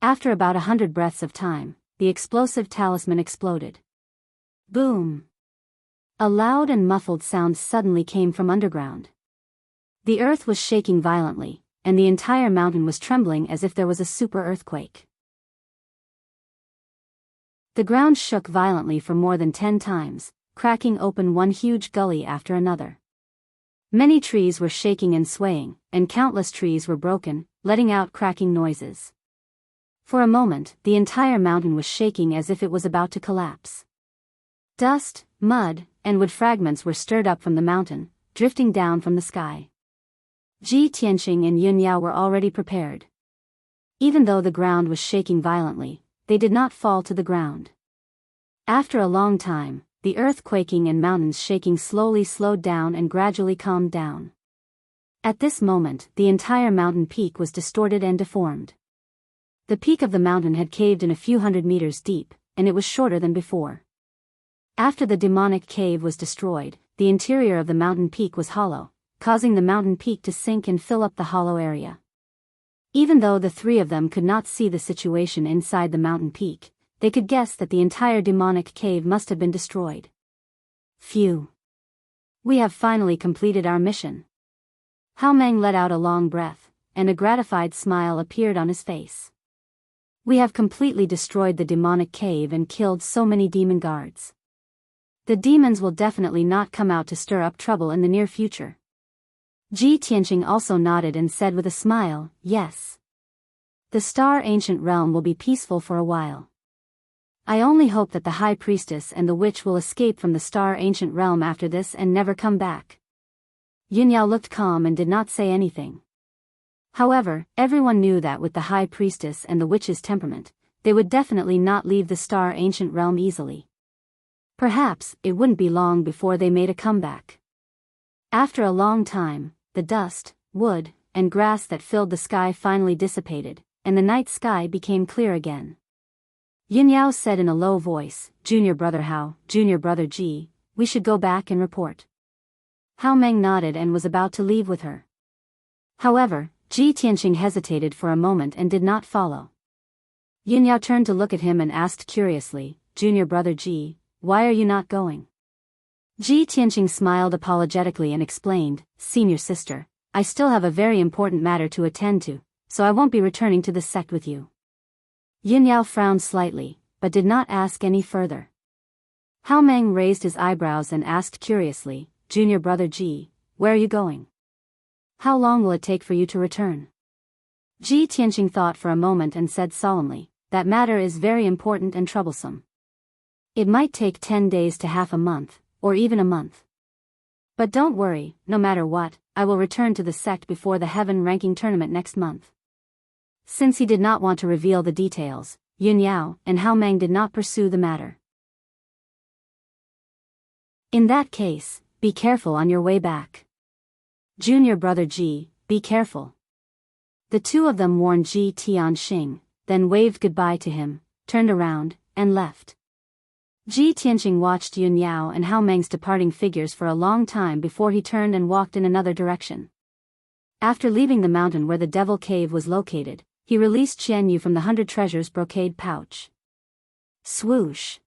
Speaker 1: After about 100 breaths of time, the explosive talisman exploded. Boom! A loud and muffled sound suddenly came from underground. The earth was shaking violently, and the entire mountain was trembling as if there was a super earthquake. The ground shook violently for more than 10 times, cracking open one huge gully after another. Many trees were shaking and swaying, and countless trees were broken, letting out cracking noises. For a moment, the entire mountain was shaking as if it was about to collapse. Dust, mud, and wood fragments were stirred up from the mountain, drifting down from the sky. Ji Tianqing and Yunyao were already prepared. Even though the ground was shaking violently, they did not fall to the ground. After a long time, the earth quaking and mountains shaking slowly slowed down and gradually calmed down. At this moment, the entire mountain peak was distorted and deformed. The peak of the mountain had caved in a few hundred meters deep, and it was shorter than before. After the demonic cave was destroyed, the interior of the mountain peak was hollow, causing the mountain peak to sink and fill up the hollow area. Even though the 3 of them could not see the situation inside the mountain peak, they could guess that the entire demonic cave must have been destroyed. Phew! We have finally completed our mission. Hao Meng let out a long breath, and a gratified smile appeared on his face. We have completely destroyed the demonic cave and killed so many demon guards. The demons will definitely not come out to stir up trouble in the near future. Ji Tianqing also nodded and said with a smile, yes. The Star Ancient Realm will be peaceful for a while. I only hope that the High Priestess and the Witch will escape from the Star Ancient Realm after this and never come back. Yunyao looked calm and did not say anything. However, everyone knew that with the High Priestess and the Witch's temperament, they would definitely not leave the Star Ancient Realm easily. Perhaps it wouldn't be long before they made a comeback. After a long time, the dust, wood, and grass that filled the sky finally dissipated, and the night sky became clear again. Yunyao said in a low voice, Junior brother Hao, junior brother Ji, we should go back and report. Hao Meng nodded and was about to leave with her. However, Ji Tianqing hesitated for a moment and did not follow. Yunyao turned to look at him and asked curiously, Junior brother Ji, why are you not going? Ji Tianqing smiled apologetically and explained, Senior sister, I still have a very important matter to attend to, so I won't be returning to the sect with you. Yunyao frowned slightly, but did not ask any further. Hao Meng raised his eyebrows and asked curiously, Junior brother Ji, where are you going? How long will it take for you to return? Ji Tianqing thought for a moment and said solemnly, that matter is very important and troublesome. It might take 10 days to half a month, or even a month. But don't worry, no matter what, I will return to the sect before the Heaven ranking tournament next month. Since he did not want to reveal the details, Yunyao and Hao Meng did not pursue the matter. In that case, be careful on your way back. Junior brother Ji, be careful. The 2 of them warned Ji Tianqing, then waved goodbye to him, turned around, and left. Ji Tianqing watched Yunyao and Hao Meng's departing figures for a long time before he turned and walked in another direction. After leaving the mountain where the Devil Cave was located, he released Qian Yu from the 100 treasures brocade pouch. Swoosh!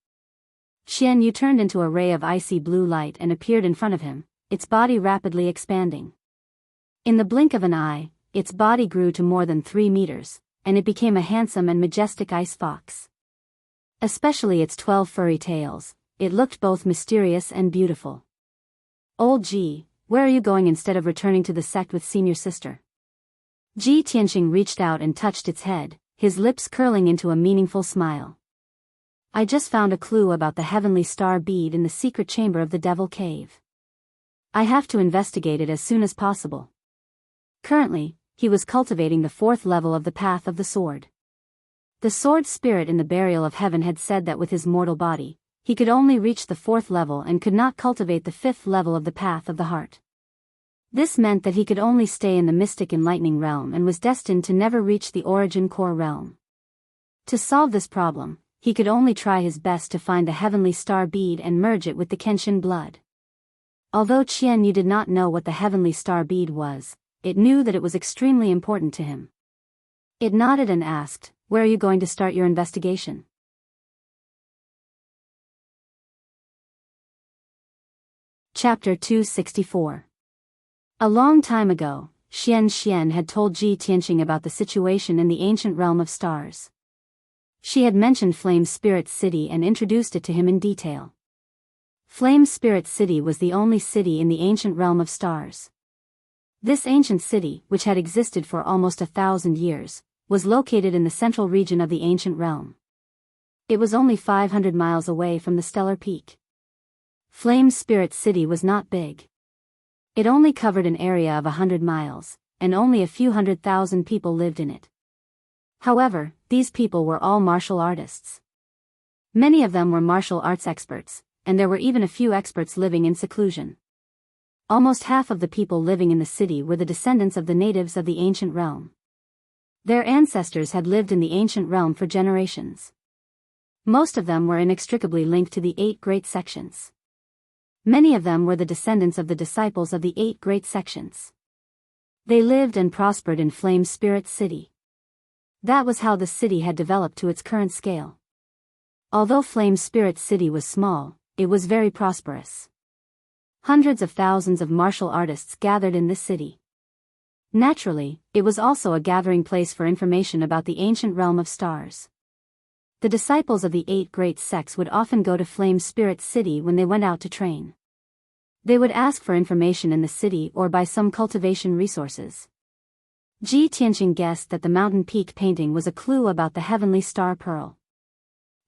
Speaker 1: Qian Yu turned into a ray of icy blue light and appeared in front of him, its body rapidly expanding. In the blink of an eye, its body grew to more than 3 meters, and it became a handsome and majestic ice fox. Especially its 12 furry tails, it looked both mysterious and beautiful. Old Ji, where are you going instead of returning to the sect with senior sister? Ji Tianqing reached out and touched its head, his lips curling into a meaningful smile. I just found a clue about the heavenly star bead in the secret chamber of the Devil Cave. I have to investigate it as soon as possible. Currently, he was cultivating the 4th level of the Path of the Sword. The sword spirit in the burial of heaven had said that with his mortal body, he could only reach the 4th level and could not cultivate the 5th level of the Path of the Heart. This meant that he could only stay in the mystic enlightening realm and was destined to never reach the origin core realm. To solve this problem, he could only try his best to find the heavenly star bead and merge it with the Kenshin blood. Although Qian Yu did not know what the heavenly star bead was, it knew that it was extremely important to him. It nodded and asked, "Where are you going to start your investigation?" Chapter 264. A long time ago, Xian had told Ji Tianqing about the situation in the ancient realm of stars. She had mentioned Flame Spirit City and introduced it to him in detail. Flame Spirit City was the only city in the ancient realm of stars. This ancient city, which had existed for almost 1,000 years, was located in the central region of the ancient realm. It was only 500 miles away from the stellar peak. Flame Spirit City was not big. It only covered an area of 100 miles, and only a few 100,000 people lived in it. However, these people were all martial artists. Many of them were martial arts experts, and there were even a few experts living in seclusion. Almost half of the people living in the city were the descendants of the natives of the ancient realm. Their ancestors had lived in the ancient realm for generations. Most of them were inextricably linked to the 8 great sections. Many of them were the descendants of the disciples of the 8 great sections. They lived and prospered in Flame Spirit City. That was how the city had developed to its current scale. Although Flame Spirit City was small, it was very prosperous. Hundreds of thousands of martial artists gathered in this city. Naturally, it was also a gathering place for information about the ancient realm of stars. The disciples of the 8 great sects would often go to Flame Spirit City when they went out to train. They would ask for information in the city or buy some cultivation resources. Ji Tianqing guessed that the mountain peak painting was a clue about the heavenly star pearl.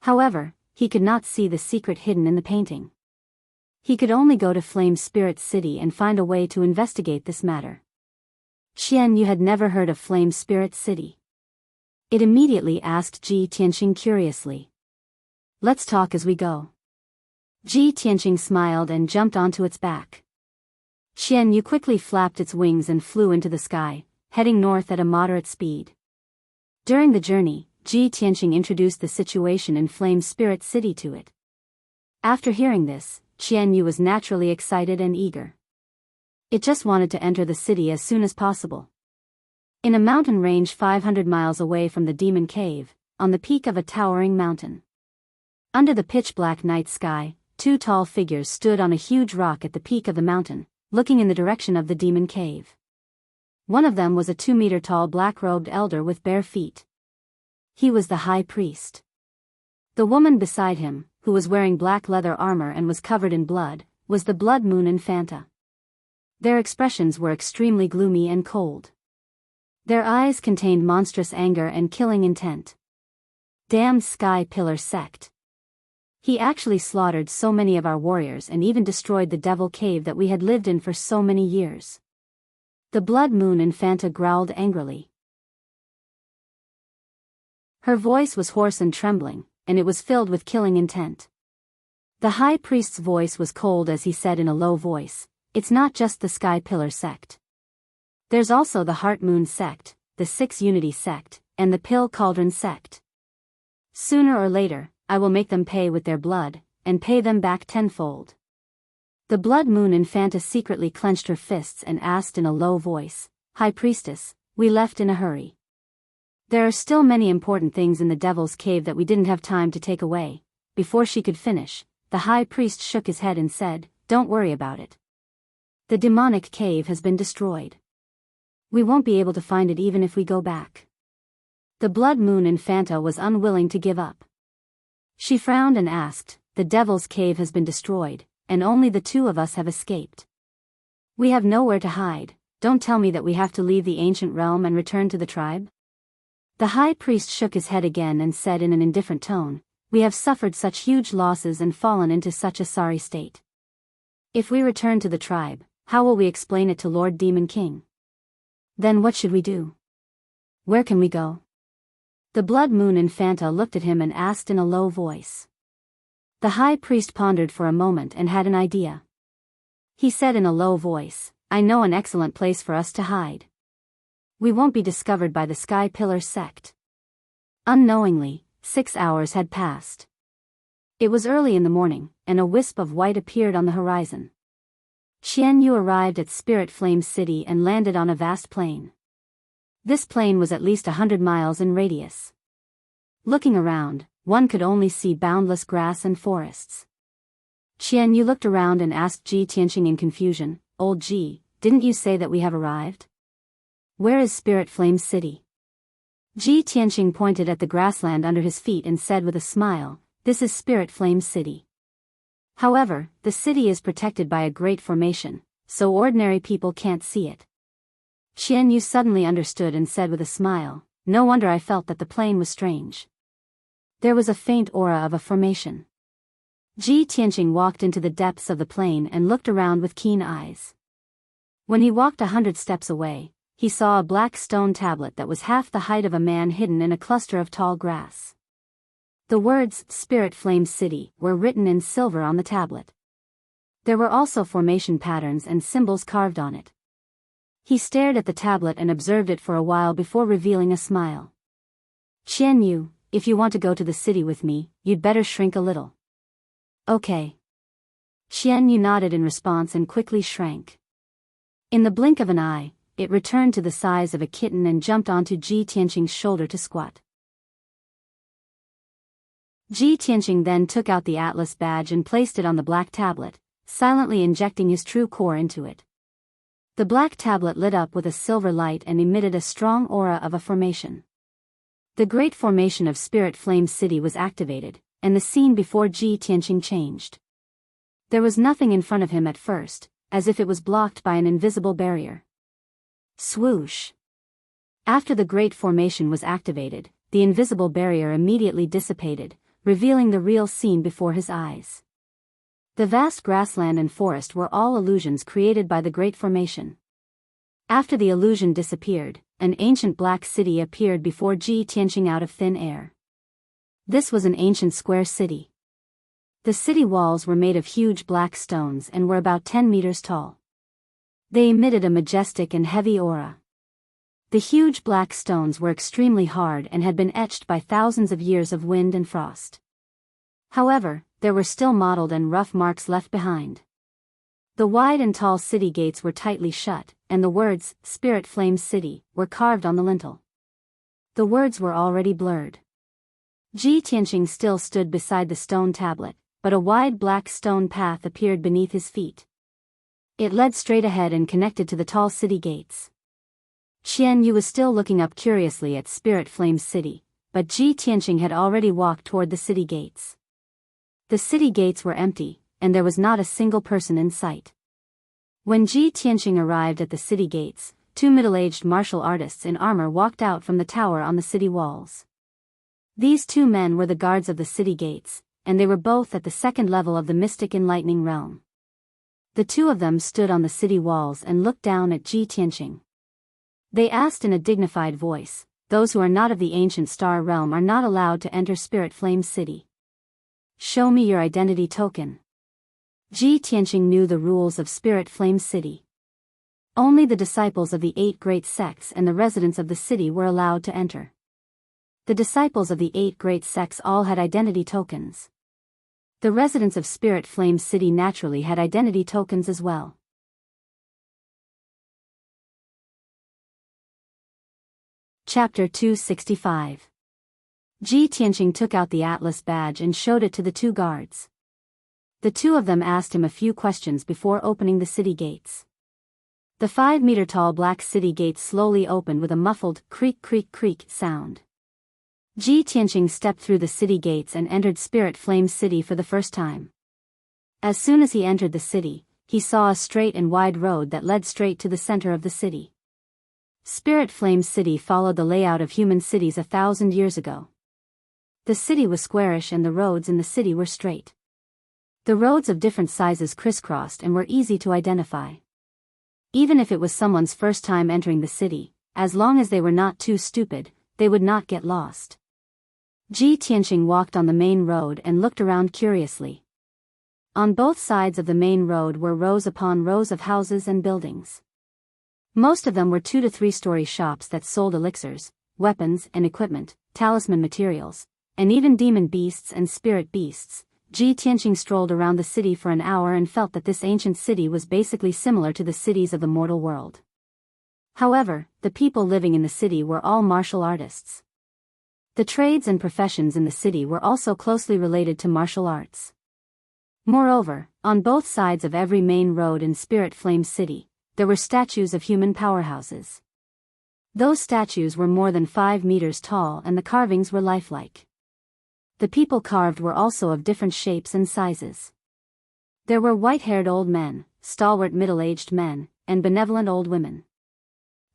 Speaker 1: However, he could not see the secret hidden in the painting. He could only go to Flame Spirit City and find a way to investigate this matter. Xian Yu had never heard of Flame Spirit City. It immediately asked Ji Tianqing curiously. "Let's talk as we go." Ji Tianqing smiled and jumped onto its back. Xian Yu quickly flapped its wings and flew into the sky, heading north at a moderate speed. During the journey, Ji Tianqing introduced the situation in Flame Spirit City to it. After hearing this, Xian Yu was naturally excited and eager. It just wanted to enter the city as soon as possible. In a mountain range 500 miles away from the Demon Cave, on the peak of a towering mountain. Under the pitch-black night sky, 2 tall figures stood on a huge rock at the peak of the mountain, looking in the direction of the Demon Cave. One of them was a 2-meter-tall black-robed elder with bare feet. He was the high priest. The woman beside him, who was wearing black leather armor and was covered in blood, was the Blood Moon Infanta. Their expressions were extremely gloomy and cold. Their eyes contained monstrous anger and killing intent. Damned Sky Pillar Sect. He actually slaughtered so many of our warriors and even destroyed the Devil Cave that we had lived in for so many years. The Blood Moon Infanta growled angrily. Her voice was hoarse and trembling, and it was filled with killing intent. The high priest's voice was cold as he said in a low voice, "It's not just the Sky Pillar Sect. There's also the Heart Moon Sect, the 6 Unity Sect, and the Pill Cauldron Sect. Sooner or later, I will make them pay with their blood, and pay them back tenfold." The Blood Moon Infanta secretly clenched her fists and asked in a low voice, "High Priestess, we left in a hurry. There are still many important things in the Devil's Cave that we didn't have time to take away." Before she could finish, the high priest shook his head and said, "Don't worry about it. The demonic cave has been destroyed. We won't be able to find it even if we go back." The Blood Moon Infanta was unwilling to give up. She frowned and asked, "The Devil's Cave has been destroyed, and only the 2 of us have escaped. We have nowhere to hide. Don't tell me that we have to leave the ancient realm and return to the tribe?" The high priest shook his head again and said in an indifferent tone, "We have suffered such huge losses and fallen into such a sorry state. If we return to the tribe, How will we explain it to Lord Demon King? Then what should we do? Where can we go? The Blood Moon Infanta looked at him and asked in a low voice. The high priest pondered for a moment and had an idea. He said in a low voice, I know an excellent place for us to hide. We won't be discovered by the Sky Pillar sect. Unknowingly, 6 hours had passed. It was early in the morning, and a wisp of white appeared on the horizon. Xian Yu arrived at Spirit Flame City and landed on a vast plain. This plain was at least 100 miles in radius. Looking around, one could only see boundless grass and forests. Xian Yu looked around and asked Ji Tianqing in confusion, Old Ji, didn't you say that we have arrived? Where is Spirit Flame City? Ji Tianqing pointed at the grassland under his feet and said with a smile, This is Spirit Flame City. However, the city is protected by a great formation, so ordinary people can't see it. Xian Yu suddenly understood and said with a smile, No wonder I felt that the plain was strange. There was a faint aura of a formation. Ji Tianqing walked into the depths of the plain and looked around with keen eyes. When he walked 100 steps away, he saw a black stone tablet that was half the height of a man hidden in a cluster of tall grass. The words, Spirit Flame City, were written in silver on the tablet. There were also formation patterns and symbols carved on it. He stared at the tablet and observed it for a while before revealing a smile. Xian Yu, if you want to go to the city with me, you'd better shrink a little. Okay. Xian Yu nodded in response and quickly shrank. In the blink of an eye, it returned to the size of a kitten and jumped onto Ji Tianqing's shoulder to squat. Ji Tianqing then took out the Atlas badge and placed it on the black tablet, silently injecting his true core into it. The black tablet lit up with a silver light and emitted a strong aura of a formation. The great formation of Spirit Flame City was activated, and the scene before Ji Tianqing changed. There was nothing in front of him at first, as if it was blocked by an invisible barrier. Swoosh! After the great formation was activated, the invisible barrier immediately dissipated, revealing the real scene before his eyes. The vast grassland and forest were all illusions created by the great formation. After the illusion disappeared, an ancient black city appeared before Ji Tianqing out of thin air. This was an ancient square city. The city walls were made of huge black stones and were about 10 meters tall. They emitted a majestic and heavy aura. The huge black stones were extremely hard and had been etched by thousands of years of wind and frost. However, there were still mottled and rough marks left behind. The wide and tall city gates were tightly shut, and the words, Spirit Flame City, were carved on the lintel. The words were already blurred. Ji Tianqing still stood beside the stone tablet, but a wide black stone path appeared beneath his feet. It led straight ahead and connected to the tall city gates. Xian Yu was still looking up curiously at Spirit Flame City, but Ji Tianqing had already walked toward the city gates. The city gates were empty, and there was not a single person in sight. When Ji Tianqing arrived at the city gates, 2 middle-aged martial artists in armor walked out from the tower on the city walls. These 2 men were the guards of the city gates, and they were both at the 2nd level of the mystic enlightening realm. The 2 of them stood on the city walls and looked down at Ji Tianqing. They asked in a dignified voice, Those who are not of the ancient star realm are not allowed to enter Spirit Flame City. Show me your identity token. Ji Tianqing knew the rules of Spirit Flame City. Only the disciples of the 8 great sects and the residents of the city were allowed to enter. The disciples of the 8 great sects all had identity tokens. The residents of Spirit Flame City naturally had identity tokens as well. Chapter 265. Ji Tianqing took out the Atlas badge and showed it to the 2 guards. The 2 of them asked him a few questions before opening the city gates. The 5-meter-tall black city gates slowly opened with a muffled creak creak creak sound. Ji Tianqing stepped through the city gates and entered Spirit Flame City for the first time. As soon as he entered the city, he saw a straight and wide road that led straight to the center of the city. Spirit Flame City followed the layout of human cities 1,000 years ago. The city was squarish and the roads in the city were straight. The roads of different sizes crisscrossed and were easy to identify. Even if it was someone's first time entering the city, as long as they were not too stupid, they would not get lost. Ji Tianqing walked on the main road and looked around curiously. On both sides of the main road were rows upon rows of houses and buildings. Most of them were 2 to 3-story shops that sold elixirs, weapons and equipment, talisman materials, and even demon beasts and spirit beasts. Ji Tianqing strolled around the city for an hour and felt that this ancient city was basically similar to the cities of the mortal world. However, the people living in the city were all martial artists. The trades and professions in the city were also closely related to martial arts. Moreover, on both sides of every main road in Spirit Flame City, there were statues of human powerhouses. Those statues were more than 5 meters tall and the carvings were lifelike. The people carved were also of different shapes and sizes. There were white-haired old men, stalwart middle-aged men, and benevolent old women.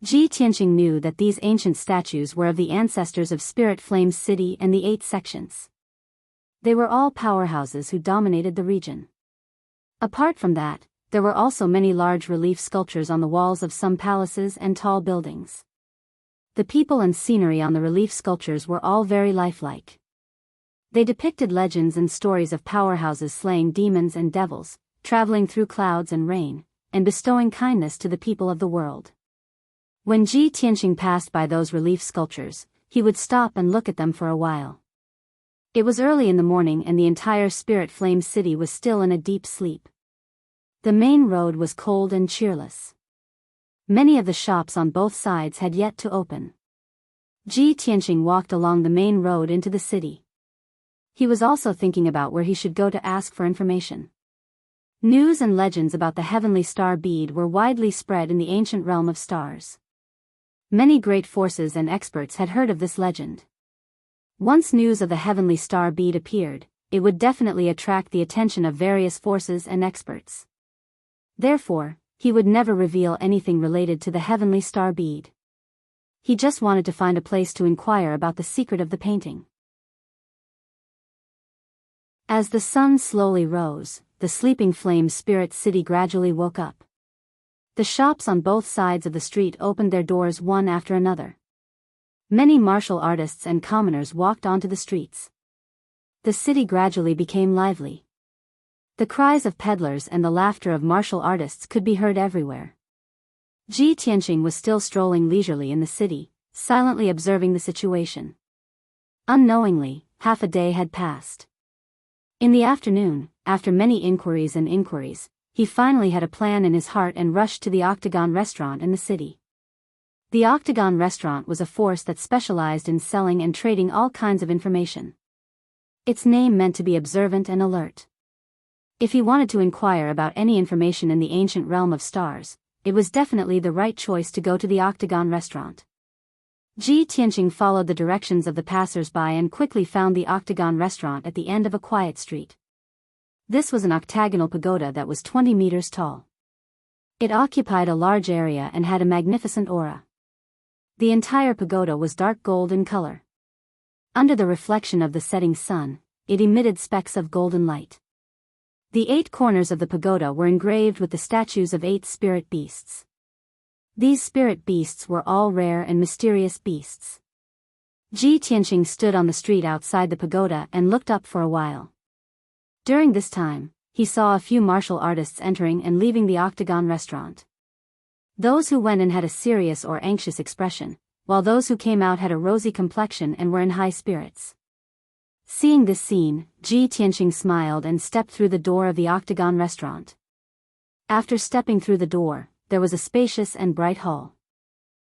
Speaker 1: Ji Tianqing knew that these ancient statues were of the ancestors of Spirit Flame City and the 8 sections. They were all powerhouses who dominated the region. Apart from that, there were also many large relief sculptures on the walls of some palaces and tall buildings. The people and scenery on the relief sculptures were all very lifelike. They depicted legends and stories of powerhouses slaying demons and devils, traveling through clouds and rain, and bestowing kindness to the people of the world. When Ji Tianqing passed by those relief sculptures, he would stop and look at them for a while. It was early in the morning and the entire Spirit Flame City was still in a deep sleep. The main road was cold and cheerless. Many of the shops on both sides had yet to open. Ji Tianqing walked along the main road into the city. He was also thinking about where he should go to ask for information. News and legends about the heavenly star bead were widely spread in the ancient realm of stars. Many great forces and experts had heard of this legend. Once news of the heavenly star bead appeared, it would definitely attract the attention of various forces and experts. Therefore, he would never reveal anything related to the heavenly star bead. He just wanted to find a place to inquire about the secret of the painting. As the sun slowly rose, the sleeping flame spirit city gradually woke up. The shops on both sides of the street opened their doors one after another. Many martial artists and commoners walked onto the streets. The city gradually became lively. The cries of peddlers and the laughter of martial artists could be heard everywhere. Ji Tianqing was still strolling leisurely in the city, silently observing the situation. Unknowingly, half a day had passed. In the afternoon, after many inquiries, he finally had a plan in his heart and rushed to the Octagon restaurant in the city. The Octagon restaurant was a force that specialized in selling and trading all kinds of information. Its name meant to be observant and alert. If he wanted to inquire about any information in the ancient realm of stars, it was definitely the right choice to go to the Octagon restaurant. Ji Tianqing followed the directions of the passers-by and quickly found the Octagon restaurant at the end of a quiet street. This was an octagonal pagoda that was 20 meters tall. It occupied a large area and had a magnificent aura. The entire pagoda was dark gold in color. Under the reflection of the setting sun, it emitted specks of golden light. The 8 corners of the pagoda were engraved with the statues of 8 spirit beasts. These spirit beasts were all rare and mysterious beasts. Ji Tianqing stood on the street outside the pagoda and looked up for a while. During this time, he saw a few martial artists entering and leaving the Octagon restaurant. Those who went in had a serious or anxious expression, while those who came out had a rosy complexion and were in high spirits. Seeing this scene, Ji Tianqing smiled and stepped through the door of the Octagon restaurant. After stepping through the door, there was a spacious and bright hall.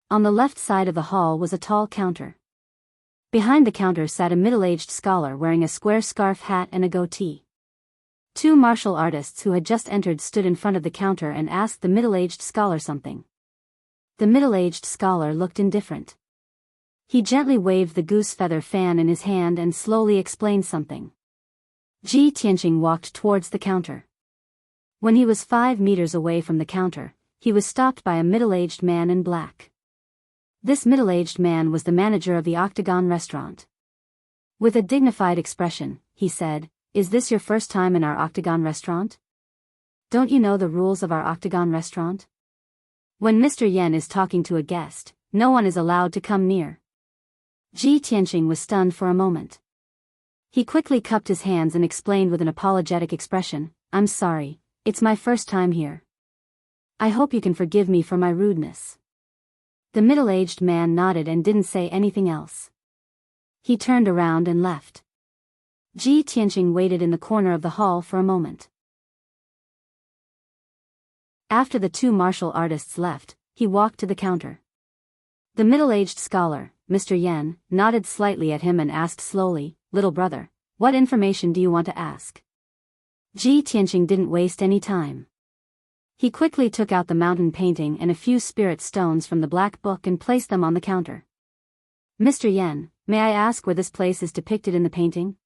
Speaker 1: On the left side of the hall was a tall counter. Behind the counter sat a middle-aged scholar wearing a square scarf hat and a goatee. 2 martial artists who had just entered stood in front of the counter and asked the middle-aged scholar something. The middle-aged scholar looked indifferent. He gently waved the goose feather fan in his hand and slowly explained something. Ji Tianqing walked towards the counter. When he was 5 meters away from the counter, he was stopped by a middle-aged man in black. This middle-aged man was the manager of the Octagon restaurant. With a dignified expression, he said, "Is this your first time in our Octagon restaurant? Don't you know the rules of our Octagon restaurant?" When Mr. Yen is talking to a guest, no one is allowed to come near. Ji Tianqing was stunned for a moment. He quickly cupped his hands and explained with an apologetic expression, "I'm sorry, it's my first time here. I hope you can forgive me for my rudeness." The middle-aged man nodded and didn't say anything else. He turned around and left. Ji Tianqing waited in the corner of the hall for a moment. After the two martial artists left, he walked to the counter. The middle-aged scholar, Mr. Yen, nodded slightly at him and asked slowly, "Little brother, what information do you want to ask?" Ji Tianqing didn't waste any time. He quickly took out the mountain painting and a few spirit stones from the black book and placed them on the counter. "Mr. Yen, may I ask where this place is depicted in the painting?"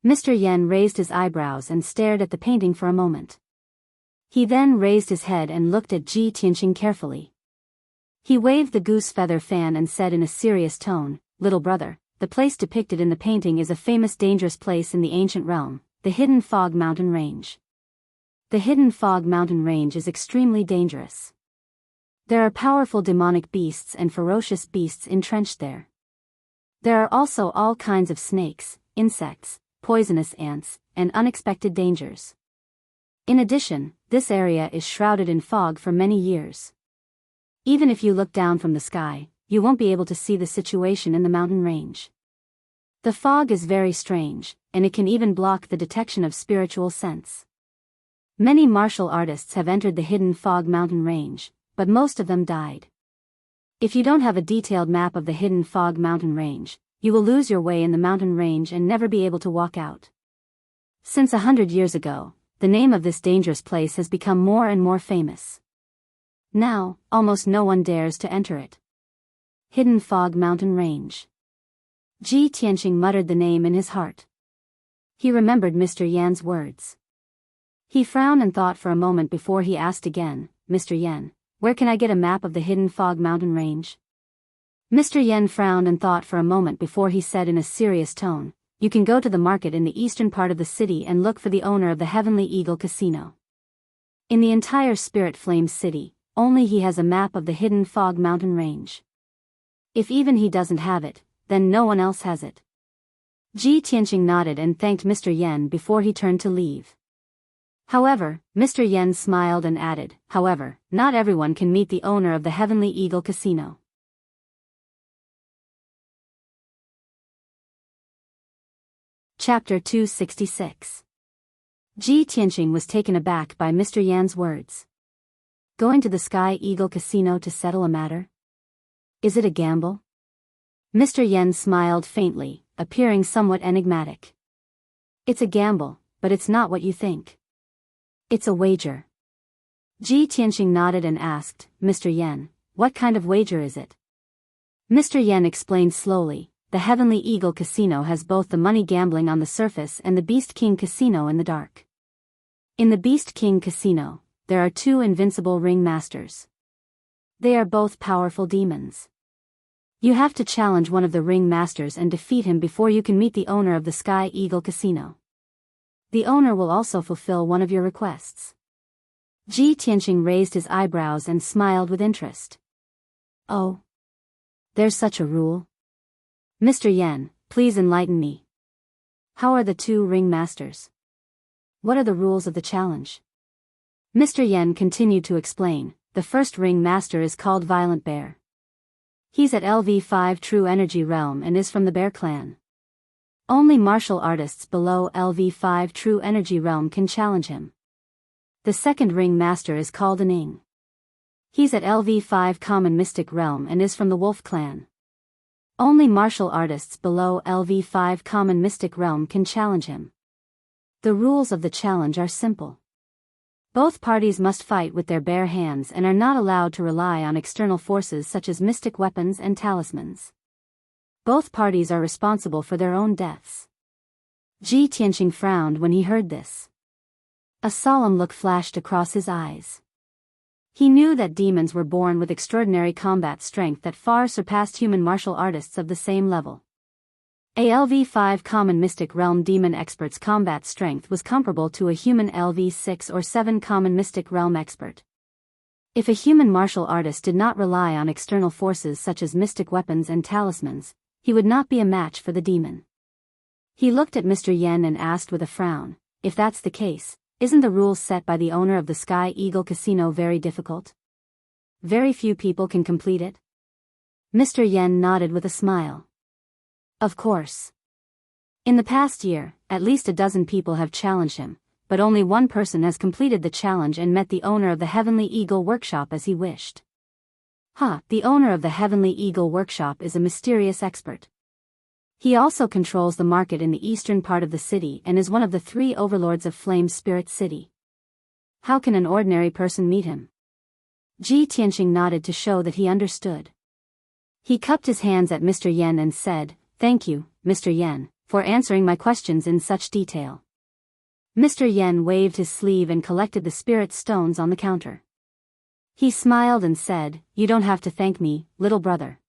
Speaker 1: Mr. Yen raised his eyebrows and stared at the painting for a moment. He then raised his head and looked at Ji Tianqing carefully. He waved the goose feather fan and said in a serious tone, "Little brother, the place depicted in the painting is a famous dangerous place in the ancient realm, the Hidden Fog Mountain Range. The Hidden Fog Mountain Range is extremely dangerous. There are powerful demonic beasts and ferocious beasts entrenched there. There are also all kinds of snakes, insects, poisonous ants, and unexpected dangers. In addition, this area is shrouded in fog for many years. Even if you look down from the sky, you won't be able to see the situation in the mountain range. The fog is very strange, and it can even block the detection of spiritual sense. Many martial artists have entered the Hidden Fog Mountain Range, but most of them died. If you don't have a detailed map of the Hidden Fog Mountain Range, you will lose your way in the mountain range and never be able to walk out. Since 100 years ago, the name of this dangerous place has become more and more famous. Now, almost no one dares to enter it. Hidden Fog Mountain Range." Ji Tianqing muttered the name in his heart. He remembered Mr. Yan's words. He frowned and thought for a moment before he asked again, "Mr. Yan, where can I get a map of the Hidden Fog Mountain Range?" Mr. Yen frowned and thought for a moment before he said in a serious tone, "You can go to the market in the eastern part of the city and look for the owner of the Heavenly Eagle Casino. In the entire Spirit Flame City, only he has a map of the Hidden Fog Mountain Range. If even he doesn't have it, then no one else has it." Ji Tianqing nodded and thanked Mr. Yen before he turned to leave. However, Mr. Yen smiled and added, "However, not everyone can meet the owner of the Heavenly Eagle Casino." Chapter 266. Ji Tianqing was taken aback by Mr. Yan's words. Going to the Sky Eagle Casino to settle a matter? Is it a gamble? Mr. Yen smiled faintly, appearing somewhat enigmatic. "It's a gamble, but it's not what you think. It's a wager." Ji Tianqing nodded and asked, "Mr. Yen, what kind of wager is it?" Mr. Yen explained slowly, "The Heavenly Eagle Casino has both the money gambling on the surface and the Beast King Casino in the dark. In the Beast King Casino, there are two invincible ring masters. They are both powerful demons. You have to challenge one of the ring masters and defeat him before you can meet the owner of the Sky Eagle Casino. The owner will also fulfill one of your requests." Ji Tianqing raised his eyebrows and smiled with interest. "Oh. There's such a rule? Mr. Yen, please enlighten me. How are the two ring masters? What are the rules of the challenge?" Mr. Yen continued to explain, "The first ring master is called Violent Bear. He's at LV5 True Energy Realm and is from the Bear Clan. Only martial artists below LV5 True Energy Realm can challenge him. The second ring master is called Aning. He's at LV5 Common Mystic Realm and is from the Wolf Clan. Only martial artists below LV5 Common Mystic Realm can challenge him. The rules of the challenge are simple. Both parties must fight with their bare hands and are not allowed to rely on external forces such as mystic weapons and talismans. Both parties are responsible for their own deaths." Ji Tianqing frowned when he heard this. A solemn look flashed across his eyes. He knew that demons were born with extraordinary combat strength that far surpassed human martial artists of the same level. A LV5 Common Mystic Realm demon expert's combat strength was comparable to a human LV6 or 7 Common Mystic Realm expert. If a human martial artist did not rely on external forces such as mystic weapons and talismans, he would not be a match for the demon. He looked at Mr. Yen and asked with a frown, if that's the case, isn't the rules set by the owner of the Sky Eagle Casino very difficult? Very few people can complete it? Mr. Yen nodded with a smile. Of course. In the past year, at least a dozen people have challenged him, but only one person has completed the challenge and met the owner of the Heavenly Eagle Workshop as he wished. The owner of the Heavenly Eagle Workshop is a mysterious expert. He also controls the market in the eastern part of the city and is one of the 3 overlords of Flame Spirit City. How can an ordinary person meet him? Ji Tianqing nodded to show that he understood. He cupped his hands at Mr. Yen and said, "Thank you, Mr. Yen, for answering my questions in such detail." Mr. Yen waved his sleeve and collected the spirit stones on the counter. He smiled and said, "You don't have to thank me, little brother.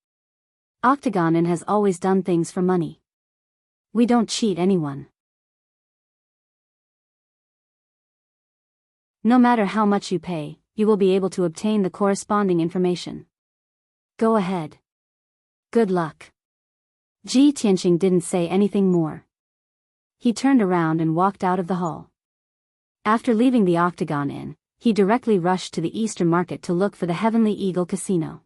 Speaker 1: Octagon Inn has always done things for money. We don't cheat anyone. No matter how much you pay, you will be able to obtain the corresponding information. Go ahead. Good luck." Ji Tianqing didn't say anything more. He turned around and walked out of the hall. After leaving the Octagon Inn, he directly rushed to the Eastern Market to look for the Heavenly Eagle Casino.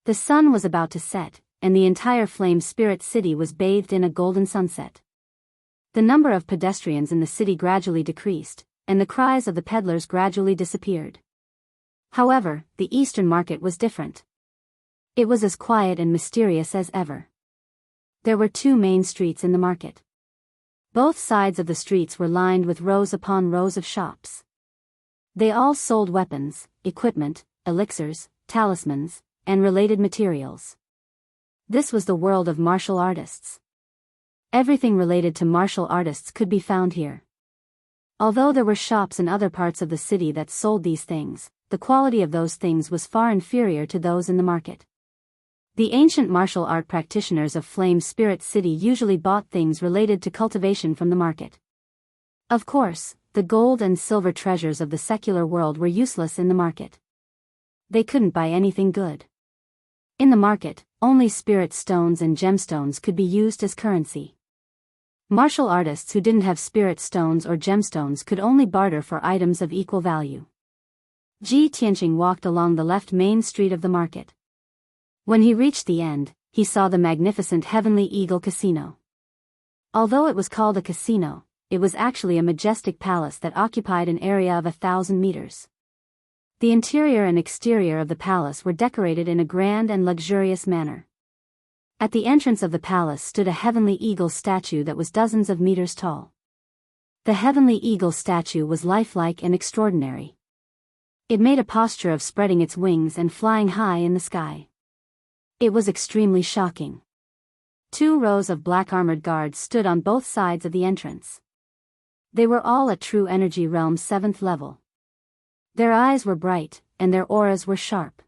Speaker 1: The sun was about to set, and the entire Flame Spirit City was bathed in a golden sunset. The number of pedestrians in the city gradually decreased, and the cries of the peddlers gradually disappeared. However, the Eastern Market was different. It was as quiet and mysterious as ever. There were 2 main streets in the market. Both sides of the streets were lined with rows upon rows of shops. They all sold weapons, equipment, elixirs, talismans, and related materials. This was the world of martial artists. Everything related to martial artists could be found here. Although there were shops in other parts of the city that sold these things, the quality of those things was far inferior to those in the market. The ancient martial art practitioners of Flame Spirit City usually bought things related to cultivation from the market. Of course, the gold and silver treasures of the secular world were useless in the market. They couldn't buy anything good. In the market, only spirit stones and gemstones could be used as currency. Martial artists who didn't have spirit stones or gemstones could only barter for items of equal value. Ji Tianqing walked along the left main street of the market. When he reached the end, he saw the magnificent Heavenly Eagle Casino. Although it was called a casino, it was actually a majestic palace that occupied an area of 1,000 meters. The interior and exterior of the palace were decorated in a grand and luxurious manner. At the entrance of the palace stood a Heavenly Eagle statue that was dozens of meters tall. The Heavenly Eagle statue was lifelike and extraordinary. It made a posture of spreading its wings and flying high in the sky. It was extremely shocking. 2 rows of black armored guards stood on both sides of the entrance. They were all at True Energy Realm 7th level. Their eyes were bright, and their auras were sharp.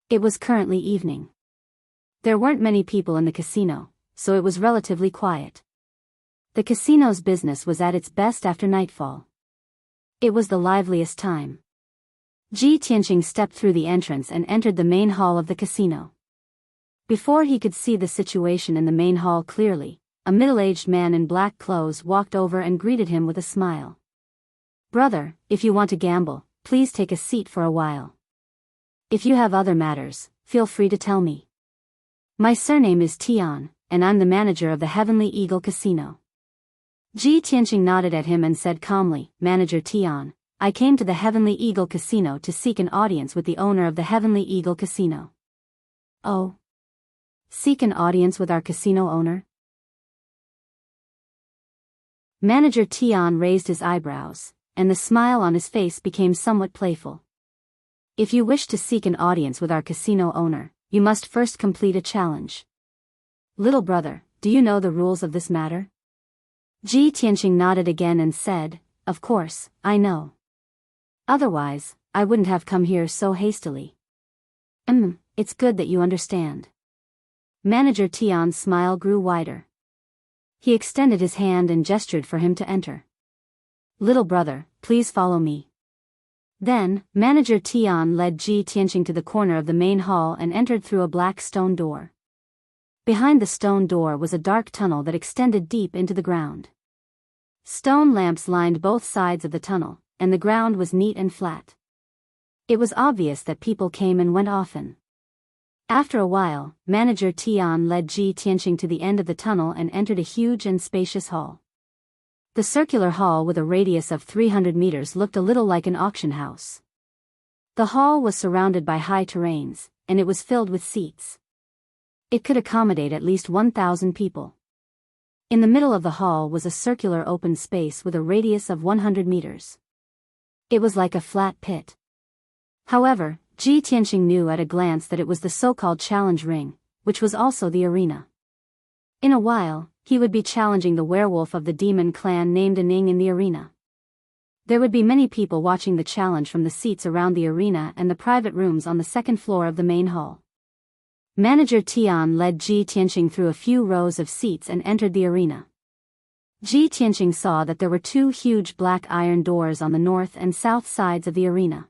Speaker 1: It was currently evening. There weren't many people in the casino, so it was relatively quiet. The casino's business was at its best after nightfall. It was the liveliest time. Ji Tianqing stepped through the entrance and entered the main hall of the casino. Before he could see the situation in the main hall clearly, a middle-aged man in black clothes walked over and greeted him with a smile. "Brother, if you want to gamble, please take a seat for a while. If you have other matters, feel free to tell me. My surname is Tian, and I'm the manager of the Heavenly Eagle Casino." Ji Tianqing nodded at him and said calmly, "Manager Tian, I came to the Heavenly Eagle Casino to seek an audience with the owner of the Heavenly Eagle Casino." "Oh. Seek an audience with our casino owner?" Manager Tian raised his eyebrows, and the smile on his face became somewhat playful. "If you wish to seek an audience with our casino owner, you must first complete a challenge. Little brother, do you know the rules of this matter?" Ji Tianqing nodded again and said, "Of course, I know. Otherwise, I wouldn't have come here so hastily." It's good that you understand." Manager Tian's smile grew wider. He extended his hand and gestured for him to enter. "Little brother, please follow me." Then, Manager Tian led Ji Tianqing to the corner of the main hall and entered through a black stone door. Behind the stone door was a dark tunnel that extended deep into the ground. Stone lamps lined both sides of the tunnel, and the ground was neat and flat. It was obvious that people came and went often. After a while, Manager Tian led Ji Tianqing to the end of the tunnel and entered a huge and spacious hall. The circular hall with a radius of 300 meters looked a little like an auction house. The hall was surrounded by high terrains, and it was filled with seats. It could accommodate at least 1,000 people. In the middle of the hall was a circular open space with a radius of 100 meters. It was like a flat pit. However, Ji Tianqing knew at a glance that it was the so-called challenge ring, which was also the arena. In a while, he would be challenging the werewolf of the demon clan named Aning in the arena. There would be many people watching the challenge from the seats around the arena and the private rooms on the second floor of the main hall. Manager Tian led Ji Tianqing through a few rows of seats and entered the arena. Ji Tianqing saw that there were two huge black iron doors on the north and south sides of the arena.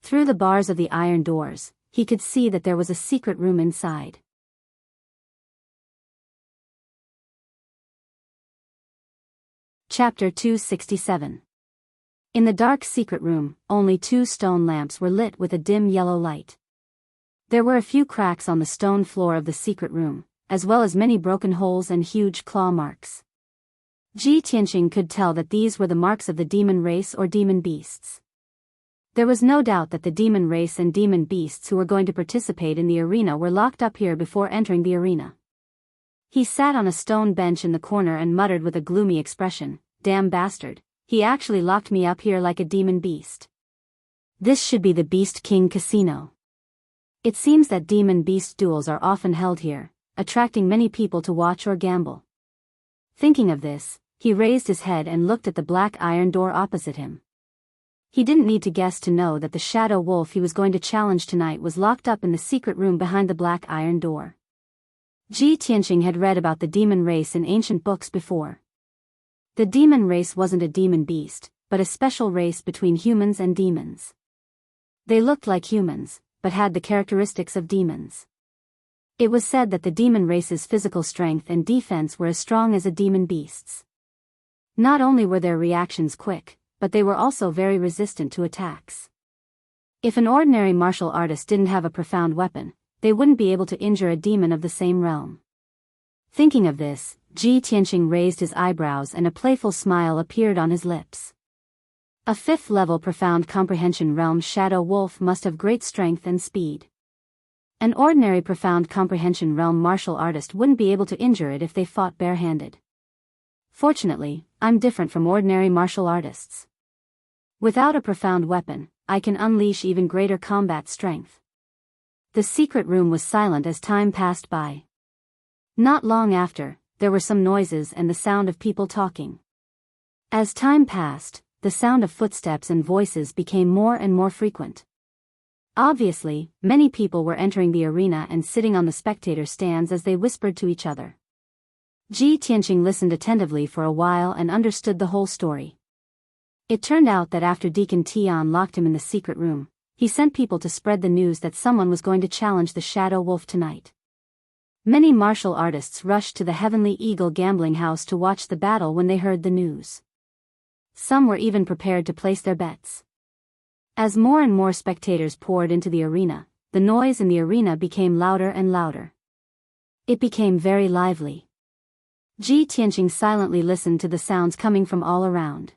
Speaker 1: Through the bars of the iron doors, he could see that there was a secret room inside. Chapter 267. In the dark secret room, only 2 stone lamps were lit with a dim yellow light. There were a few cracks on the stone floor of the secret room, as well as many broken holes and huge claw marks. Ji Tianqing could tell that these were the marks of the demon race or demon beasts. There was no doubt that the demon race and demon beasts who were going to participate in the arena were locked up here before entering the arena. He sat on a stone bench in the corner and muttered with a gloomy expression, "Damn bastard, he actually locked me up here like a demon beast. This should be the Beast King Casino." It seems that demon-beast duels are often held here, attracting many people to watch or gamble. Thinking of this, he raised his head and looked at the black iron door opposite him. He didn't need to guess to know that the shadow wolf he was going to challenge tonight was locked up in the secret room behind the black iron door. Ji Tianqing had read about the demon race in ancient books before. The demon race wasn't a demon beast, but a special race between humans and demons. They looked like humans, but had the characteristics of demons. It was said that the demon race's physical strength and defense were as strong as a demon beast's. Not only were their reactions quick, but they were also very resistant to attacks. If an ordinary martial artist didn't have a profound weapon, they wouldn't be able to injure a demon of the same realm. Thinking of this, Ji Tianqing raised his eyebrows and a playful smile appeared on his lips. A 5th-level profound comprehension realm shadow wolf must have great strength and speed. An ordinary profound comprehension realm martial artist wouldn't be able to injure it if they fought barehanded. Fortunately, I'm different from ordinary martial artists. Without a profound weapon, I can unleash even greater combat strength. The secret room was silent as time passed by. Not long after, there were some noises and the sound of people talking. As time passed, the sound of footsteps and voices became more and more frequent. Obviously, many people were entering the arena and sitting on the spectator stands as they whispered to each other. Ji Tianqing listened attentively for a while and understood the whole story. It turned out that after Deacon Tian locked him in the secret room, he sent people to spread the news that someone was going to challenge the Shadow Wolf tonight. Many martial artists rushed to the Heavenly Eagle gambling house to watch the battle when they heard the news. Some were even prepared to place their bets. As more and more spectators poured into the arena, the noise in the arena became louder and louder. It became very lively. Ji Tianqing silently listened to the sounds coming from all around.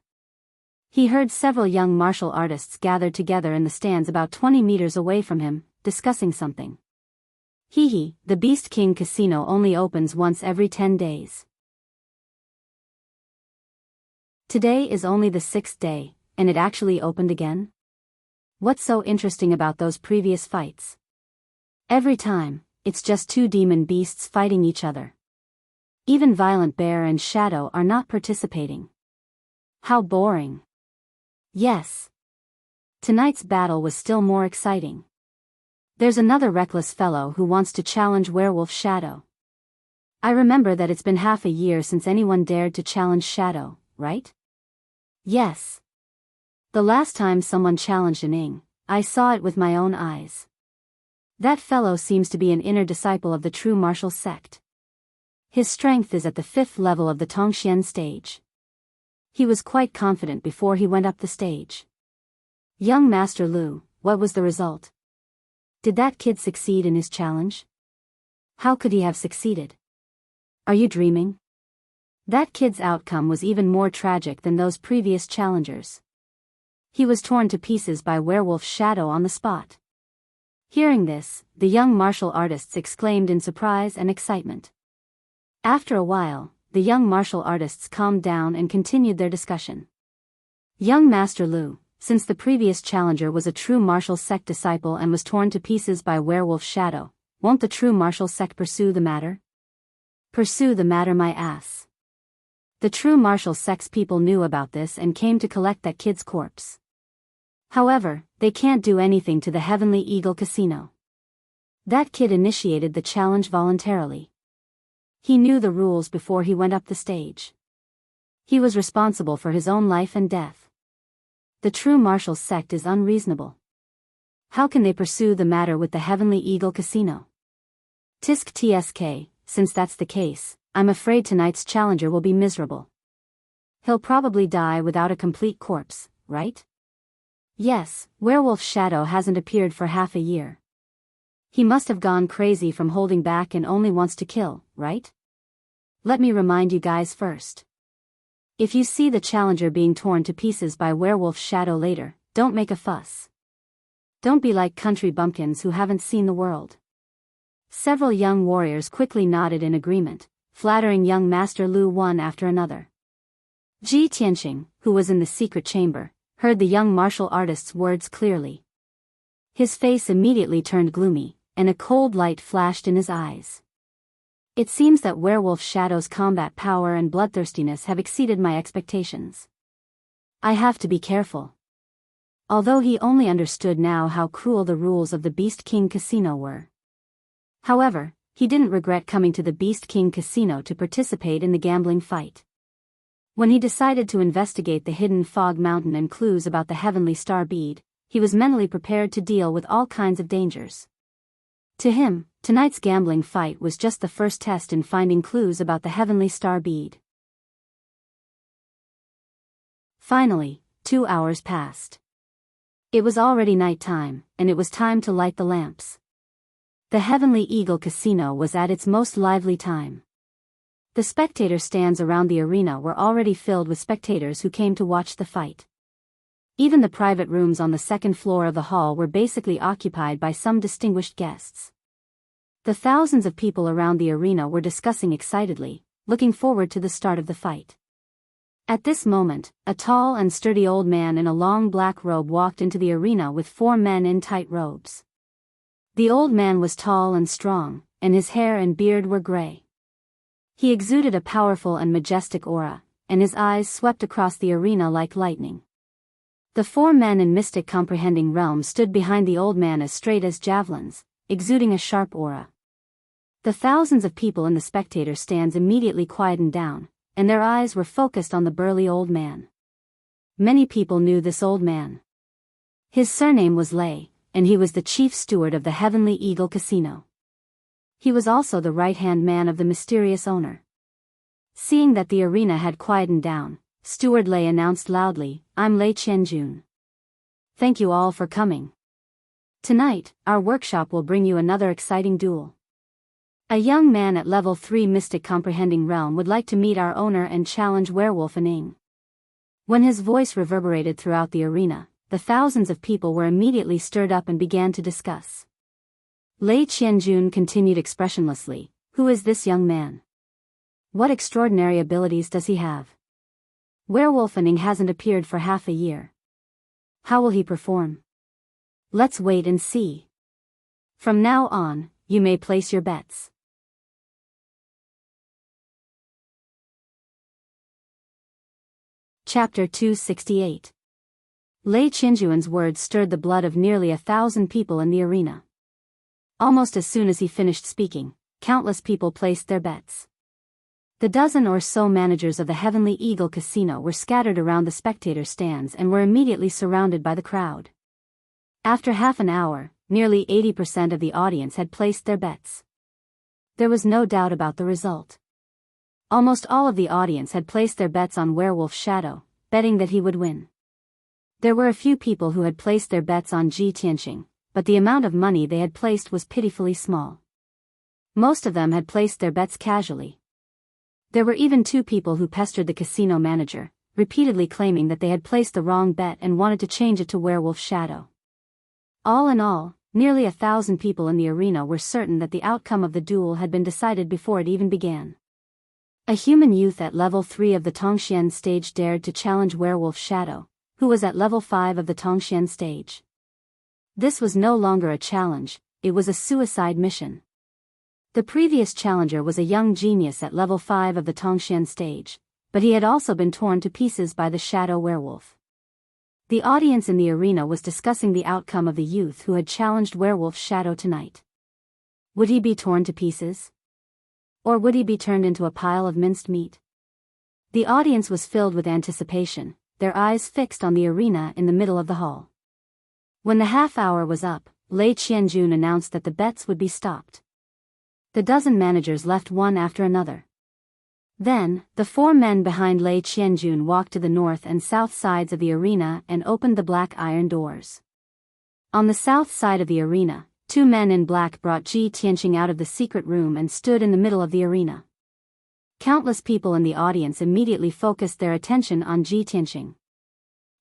Speaker 1: He heard several young martial artists gathered together in the stands about 20 meters away from him, discussing something. "Hee, the Beast King Casino only opens once every 10 days. Today is only the 6th day, and it actually opened again? What's so interesting about those previous fights? Every time, it's just 2 demon beasts fighting each other. Even Violent Bear and Shadow are not participating. How boring." Yes. Tonight's battle was still more exciting. There's another reckless fellow who wants to challenge Werewolf Shadow. I remember that it's been half a year since anyone dared to challenge Shadow, right? Yes. The last time someone challenged an Ing, I saw it with my own eyes. That fellow seems to be an inner disciple of the true martial sect. His strength is at the 5th level of the Tongxian stage. He was quite confident before he went up the stage. Young Master Lu, what was the result? Did that kid succeed in his challenge? How could he have succeeded? Are you dreaming? That kid's outcome was even more tragic than those previous challengers. He was torn to pieces by Werewolf's shadow on the spot. Hearing this, the young martial artists exclaimed in surprise and excitement. After a while, the young martial artists calmed down and continued their discussion. Young Master Lu, since the previous challenger was a true martial sect disciple and was torn to pieces by Werewolf's shadow, won't the true martial sect pursue the matter? Pursue the matter, my ass. The true martial sect's people knew about this and came to collect that kid's corpse. However, they can't do anything to the Heavenly Eagle Casino. That kid initiated the challenge voluntarily. He knew the rules before he went up the stage. He was responsible for his own life and death. The true martial sect is unreasonable. How can they pursue the matter with the Heavenly Eagle Casino? Tisk tsk, since that's the case, I'm afraid tonight's challenger will be miserable. He'll probably die without a complete corpse, right? Yes, Werewolf's shadow hasn't appeared for half a year. He must have gone crazy from holding back and only wants to kill, right? Let me remind you guys first. If you see the challenger being torn to pieces by Werewolf's shadow later, don't make a fuss. Don't be like country bumpkins who haven't seen the world. Several young warriors quickly nodded in agreement, flattering young Master Lu one after another. Ji Tianqing, who was in the secret chamber, heard the young martial artist's words clearly. His face immediately turned gloomy, and a cold light flashed in his eyes. It seems that Werewolf Shadow's combat power and bloodthirstiness have exceeded my expectations. I have to be careful. Although he only understood now how cruel the rules of the Beast King Casino were. However, he didn't regret coming to the Beast King Casino to participate in the gambling fight. When he decided to investigate the hidden fog mountain and clues about the heavenly star bead, he was mentally prepared to deal with all kinds of dangers. To him, tonight's gambling fight was just the first test in finding clues about the heavenly star bead. Finally, 2 hours passed. It was already night time, and it was time to light the lamps. The Heavenly Eagle Casino was at its most lively time. The spectator stands around the arena were already filled with spectators who came to watch the fight. Even the private rooms on the 2nd floor of the hall were basically occupied by some distinguished guests. The thousands of people around the arena were discussing excitedly, looking forward to the start of the fight. At this moment, a tall and sturdy old man in a long black robe walked into the arena with 4 men in tight robes. The old man was tall and strong, and his hair and beard were gray. He exuded a powerful and majestic aura, and his eyes swept across the arena like lightning. The 4 men in mystic comprehending realm stood behind the old man as straight as javelins, exuding a sharp aura. The thousands of people in the spectator stands immediately quietened down, and their eyes were focused on the burly old man. Many people knew this old man. His surname was Lei, and he was the chief steward of the Heavenly Eagle Casino. He was also the right-hand man of the mysterious owner. Seeing that the arena had quietened down, Steward Lei announced loudly, "I'm Lei Qianjun. Thank you all for coming. Tonight, our workshop will bring you another exciting duel. A young man at level 3 Mystic Comprehending Realm would like to meet our owner and challenge Werewolf and Ing." When his voice reverberated throughout the arena, the thousands of people were immediately stirred up and began to discuss. Lei Qianjun continued expressionlessly, "Who is this young man? What extraordinary abilities does he have? Werewolf and Ing hasn't appeared for half a year. How will he perform? Let's wait and see. From now on, you may place your bets." Chapter 268. Lei Qianjun's words stirred the blood of nearly 1,000 people in the arena. Almost as soon as he finished speaking, countless people placed their bets. The dozen or so managers of the Heavenly Eagle Casino were scattered around the spectator stands and were immediately surrounded by the crowd. After half an hour, nearly 80% of the audience had placed their bets. There was no doubt about the result. Almost all of the audience had placed their bets on Werewolf Shadow, betting that he would win. There were a few people who had placed their bets on Ji Tianqing, but the amount of money they had placed was pitifully small. Most of them had placed their bets casually. There were even 2 people who pestered the casino manager, repeatedly claiming that they had placed the wrong bet and wanted to change it to Werewolf Shadow. All in all, nearly 1,000 people in the arena were certain that the outcome of the duel had been decided before it even began. A human youth at level 3 of the Tongxian stage dared to challenge Werewolf Shadow, who was at level 5 of the Tongxian stage. This was no longer a challenge, it was a suicide mission. The previous challenger was a young genius at level 5 of the Tongxian stage, but he had also been torn to pieces by the Shadow Werewolf. The audience in the arena was discussing the outcome of the youth who had challenged Werewolf Shadow tonight. Would he be torn to pieces? Or would he be turned into a pile of minced meat? The audience was filled with anticipation, their eyes fixed on the arena in the middle of the hall. When the half hour was up, Lei Qianjun announced that the bets would be stopped. The dozen managers left one after another. Then, the 4 men behind Lei Qianjun walked to the north and south sides of the arena and opened the black iron doors. On the south side of the arena, 2 men in black brought Ji Tianqing out of the secret room and stood in the middle of the arena. Countless people in the audience immediately focused their attention on Ji Tianqing.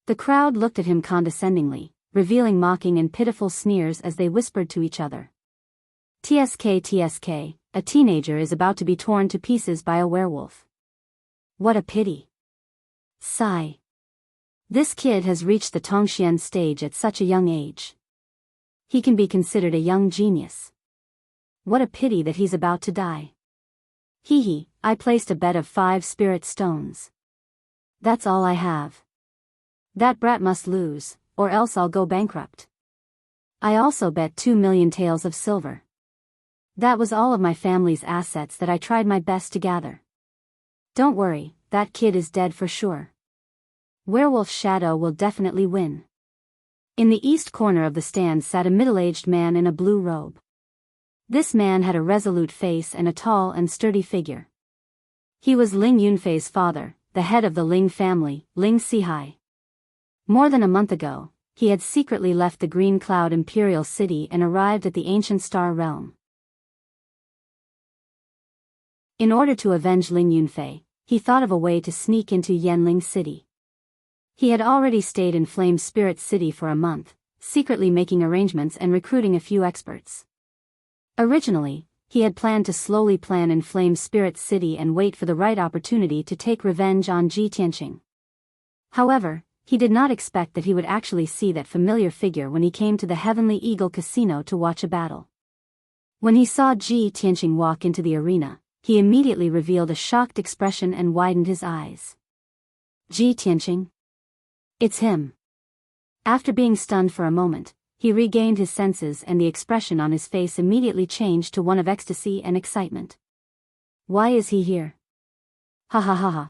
Speaker 1: The crowd looked at him condescendingly, revealing mocking and pitiful sneers as they whispered to each other. TSK, a teenager is about to be torn to pieces by a werewolf. What a pity. Sigh. This kid has reached the Tongxian stage at such a young age. He can be considered a young genius. What a pity that he's about to die. Hee, I placed a bet of 5 spirit stones. That's all I have. That brat must lose, or else I'll go bankrupt. I also bet 2 million taels of silver. That was all of my family's assets that I tried my best to gather. Don't worry, that kid is dead for sure. Werewolf Shadow will definitely win. In the east corner of the stand sat a middle-aged man in a blue robe. This man had a resolute face and a tall and sturdy figure. He was Ling Yunfei's father, the head of the Ling family, Ling Sihai. More than a month ago, he had secretly left the Green Cloud Imperial City and arrived at the ancient Star Realm. In order to avenge Ling Yunfei, he thought of a way to sneak into Yanling City. He had already stayed in Flame Spirit City for a month, secretly making arrangements and recruiting a few experts. Originally, he had planned to slowly plan in Flame Spirit City and wait for the right opportunity to take revenge on Ji Tianqing. However, he did not expect that he would actually see that familiar figure when he came to the Heavenly Eagle Casino to watch a battle. When he saw Ji Tianqing walk into the arena, he immediately revealed a shocked expression and widened his eyes. Ji Tianqing? It's him. After being stunned for a moment, he regained his senses and the expression on his face immediately changed to one of ecstasy and excitement. Why is he here? Ha ha ha ha.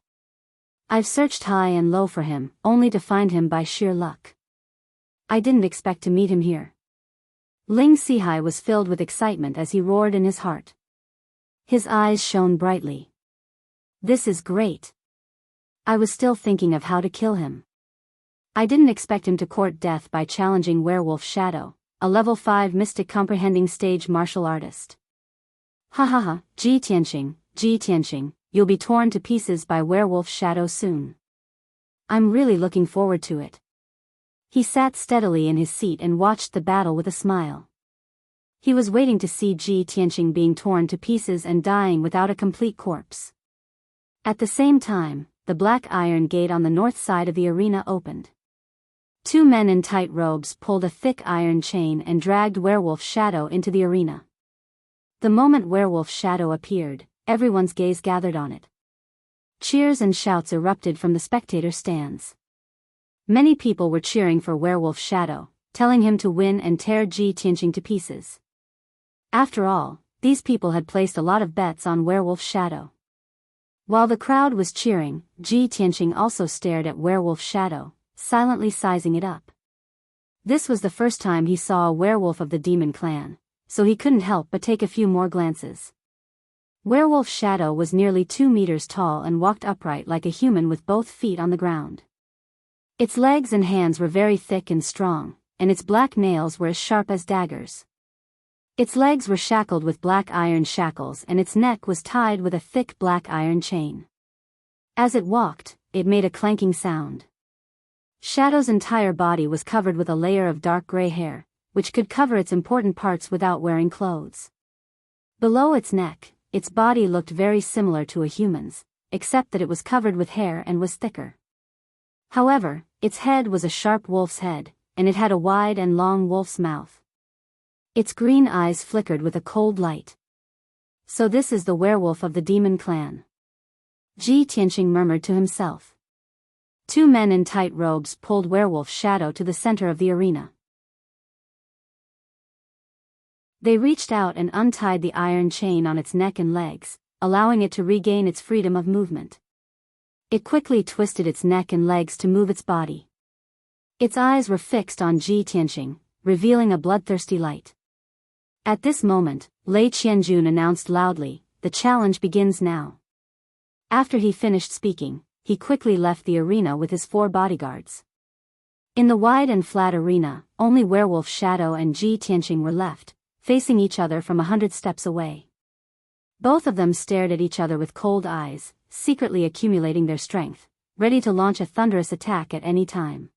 Speaker 1: I've searched high and low for him, only to find him by sheer luck. I didn't expect to meet him here. Ling Sihai was filled with excitement as he roared in his heart. His eyes shone brightly. This is great. I was still thinking of how to kill him. I didn't expect him to court death by challenging Werewolf Shadow, a level 5 mystic comprehending stage martial artist. Ha ha ha, Ji Tianqing, you'll be torn to pieces by Werewolf Shadow soon. I'm really looking forward to it. He sat steadily in his seat and watched the battle with a smile. He was waiting to see Ji Tianqing being torn to pieces and dying without a complete corpse. At the same time, the black iron gate on the north side of the arena opened. 2 men in tight robes pulled a thick iron chain and dragged Werewolf Shadow into the arena. The moment Werewolf Shadow appeared, everyone's gaze gathered on it. Cheers and shouts erupted from the spectator stands. Many people were cheering for Werewolf Shadow, telling him to win and tear Ji Tianqing to pieces. After all, these people had placed a lot of bets on Werewolf Shadow. While the crowd was cheering, Ji Tianqing also stared at Werewolf Shadow, silently sizing it up. This was the first time he saw a werewolf of the demon clan, so he couldn't help but take a few more glances. Werewolf Shadow was nearly 2 meters tall and walked upright like a human with both feet on the ground. Its legs and hands were very thick and strong, and its black nails were as sharp as daggers. Its legs were shackled with black iron shackles and its neck was tied with a thick black iron chain. As it walked, it made a clanking sound. Shadow's entire body was covered with a layer of dark gray hair, which could cover its important parts without wearing clothes. Below its neck, its body looked very similar to a human's, except that it was covered with hair and was thicker. However, its head was a sharp wolf's head, and it had a wide and long wolf's mouth. Its green eyes flickered with a cold light. So this is the werewolf of the demon clan. Ji Tianqing murmured to himself. 2 men in tight robes pulled Werewolf Shadow to the center of the arena. They reached out and untied the iron chain on its neck and legs, allowing it to regain its freedom of movement. It quickly twisted its neck and legs to move its body. Its eyes were fixed on Ji Tianqing, revealing a bloodthirsty light. At this moment, Lei Qianjun announced loudly, "The challenge begins now." After he finished speaking, he quickly left the arena with his 4 bodyguards. In the wide and flat arena, only Werewolf Shadow and Ji Tianqing were left, facing each other from 100 steps away. Both of them stared at each other with cold eyes, secretly accumulating their strength, ready to launch a thunderous attack at any time.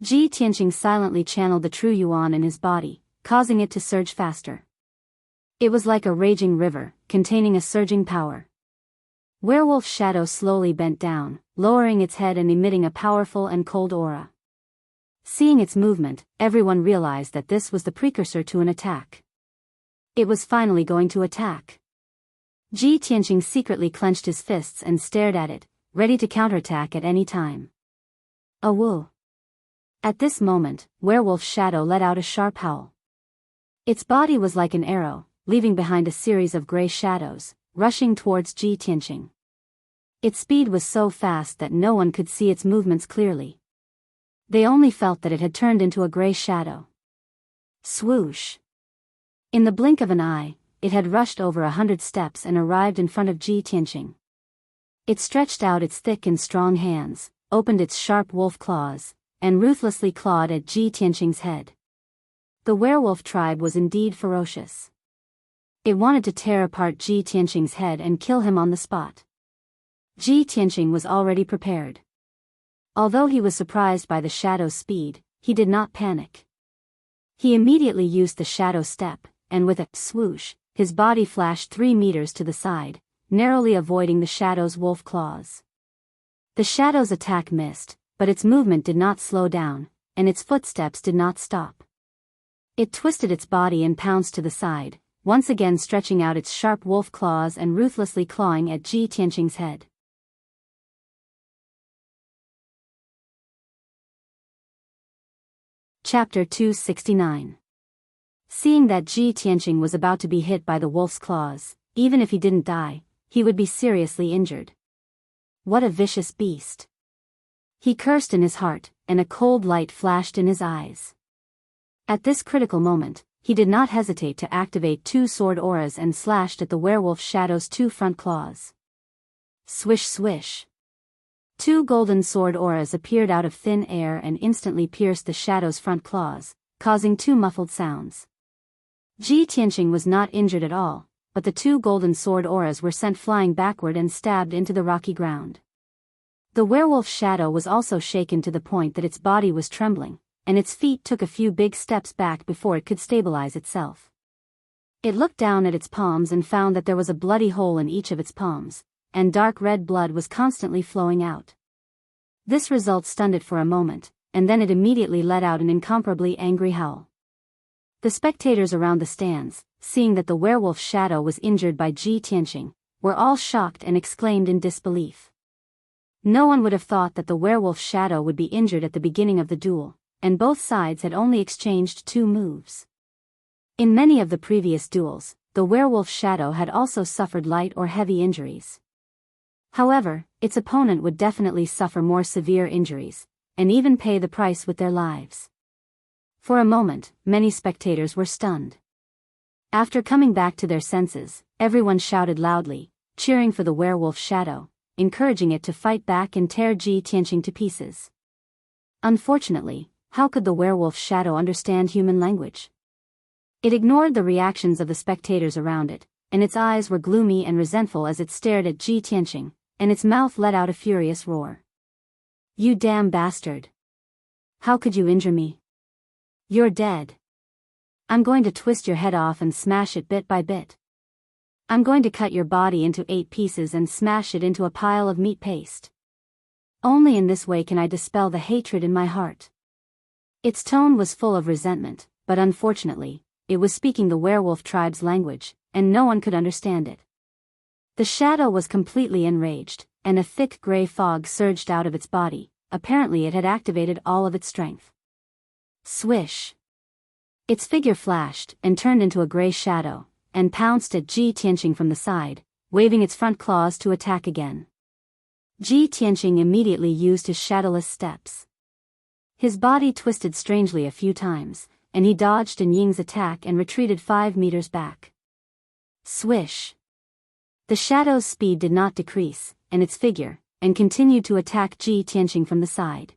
Speaker 1: Ji Tianqing silently channeled the true yuan in his body, causing it to surge faster. It was like a raging river, containing a surging power. Werewolf Shadow slowly bent down, lowering its head and emitting a powerful and cold aura. Seeing its movement, everyone realized that this was the precursor to an attack. It was finally going to attack. Ji Tianqing secretly clenched his fists and stared at it, ready to counterattack at any time. A woo! At this moment, Werewolf Shadow let out a sharp howl. Its body was like an arrow, leaving behind a series of gray shadows, rushing towards Ji Tianqing. Its speed was so fast that no one could see its movements clearly. They only felt that it had turned into a gray shadow. Swoosh! In the blink of an eye, it had rushed over 100 steps and arrived in front of Ji Tianqing. It stretched out its thick and strong hands, opened its sharp wolf claws, and ruthlessly clawed at Ji Tianqing's head. The werewolf tribe was indeed ferocious. It wanted to tear apart Ji Tianqing's head and kill him on the spot. Ji Tianqing was already prepared. Although he was surprised by the shadow's speed, he did not panic. He immediately used the shadow step, and with a swoosh, his body flashed 3 meters to the side, narrowly avoiding the shadow's wolf claws. The shadow's attack missed, but its movement did not slow down, and its footsteps did not stop. It twisted its body and pounced to the side, once again stretching out its sharp wolf claws and ruthlessly clawing at Ji Tianqing's head. Chapter 269. Seeing that Ji Tianqing was about to be hit by the wolf's claws, even if he didn't die, he would be seriously injured. What a vicious beast! He cursed in his heart, and a cold light flashed in his eyes. At this critical moment, he did not hesitate to activate 2 sword auras and slashed at the werewolf shadow's 2 front claws. Swish swish! 2 golden sword auras appeared out of thin air and instantly pierced the shadow's front claws, causing 2 muffled sounds. Ji Tianqing was not injured at all, but the 2 golden sword auras were sent flying backward and stabbed into the rocky ground. The werewolf shadow was also shaken to the point that its body was trembling, and its feet took a few big steps back before it could stabilize itself. It looked down at its palms and found that there was a bloody hole in each of its palms, and dark red blood was constantly flowing out. This result stunned it for a moment, and then it immediately let out an incomparably angry howl. The spectators around the stands, seeing that the werewolf shadow was injured by Ji Tianqing, were all shocked and exclaimed in disbelief. No one would have thought that the werewolf shadow would be injured at the beginning of the duel, and both sides had only exchanged 2 moves. In many of the previous duels, the werewolf shadow had also suffered light or heavy injuries. However, its opponent would definitely suffer more severe injuries, and even pay the price with their lives. For a moment, many spectators were stunned. After coming back to their senses, everyone shouted loudly, cheering for the werewolf shadow, encouraging it to fight back and tear Ji Tianqing to pieces. Unfortunately, how could the werewolf shadow understand human language? It ignored the reactions of the spectators around it, and its eyes were gloomy and resentful as it stared at Ji Tianqing, and its mouth let out a furious roar. "You damn bastard! How could you injure me? You're dead. I'm going to twist your head off and smash it bit by bit. I'm going to cut your body into 8 pieces and smash it into a pile of meat paste. Only in this way can I dispel the hatred in my heart." Its tone was full of resentment, but unfortunately, it was speaking the werewolf tribe's language, and no one could understand it. The shadow was completely enraged, and a thick gray fog surged out of its body. Apparently it had activated all of its strength. Swish! Its figure flashed and turned into a gray shadow, and pounced at Ji Tianqing from the side, waving its front claws to attack again. Ji Tianqing immediately used his shadowless steps. His body twisted strangely a few times, and he dodged Ying's attack and retreated 5 meters back. Swish! The shadow's speed did not decrease, and its figure, and continued to attack Ji Tianqing from the side.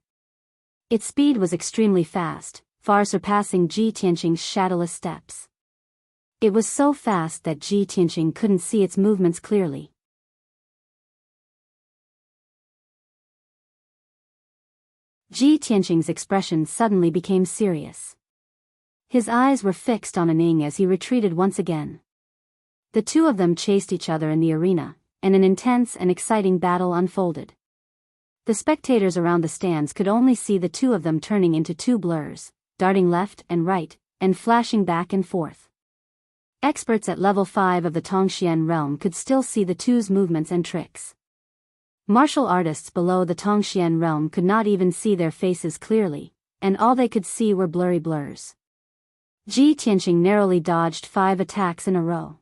Speaker 1: Its speed was extremely fast, far surpassing Ji Tianqing's shadowless steps. It was so fast that Ji Tianqing couldn't see its movements clearly. Ji Tianqing's expression suddenly became serious. His eyes were fixed on Ying as he retreated once again. The two of them chased each other in the arena, and an intense and exciting battle unfolded. The spectators around the stands could only see the two of them turning into 2 blurs, darting left and right, and flashing back and forth. Experts at level 5 of the Tongxian realm could still see the two's movements and tricks. Martial artists below the Tongxian realm could not even see their faces clearly, and all they could see were blurry blurs. Ji Tianqing narrowly dodged 5 attacks in a row.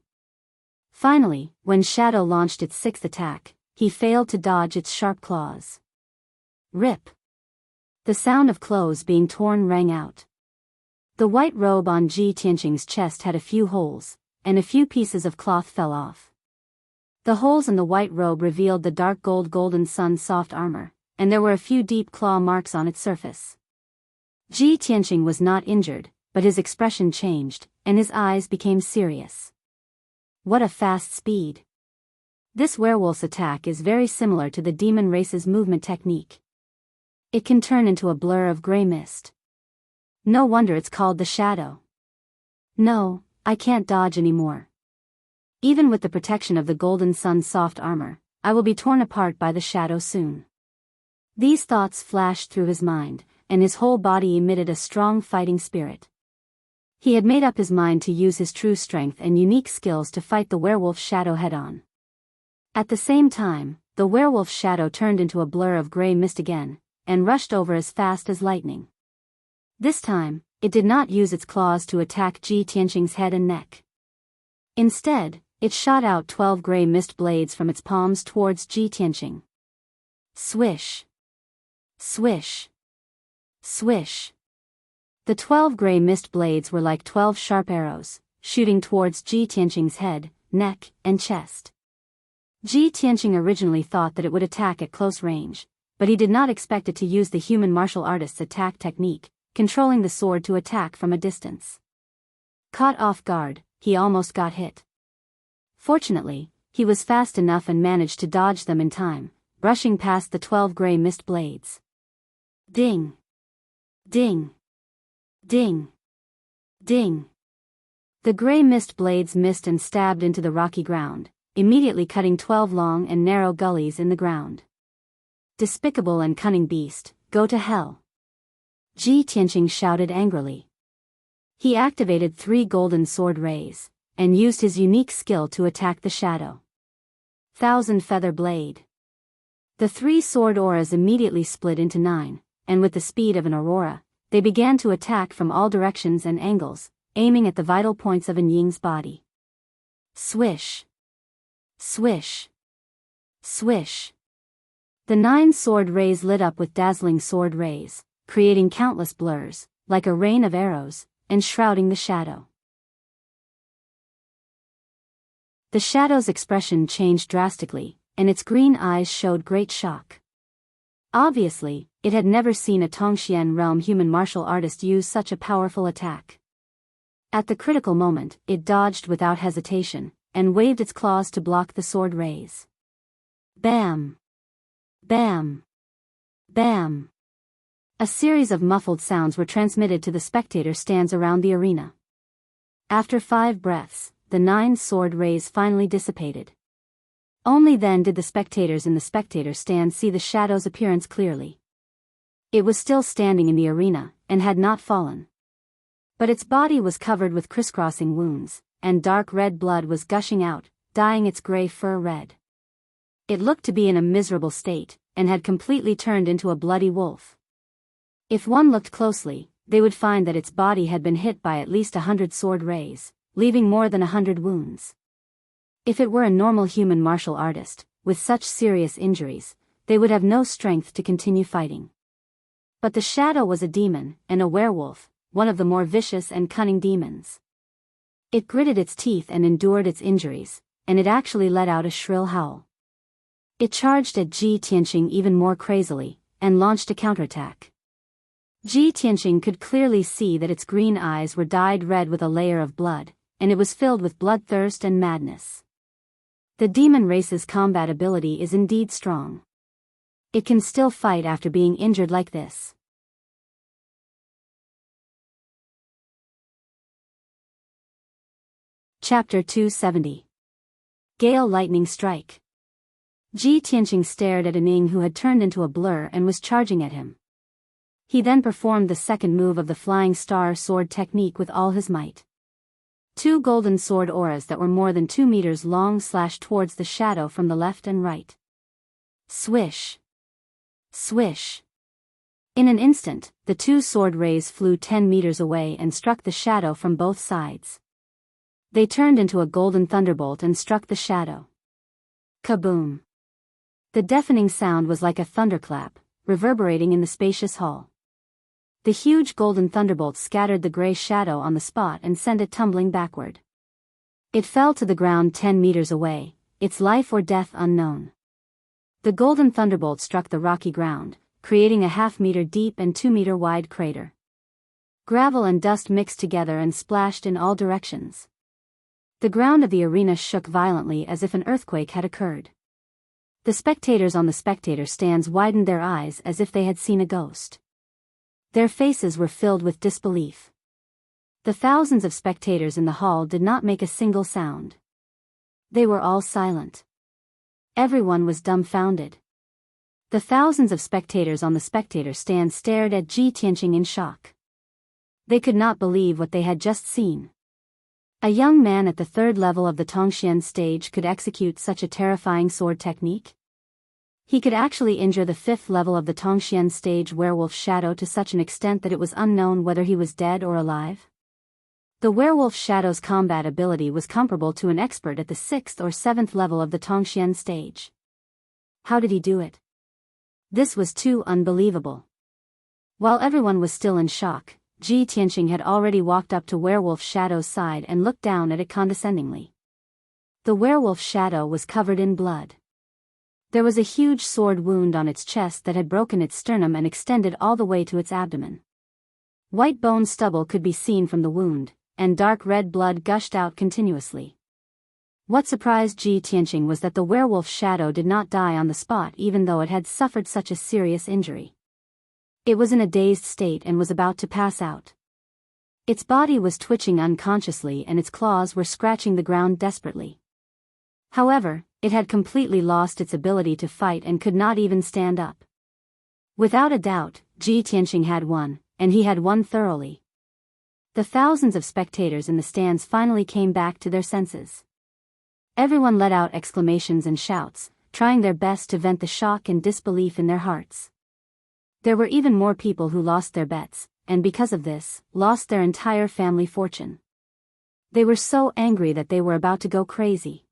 Speaker 1: Finally, when Shadow launched its 6th attack, he failed to dodge its sharp claws. Rip! The sound of clothes being torn rang out. The white robe on Ji Tianqing's chest had a few holes, and a few pieces of cloth fell off. The holes in the white robe revealed the dark golden sun soft armor, and there were a few deep claw marks on its surface. Ji Tianqing was not injured, but his expression changed, and his eyes became serious. What a fast speed! This werewolf's attack is very similar to the demon race's movement technique. It can turn into a blur of gray mist. No wonder it's called the shadow. No, I can't dodge anymore. Even with the protection of the golden sun's soft armor, I will be torn apart by the shadow soon. These thoughts flashed through his mind, and his whole body emitted a strong fighting spirit. He had made up his mind to use his true strength and unique skills to fight the werewolf shadow head-on. At the same time, the werewolf shadow turned into a blur of gray mist again, and rushed over as fast as lightning. This time, it did not use its claws to attack Ji Tianqing's head and neck. Instead, it shot out 12 gray mist blades from its palms towards Ji Tianqing. Swish! Swish! Swish! The 12 gray mist blades were like 12 sharp arrows, shooting towards Ji Tianqing's head, neck, and chest. Ji Tianqing originally thought that it would attack at close range, but he did not expect it to use the human martial artist's attack technique, controlling the sword to attack from a distance. Caught off guard, he almost got hit. Fortunately, he was fast enough and managed to dodge them in time, brushing past the 12 gray mist blades. Ding! Ding! Ding! Ding! The gray mist blades missed and stabbed into the rocky ground, immediately cutting 12 long and narrow gullies in the ground. Despicable and cunning beast, go to hell! Ji Tianqing shouted angrily. He activated 3 golden sword rays, and used his unique skill to attack the shadow. Thousand Feather Blade. The 3 sword auras immediately split into 9, and with the speed of an aurora, they began to attack from all directions and angles, aiming at the vital points of Ying's body. Swish! Swish! Swish. The 9 sword rays lit up with dazzling sword rays, creating countless blurs, like a rain of arrows, enshrouding the shadow. The shadow's expression changed drastically, and its green eyes showed great shock. Obviously, it had never seen a Tongxian realm human martial artist use such a powerful attack. At the critical moment, it dodged without hesitation, and waved its claws to block the sword rays. Bam! Bam! Bam! A series of muffled sounds were transmitted to the spectator stands around the arena. After 5 breaths, the 9 sword rays finally dissipated. Only then did the spectators in the spectator stand see the shadow's appearance clearly. It was still standing in the arena, and had not fallen. But its body was covered with crisscrossing wounds, and dark red blood was gushing out, dyeing its gray fur red. It looked to be in a miserable state, and had completely turned into a bloody wolf. If one looked closely, they would find that its body had been hit by at least 100 sword rays, leaving more than 100 wounds. If it were a normal human martial artist, with such serious injuries, they would have no strength to continue fighting. But the shadow was a demon, and a werewolf, one of the more vicious and cunning demons. It gritted its teeth and endured its injuries, and it actually let out a shrill howl. It charged at Ji Tianqing even more crazily, and launched a counterattack. Ji Tianqing could clearly see that its green eyes were dyed red with a layer of blood, and it was filled with bloodthirst and madness. The demon race's combat ability is indeed strong. It can still fight after being injured like this. Chapter 270. Gale Lightning Strike. Ji Tianqing stared at Ning, who had turned into a blur and was charging at him. He then performed the second move of the Flying Star Sword technique with all his might. 2 golden sword auras that were more than 2 meters long slashed towards the shadow from the left and right. Swish! Swish! In an instant, the 2 sword rays flew 10 meters away and struck the shadow from both sides. They turned into a golden thunderbolt and struck the shadow. Kaboom! The deafening sound was like a thunderclap, reverberating in the spacious hall. The huge golden thunderbolt scattered the gray shadow on the spot and sent it tumbling backward. It fell to the ground 10 meters away, its life or death unknown. The golden thunderbolt struck the rocky ground, creating a half-meter deep and 2-meter wide crater. Gravel and dust mixed together and splashed in all directions. The ground of the arena shook violently as if an earthquake had occurred. The spectators on the spectator stands widened their eyes as if they had seen a ghost. Their faces were filled with disbelief. The thousands of spectators in the hall did not make a single sound. They were all silent. Everyone was dumbfounded. The thousands of spectators on the spectator stand stared at Ji Tianqing in shock. They could not believe what they had just seen. A young man at the 3rd level of the Tongxian stage could execute such a terrifying sword technique? He could actually injure the 5th level of the Tongxian stage werewolf shadow to such an extent that it was unknown whether he was dead or alive. The werewolf shadow's combat ability was comparable to an expert at the 6th or 7th level of the Tongxian stage. How did he do it? This was too unbelievable. While everyone was still in shock, Ji Tianqing had already walked up to werewolf shadow's side and looked down at it condescendingly. The werewolf shadow was covered in blood. There was a huge sword wound on its chest that had broken its sternum and extended all the way to its abdomen. White bone stubble could be seen from the wound, and dark red blood gushed out continuously. What surprised Ji Tianqing was that the werewolf shadow did not die on the spot even though it had suffered such a serious injury. It was in a dazed state and was about to pass out. Its body was twitching unconsciously and its claws were scratching the ground desperately. However, it had completely lost its ability to fight and could not even stand up. Without a doubt, Ji Tianqing had won, and he had won thoroughly. The thousands of spectators in the stands finally came back to their senses. Everyone let out exclamations and shouts, trying their best to vent the shock and disbelief in their hearts. There were even more people who lost their bets, and because of this, lost their entire family fortune. They were so angry that they were about to go crazy.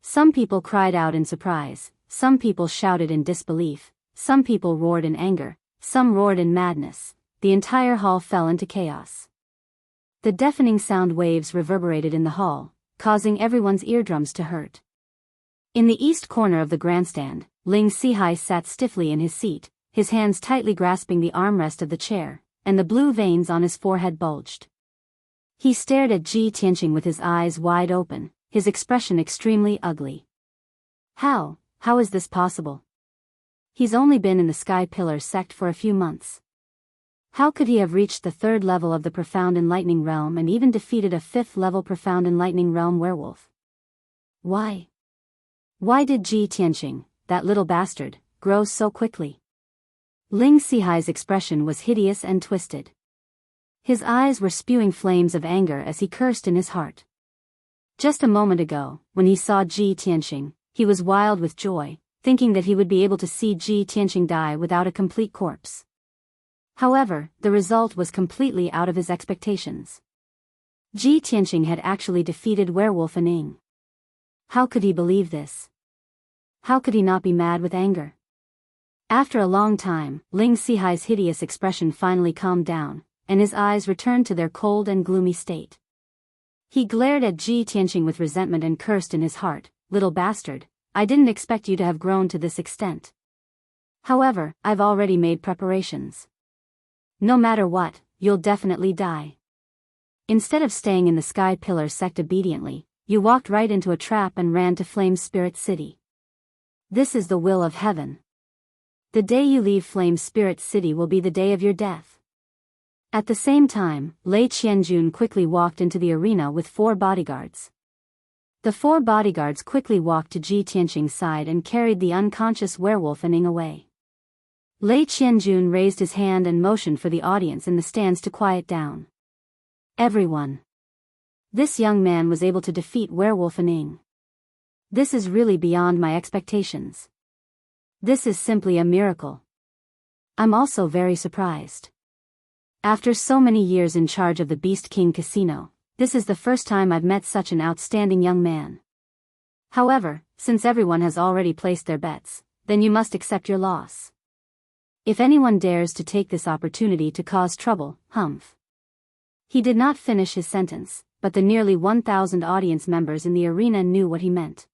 Speaker 1: Some people cried out in surprise, some people shouted in disbelief, some people roared in anger, some roared in madness. The entire hall fell into chaos. The deafening sound waves reverberated in the hall, causing everyone's eardrums to hurt. In the east corner of the grandstand, Ling Sihai sat stiffly in his seat, his hands tightly grasping the armrest of the chair, and the blue veins on his forehead bulged. He stared at Ji Tianqing with his eyes wide open, his expression extremely ugly. How is this possible? He's only been in the Sky Pillar sect for a few months. How could he have reached the 3rd level of the Profound Enlightening Realm and even defeated a 5th level Profound Enlightening Realm werewolf? Why? Why did Ji Tianqing, that little bastard, grow so quickly? Ling Sihai's expression was hideous and twisted. His eyes were spewing flames of anger as he cursed in his heart. Just a moment ago, when he saw Ji Tianqing, he was wild with joy, thinking that he would be able to see Ji Tianqing die without a complete corpse. However, the result was completely out of his expectations. Ji Tianqing had actually defeated Werewolf Ning. How could he believe this? How could he not be mad with anger? After a long time, Ling Sihai's hideous expression finally calmed down, and his eyes returned to their cold and gloomy state. He glared at Ji Tianqing with resentment and cursed in his heart, "Little bastard, I didn't expect you to have grown to this extent. However, I've already made preparations. No matter what, you'll definitely die." Instead of staying in the Sky Pillar sect obediently, you walked right into a trap and ran to Flame Spirit City. This is the will of heaven. The day you leave Flame Spirit City will be the day of your death. At the same time, Lei Qianjun quickly walked into the arena with 4 bodyguards. The 4 bodyguards quickly walked to Ji Tianqing's side and carried the unconscious werewolf Ning away. Lei Qianjun raised his hand and motioned for the audience in the stands to quiet down. Everyone. This young man was able to defeat Werewolf Ning. This is really beyond my expectations. This is simply a miracle. I'm also very surprised. After so many years in charge of the Beast King Casino, this is the first time I've met such an outstanding young man. However, since everyone has already placed their bets, then you must accept your loss. If anyone dares to take this opportunity to cause trouble, humph. He did not finish his sentence, but the nearly 1,000 audience members in the arena knew what he meant.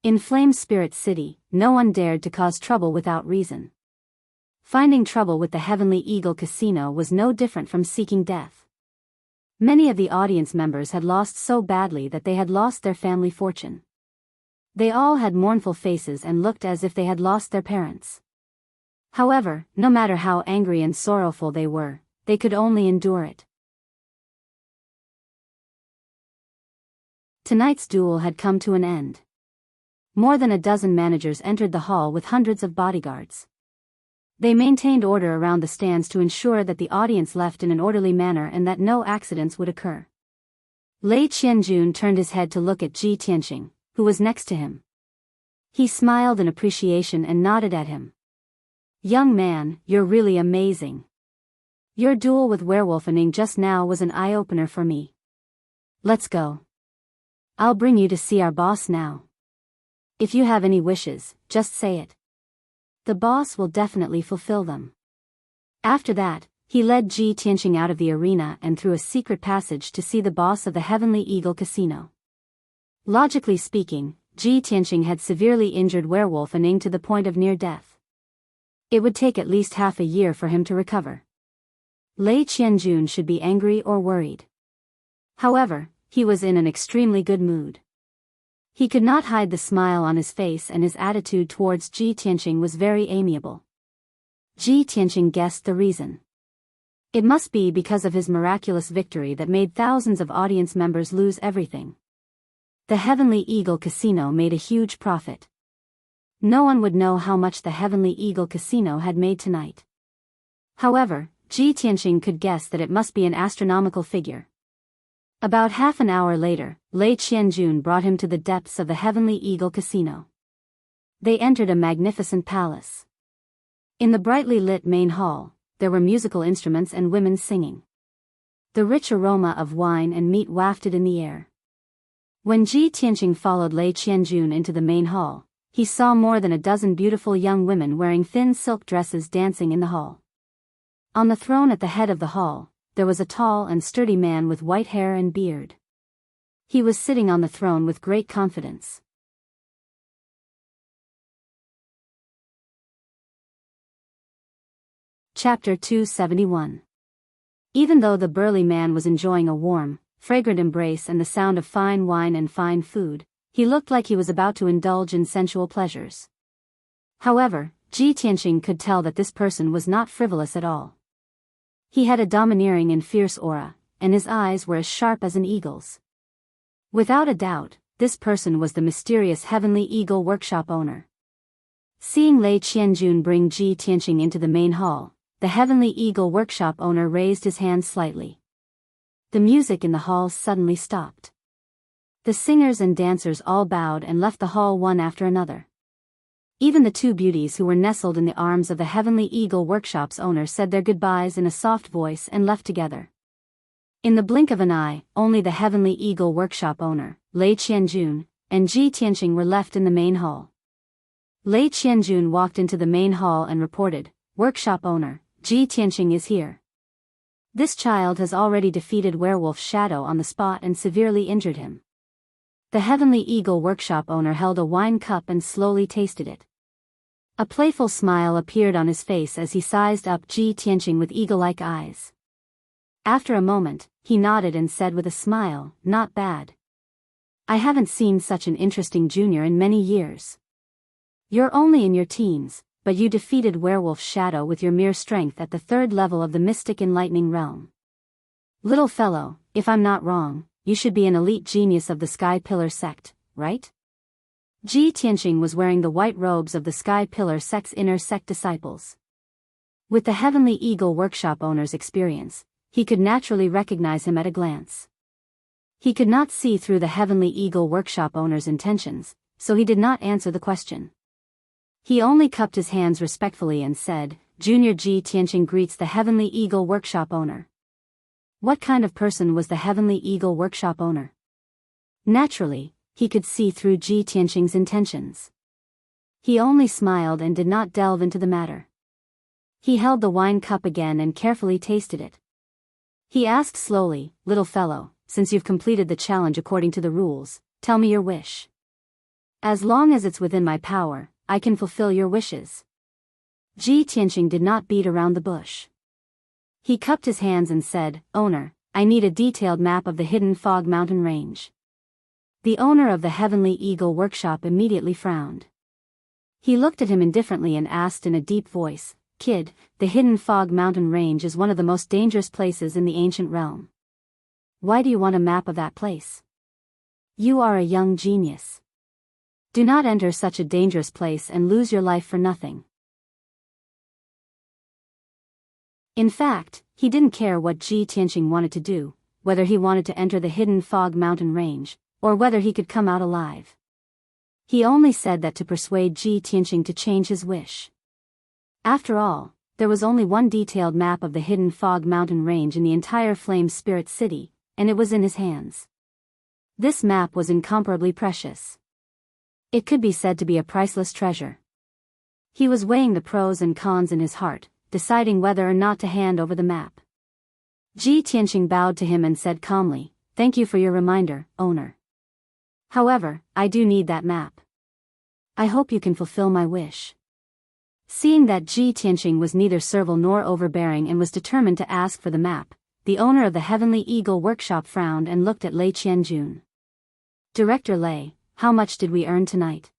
Speaker 1: In Flame Spirit City, no one dared to cause trouble without reason. Finding trouble with the Heavenly Eagle Casino was no different from seeking death. Many of the audience members had lost so badly that they had lost their family fortune. They all had mournful faces and looked as if they had lost their parents. However, no matter how angry and sorrowful they were, they could only endure it. Tonight's duel had come to an end. More than a dozen managers entered the hall with hundreds of bodyguards. They maintained order around the stands to ensure that the audience left in an orderly manner and that no accidents would occur. Lei Qianjun turned his head to look at Ji Tianqing, who was next to him. He smiled in appreciation and nodded at him. "Young man, you're really amazing. Your duel with Werewolf Ning just now was an eye-opener for me. Let's go. I'll bring you to see our boss now. If you have any wishes, just say it. The boss will definitely fulfill them." After that, he led Ji Tianqing out of the arena and through a secret passage to see the boss of the Heavenly Eagle Casino. Logically speaking, Ji Tianqing had severely injured Werewolf Ning to the point of near death. It would take at least half a year for him to recover. Lei Qianjun should be angry or worried. However, he was in an extremely good mood. He could not hide the smile on his face and his attitude towards Ji Tianqing was very amiable. Ji Tianqing guessed the reason. It must be because of his miraculous victory that made thousands of audience members lose everything. The Heavenly Eagle Casino made a huge profit. No one would know how much the Heavenly Eagle Casino had made tonight. However, Ji Tianqing could guess that it must be an astronomical figure. About half an hour later, Lei Qianjun brought him to the depths of the Heavenly Eagle Casino. They entered a magnificent palace. In the brightly lit main hall, there were musical instruments and women singing. The rich aroma of wine and meat wafted in the air. When Ji Tianqing followed Lei Qianjun into the main hall, he saw more than a dozen beautiful young women wearing thin silk dresses dancing in the hall. On the throne at the head of the hall, there was a tall and sturdy man with white hair and beard. He was sitting on the throne with great confidence. Chapter 271. Even though the burly man was enjoying a warm, fragrant embrace and the sound of fine wine and fine food, he looked like he was about to indulge in sensual pleasures. However, Ji Tianqing could tell that this person was not frivolous at all. He had a domineering and fierce aura, and his eyes were as sharp as an eagle's. Without a doubt, this person was the mysterious Heavenly Eagle Workshop owner. Seeing Lei Qianjun bring Ji Tianqing into the main hall, the Heavenly Eagle Workshop owner raised his hand slightly. The music in the hall suddenly stopped. The singers and dancers all bowed and left the hall one after another. Even the two beauties who were nestled in the arms of the Heavenly Eagle Workshop's owner said their goodbyes in a soft voice and left together. In the blink of an eye, only the Heavenly Eagle Workshop owner, Lei Qianjun, and Ji Tianqing were left in the main hall. Lei Qianjun walked into the main hall and reported, "Workshop owner, Ji Tianqing is here. This child has already defeated Werewolf Shadow on the spot and severely injured him." The Heavenly Eagle Workshop owner held a wine cup and slowly tasted it. A playful smile appeared on his face as he sized up Ji Tianqing with eagle-like eyes. After a moment, he nodded and said with a smile, "Not bad. I haven't seen such an interesting junior in many years. You're only in your teens, but you defeated Werewolf Shadow with your mere strength at the 3rd level of the Mystic Enlightening Realm. Little fellow, if I'm not wrong, you should be an elite genius of the Sky Pillar sect, right?" Ji Tianqing was wearing the white robes of the Sky Pillar sect's inner sect disciples. With the Heavenly Eagle Workshop owner's experience, he could naturally recognize him at a glance. He could not see through the Heavenly Eagle Workshop owner's intentions, so he did not answer the question. He only cupped his hands respectfully and said, "Junior Ji Tianqing greets the Heavenly Eagle Workshop owner." What kind of person was the Heavenly Eagle Workshop owner? Naturally, he could see through Ji Tianqing's intentions. He only smiled and did not delve into the matter. He held the wine cup again and carefully tasted it. He asked slowly, "Little fellow, since you've completed the challenge according to the rules, tell me your wish. As long as it's within my power, I can fulfill your wishes." Ji Tianqing did not beat around the bush. He cupped his hands and said, "Owner, I need a detailed map of the hidden Fog Mountain Range." The owner of the Heavenly Eagle Workshop immediately frowned. He looked at him indifferently and asked in a deep voice, "Kid, the hidden Fog Mountain Range is one of the most dangerous places in the ancient realm. Why do you want a map of that place? You are a young genius. Do not enter such a dangerous place and lose your life for nothing." In fact, he didn't care what Ji Tianqing wanted to do, whether he wanted to enter the hidden Fog Mountain Range, or whether he could come out alive. He only said that to persuade Ji Tianqing to change his wish. After all, there was only one detailed map of the hidden Fog Mountain Range in the entire Flame Spirit City, and it was in his hands. This map was incomparably precious. It could be said to be a priceless treasure. He was weighing the pros and cons in his heart, deciding whether or not to hand over the map. Ji Tianqing bowed to him and said calmly, "Thank you for your reminder, owner. However, I do need that map. I hope you can fulfill my wish." Seeing that Ji Tianqing was neither servile nor overbearing and was determined to ask for the map, the owner of the Heavenly Eagle Workshop frowned and looked at Lei Qianjun. "Director Lei, how much did we earn tonight?"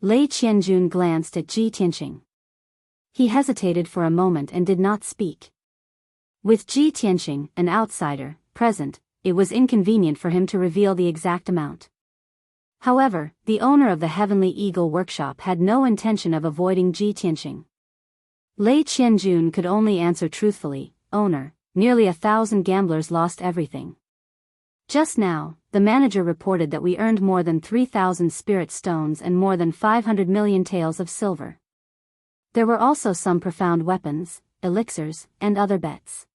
Speaker 1: Lei Qianjun glanced at Ji Tianqing. He hesitated for a moment and did not speak. With Ji Tianqing, an outsider, present, it was inconvenient for him to reveal the exact amount. However, the owner of the Heavenly Eagle Workshop had no intention of avoiding Ji Tianqing. Lei Qianjun could only answer truthfully, "Owner, nearly 1,000 gamblers lost everything. Just now, the manager reported that we earned more than 3,000 spirit stones and more than 500 million taels of silver. There were also some profound weapons, elixirs, and other bets."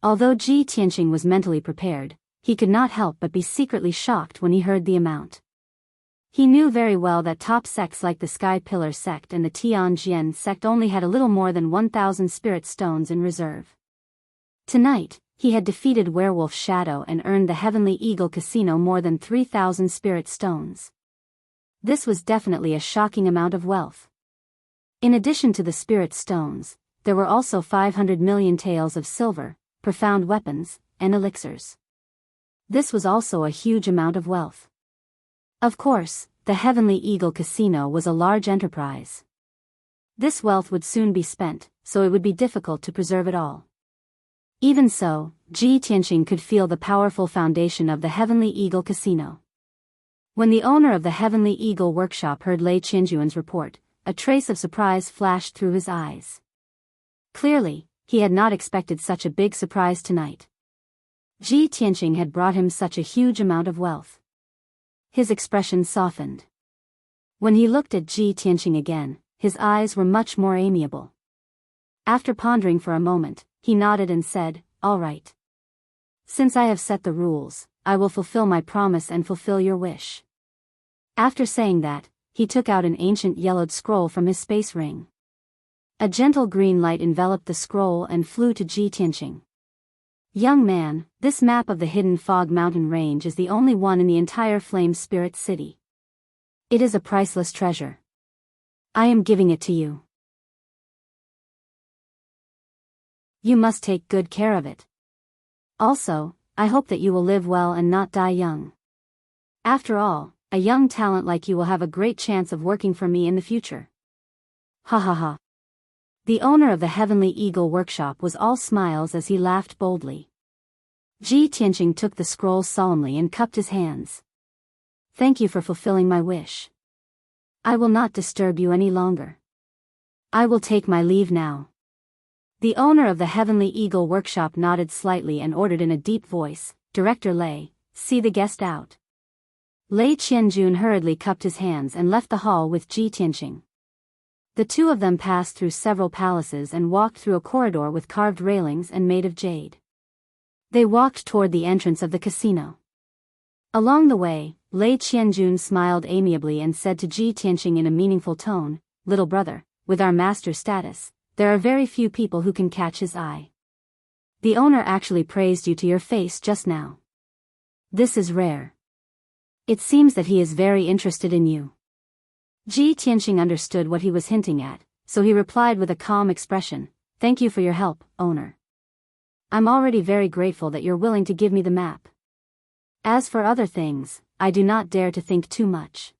Speaker 1: Although Ji Tianqing was mentally prepared, he could not help but be secretly shocked when he heard the amount. He knew very well that top sects like the Sky Pillar sect and the Tianjian sect only had a little more than 1,000 spirit stones in reserve. Tonight, he had defeated Werewolf Shadow and earned the Heavenly Eagle Casino more than 3,000 spirit stones. This was definitely a shocking amount of wealth. In addition to the spirit stones, there were also 500 million taels of silver, profound weapons, and elixirs. This was also a huge amount of wealth. Of course, the Heavenly Eagle Casino was a large enterprise. This wealth would soon be spent, so it would be difficult to preserve it all. Even so, Ji Tianqing could feel the powerful foundation of the Heavenly Eagle Casino. When the owner of the Heavenly Eagle Workshop heard Lei Qianjuan's report, a trace of surprise flashed through his eyes. Clearly, he had not expected such a big surprise tonight. Ji Tianqing had brought him such a huge amount of wealth. His expression softened. When he looked at Ji Tianqing again, his eyes were much more amiable. After pondering for a moment, he nodded and said, "All right. Since I have set the rules, I will fulfill my promise and fulfill your wish." After saying that, he took out an ancient yellowed scroll from his space ring. A gentle green light enveloped the scroll and flew to Ji Tianqing. "Young man, this map of the hidden Fog Mountain Range is the only one in the entire Flame Spirit City. It is a priceless treasure. I am giving it to you. You must take good care of it. Also, I hope that you will live well and not die young. After all, a young talent like you will have a great chance of working for me in the future." Ha ha ha. The owner of the Heavenly Eagle Workshop was all smiles as he laughed boldly. Ji Tianqing took the scroll solemnly and cupped his hands. "Thank you for fulfilling my wish. I will not disturb you any longer. I will take my leave now." The owner of the Heavenly Eagle Workshop nodded slightly and ordered in a deep voice, "Director Lei, see the guest out." Lei Qianjun hurriedly cupped his hands and left the hall with Ji Tianqing. The two of them passed through several palaces and walked through a corridor with carved railings and made of jade. They walked toward the entrance of the casino. Along the way, Lei Qianjun smiled amiably and said to Ji Tianqing in a meaningful tone, "Little brother, with our master status, there are very few people who can catch his eye. The owner actually praised you to your face just now. This is rare. It seems that he is very interested in you." Ji Tianqing understood what he was hinting at, so he replied with a calm expression, "Thank you for your help, owner. I'm already very grateful that you're willing to give me the map. As for other things, I do not dare to think too much.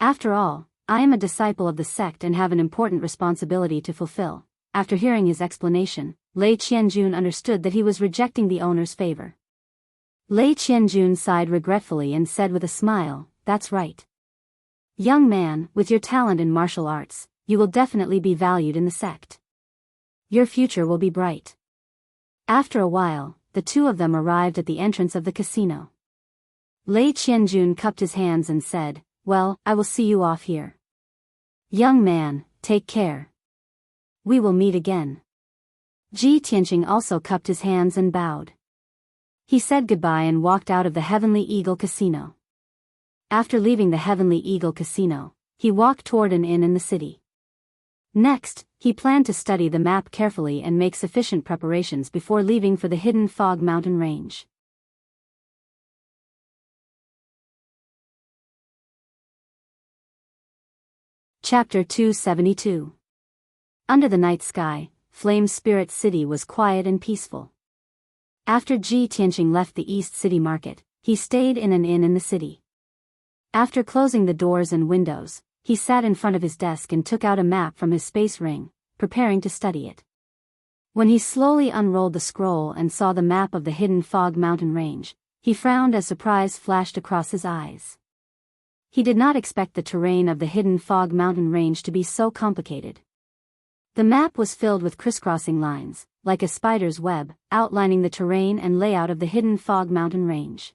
Speaker 1: After all, I am a disciple of the sect and have an important responsibility to fulfill." After hearing his explanation, Lei Qianjun understood that he was rejecting the owner's favor. Lei Qianjun sighed regretfully and said with a smile, "That's right. Young man, with your talent in martial arts, you will definitely be valued in the sect. Your future will be bright." After a while, the two of them arrived at the entrance of the casino. Lei Qianjun cupped his hands and said, "Well, I will see you off here. Young man, take care. We will meet again." Ji Tianqing also cupped his hands and bowed. He said goodbye and walked out of the Heavenly Eagle Casino. After leaving the Heavenly Eagle Casino, he walked toward an inn in the city. Next, he planned to study the map carefully and make sufficient preparations before leaving for the hidden Fog Mountain Range. Chapter 272. Under the night sky, Flame Spirit City was quiet and peaceful. After Ji Tianqing left the East City Market, he stayed in an inn in the city. After closing the doors and windows, he sat in front of his desk and took out a map from his space ring, preparing to study it. When he slowly unrolled the scroll and saw the map of the hidden Fog Mountain Range, he frowned as surprise flashed across his eyes. He did not expect the terrain of the hidden Fog Mountain Range to be so complicated. The map was filled with crisscrossing lines, like a spider's web, outlining the terrain and layout of the hidden Fog Mountain Range.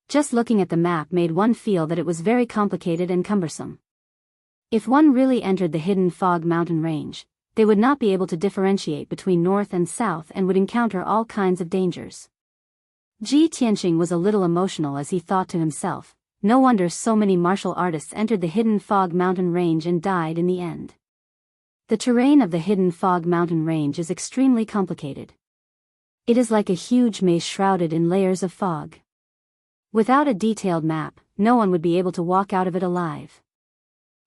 Speaker 1: Just looking at the map made one feel that it was very complicated and cumbersome. If one really entered the hidden Fog Mountain Range, they would not be able to differentiate between north and south and would encounter all kinds of dangers. Ji Tianqing was a little emotional as he thought to himself, no wonder so many martial artists entered the Hidden Fog Mountain Range and died in the end. The terrain of the Hidden Fog Mountain Range is extremely complicated. It is like a huge maze shrouded in layers of fog. Without a detailed map, no one would be able to walk out of it alive.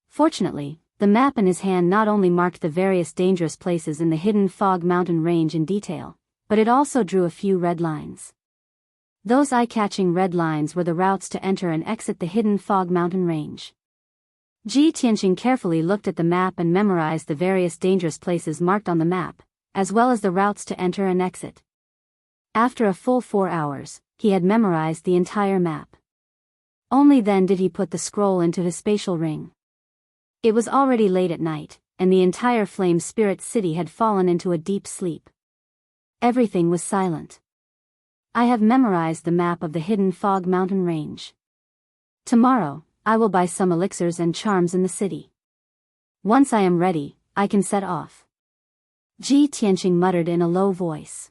Speaker 1: Fortunately, the map in his hand not only marked the various dangerous places in the Hidden Fog Mountain Range in detail, but it also drew a few red lines. Those eye-catching red lines were the routes to enter and exit the Hidden Fog Mountain Range. Ji Tianqing carefully looked at the map and memorized the various dangerous places marked on the map, as well as the routes to enter and exit. After a full 4 hours, he had memorized the entire map. Only then did he put the scroll into his spatial ring. It was already late at night, and the entire Flame Spirit City had fallen into a deep sleep. Everything was silent. I have memorized the map of the Hidden Fog Mountain Range. Tomorrow, I will buy some elixirs and charms in the city. Once I am ready, I can set off. Ji Tianqing muttered in a low voice.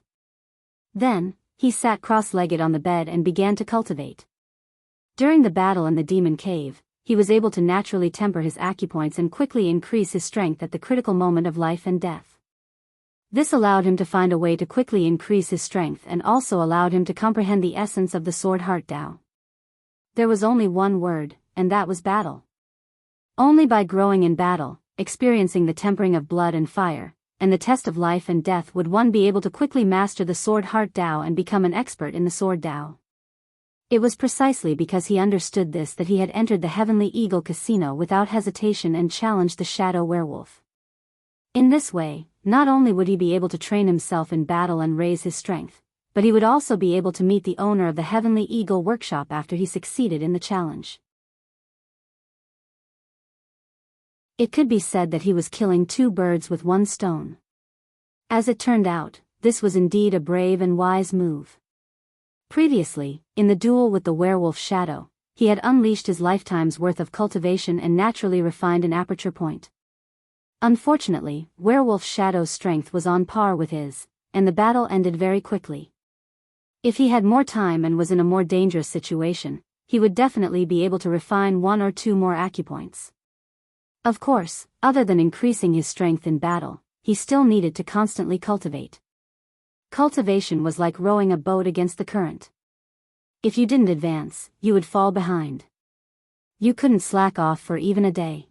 Speaker 1: Then, he sat cross-legged on the bed and began to cultivate. During the battle in the Demon Cave, he was able to naturally temper his acupoints and quickly increase his strength at the critical moment of life and death. This allowed him to find a way to quickly increase his strength and also allowed him to comprehend the essence of the Sword Heart Tao. There was only one word, and that was battle. Only by growing in battle, experiencing the tempering of blood and fire, and the test of life and death would one be able to quickly master the Sword Heart Tao and become an expert in the Sword Tao. It was precisely because he understood this that he had entered the Heavenly Eagle Casino without hesitation and challenged the Shadow Werewolf. In this way, not only would he be able to train himself in battle and raise his strength, but he would also be able to meet the owner of the Heavenly Eagle Workshop after he succeeded in the challenge. It could be said that he was killing 2 birds with 1 stone. As it turned out, this was indeed a brave and wise move. Previously, in the duel with the werewolf Shadow, he had unleashed his lifetime's worth of cultivation and naturally refined an aperture point. Unfortunately, Werewolf Shadow's strength was on par with his, and the battle ended very quickly. If he had more time and was in a more dangerous situation, he would definitely be able to refine 1 or 2 more acupoints. Of course, other than increasing his strength in battle, he still needed to constantly cultivate. Cultivation was like rowing a boat against the current. If you didn't advance, you would fall behind. You couldn't slack off for even a day.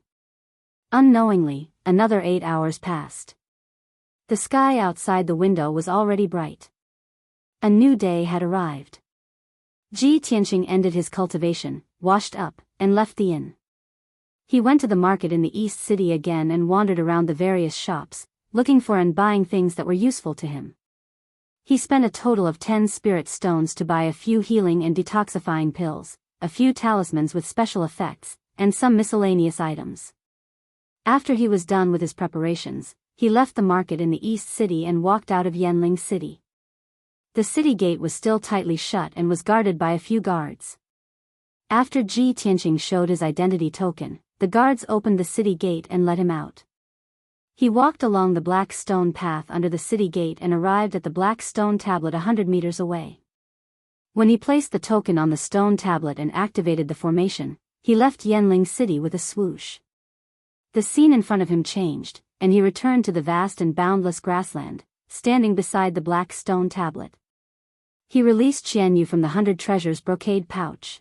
Speaker 1: Unknowingly, another 8 hours passed. The sky outside the window was already bright. A new day had arrived. Ji Tianqing ended his cultivation, washed up, and left the inn. He went to the market in the East City again and wandered around the various shops, looking for and buying things that were useful to him. He spent a total of 10 spirit stones to buy a few healing and detoxifying pills, a few talismans with special effects, and some miscellaneous items. After he was done with his preparations, he left the market in the East City and walked out of Yanling City. The city gate was still tightly shut and was guarded by a few guards. After Ji Tianqing showed his identity token, the guards opened the city gate and let him out. He walked along the black stone path under the city gate and arrived at the black stone tablet 100 meters away. When he placed the token on the stone tablet and activated the formation, he left Yanling City with a swoosh. The scene in front of him changed, and he returned to the vast and boundless grassland, standing beside the black stone tablet. He released Qian Yu from the 100 treasures brocade pouch.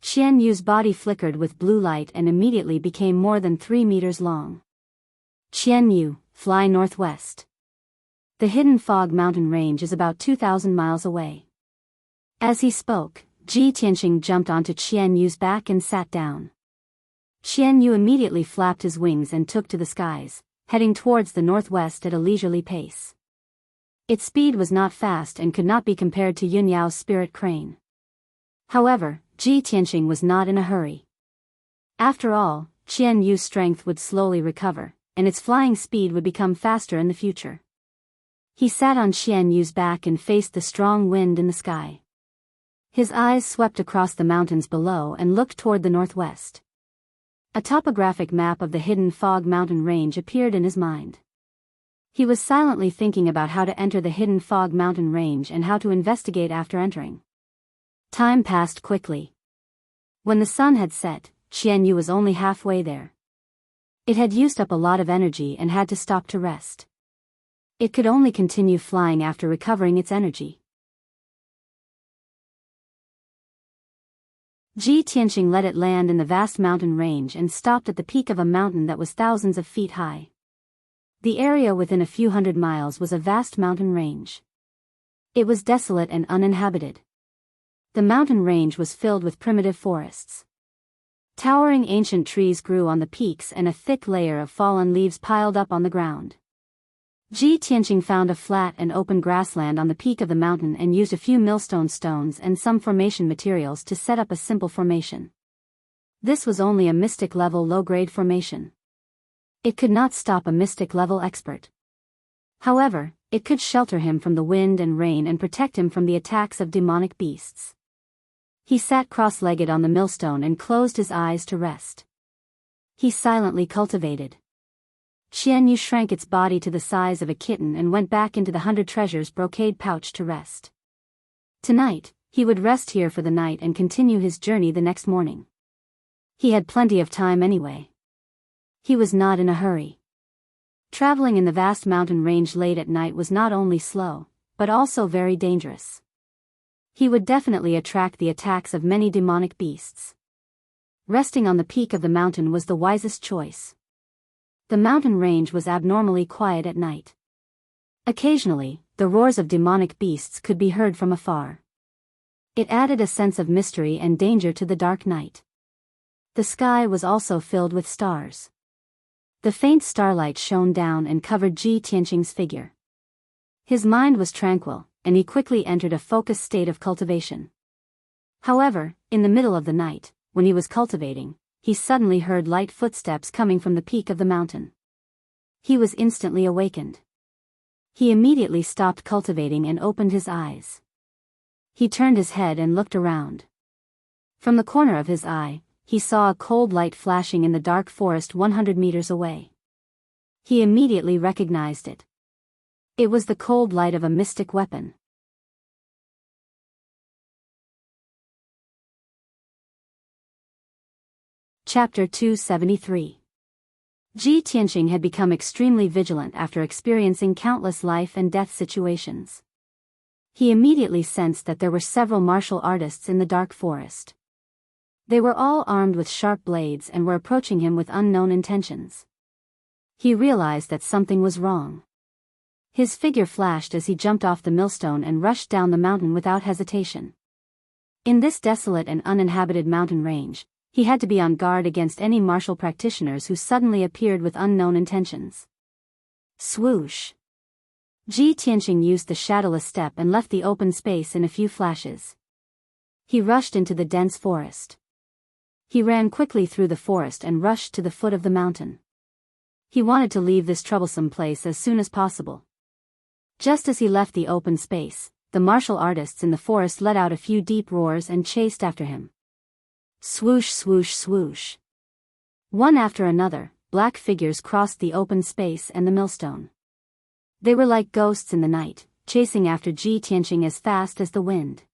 Speaker 1: Qian Yu's body flickered with blue light and immediately became more than 3 meters long. Qian Yu, fly northwest. The Hidden Fog Mountain Range is about 2,000 miles away. As he spoke, Ji Tianqing jumped onto Qian Yu's back and sat down. Qian Yu immediately flapped his wings and took to the skies, heading towards the northwest at a leisurely pace. Its speed was not fast and could not be compared to Yun Yao's spirit crane. However, Ji Tianqing was not in a hurry. After all, Qian Yu's strength would slowly recover, and its flying speed would become faster in the future. He sat on Qian Yu's back and faced the strong wind in the sky. His eyes swept across the mountains below and looked toward the northwest. A topographic map of the Hidden Fog Mountain Range appeared in his mind. He was silently thinking about how to enter the hidden fog mountain range and how to investigate after entering. Time passed quickly. When the sun had set, Qian Yu was only halfway there. It had used up a lot of energy and had to stop to rest. It could only continue flying after recovering its energy. Ji Tianqing let it land in the vast mountain range and stopped at the peak of a mountain that was thousands of feet high. The area within a few hundred miles was a vast mountain range. It was desolate and uninhabited. The mountain range was filled with primitive forests. Towering ancient trees grew on the peaks and a thick layer of fallen leaves piled up on the ground. Ji Tianqing found a flat and open grassland on the peak of the mountain and used a few millstone stones and some formation materials to set up a simple formation. This was only a mystic-level low-grade formation. It could not stop a mystic-level expert. However, it could shelter him from the wind and rain and protect him from the attacks of demonic beasts. He sat cross-legged on the millstone and closed his eyes to rest. He silently cultivated. Qian Yu shrank its body to the size of a kitten and went back into the 100 treasures brocade pouch to rest. Tonight, he would rest here for the night and continue his journey the next morning. He had plenty of time anyway. He was not in a hurry. Traveling in the vast mountain range late at night was not only slow, but also very dangerous. He would definitely attract the attacks of many demonic beasts. Resting on the peak of the mountain was the wisest choice. The mountain range was abnormally quiet at night. Occasionally, the roars of demonic beasts could be heard from afar. It added a sense of mystery and danger to the dark night. The sky was also filled with stars. The faint starlight shone down and covered Ji Tianqing's figure. His mind was tranquil, and he quickly entered a focused state of cultivation. However, in the middle of the night, when he was cultivating, he suddenly heard light footsteps coming from the peak of the mountain. He was instantly awakened. He immediately stopped cultivating and opened his eyes. He turned his head and looked around. From the corner of his eye, he saw a cold light flashing in the dark forest 100 meters away. He immediately recognized it. It was the cold light of a mystic weapon. Chapter 273. Ji Tianqing had become extremely vigilant after experiencing countless life and death situations. He immediately sensed that there were several martial artists in the dark forest. They were all armed with sharp blades and were approaching him with unknown intentions. He realized that something was wrong. His figure flashed as he jumped off the millstone and rushed down the mountain without hesitation. In this desolate and uninhabited mountain range, he had to be on guard against any martial practitioners who suddenly appeared with unknown intentions. Swoosh! Ji Tianqing used the shadowless step and left the open space in a few flashes. He rushed into the dense forest. He ran quickly through the forest and rushed to the foot of the mountain. He wanted to leave this troublesome place as soon as possible. Just as he left the open space, the martial artists in the forest let out a few deep roars and chased after him. Swoosh, swoosh, swoosh. One after another, black figures crossed the open space and the millstone. They were like ghosts in the night, chasing after Ji Tianqing as fast as the wind.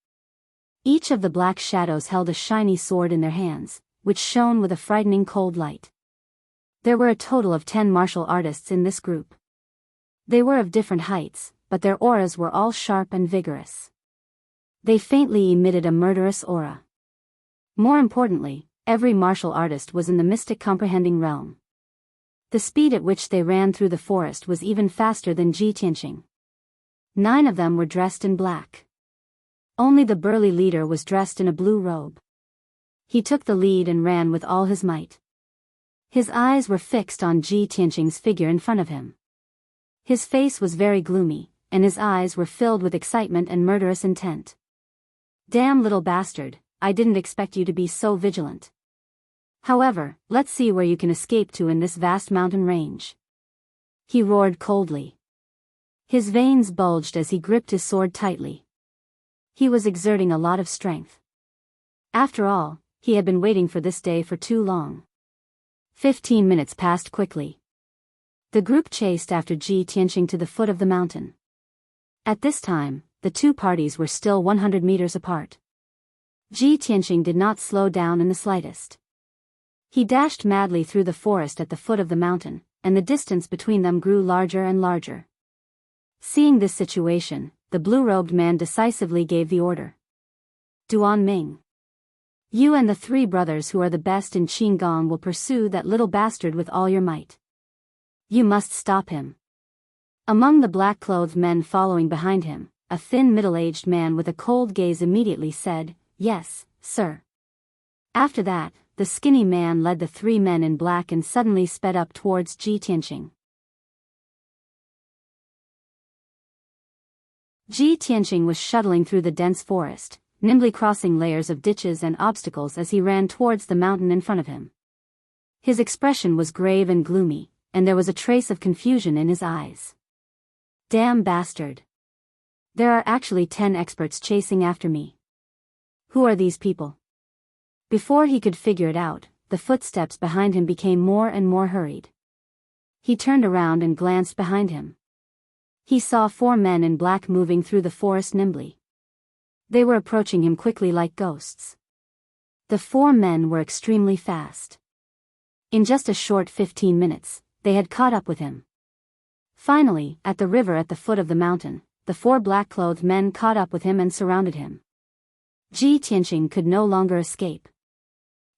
Speaker 1: Each of the black shadows held a shiny sword in their hands, which shone with a frightening cold light. There were a total of 10 martial artists in this group. They were of different heights, but their auras were all sharp and vigorous. They faintly emitted a murderous aura. More importantly, every martial artist was in the mystic comprehending realm. The speed at which they ran through the forest was even faster than Ji Tianqing. 9 of them were dressed in black. Only the burly leader was dressed in a blue robe. He took the lead and ran with all his might. His eyes were fixed on Ji Tianqing's figure in front of him. His face was very gloomy, and his eyes were filled with excitement and murderous intent. Damn little bastard, I didn't expect you to be so vigilant. However, let's see where you can escape to in this vast mountain range. He roared coldly. His veins bulged as he gripped his sword tightly. He was exerting a lot of strength. After all, he had been waiting for this day for too long. 15 minutes passed quickly. The group chased after Ji Tianqing to the foot of the mountain. At this time, the two parties were still 100 meters apart. Ji Tianqing did not slow down in the slightest. He dashed madly through the forest at the foot of the mountain, and the distance between them grew larger and larger. Seeing this situation, the blue-robed man decisively gave the order. Duan Ming. You and the three brothers who are the best in Qinggong will pursue that little bastard with all your might. You must stop him. Among the black-clothed men following behind him, a thin middle-aged man with a cold gaze immediately said, "Yes, sir." After that, the skinny man led the three men in black and suddenly sped up towards Ji Tianqing. Ji Tianqing was shuttling through the dense forest, nimbly crossing layers of ditches and obstacles as he ran towards the mountain in front of him. His expression was grave and gloomy, and there was a trace of confusion in his eyes. Damn bastard. There are actually 10 experts chasing after me. Who are these people? Before he could figure it out, the footsteps behind him became more and more hurried. He turned around and glanced behind him. He saw 4 men in black moving through the forest nimbly. They were approaching him quickly like ghosts. The 4 men were extremely fast. In just a short 15 minutes, they had caught up with him. Finally, at the river at the foot of the mountain, the 4 black-clothed men caught up with him and surrounded him. Ji Tianqing could no longer escape.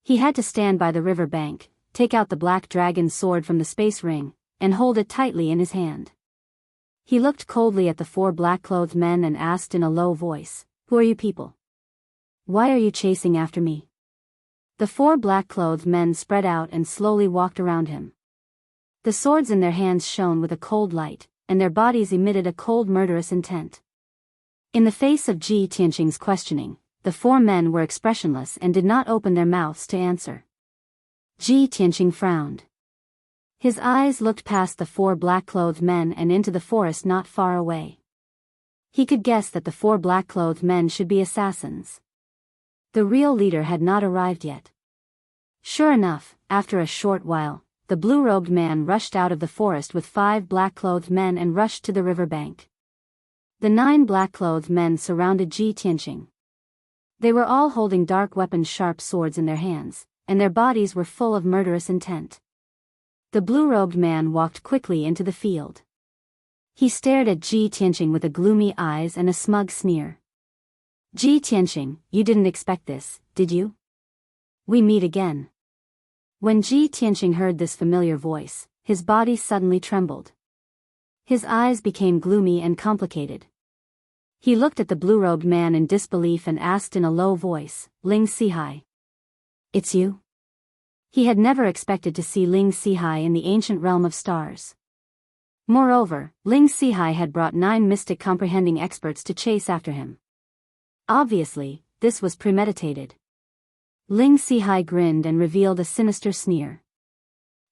Speaker 1: He had to stand by the river bank, take out the black dragon sword from the space ring, and hold it tightly in his hand. He looked coldly at the 4 black-clothed men and asked in a low voice, "Who are you people? Why are you chasing after me?" The 4 black-clothed men spread out and slowly walked around him. The swords in their hands shone with a cold light, and their bodies emitted a cold murderous intent. In the face of Ji Tianqing's questioning, the 4 men were expressionless and did not open their mouths to answer. Ji Tianqing frowned. His eyes looked past the 4 black-clothed men and into the forest not far away. He could guess that the 4 black-clothed men should be assassins. The real leader had not arrived yet. Sure enough, after a short while, the blue-robed man rushed out of the forest with 5 black-clothed men and rushed to the river bank. The 9 black-clothed men surrounded Ji Tianqing. They were all holding dark weapons, sharp swords in their hands, and their bodies were full of murderous intent. The blue-robed man walked quickly into the field. He stared at Ji Tianqing with a gloomy eyes and a smug sneer. "Ji Tianqing, you didn't expect this, did you? We meet again." When Ji Tianqing heard this familiar voice, his body suddenly trembled. His eyes became gloomy and complicated. He looked at the blue-robed man in disbelief and asked in a low voice, "Ling Sihai. It's you?" He had never expected to see Ling Sihai in the ancient realm of stars. Moreover, Ling Sihai had brought 9 mystic comprehending experts to chase after him. Obviously, this was premeditated. Ling Sihai grinned and revealed a sinister sneer.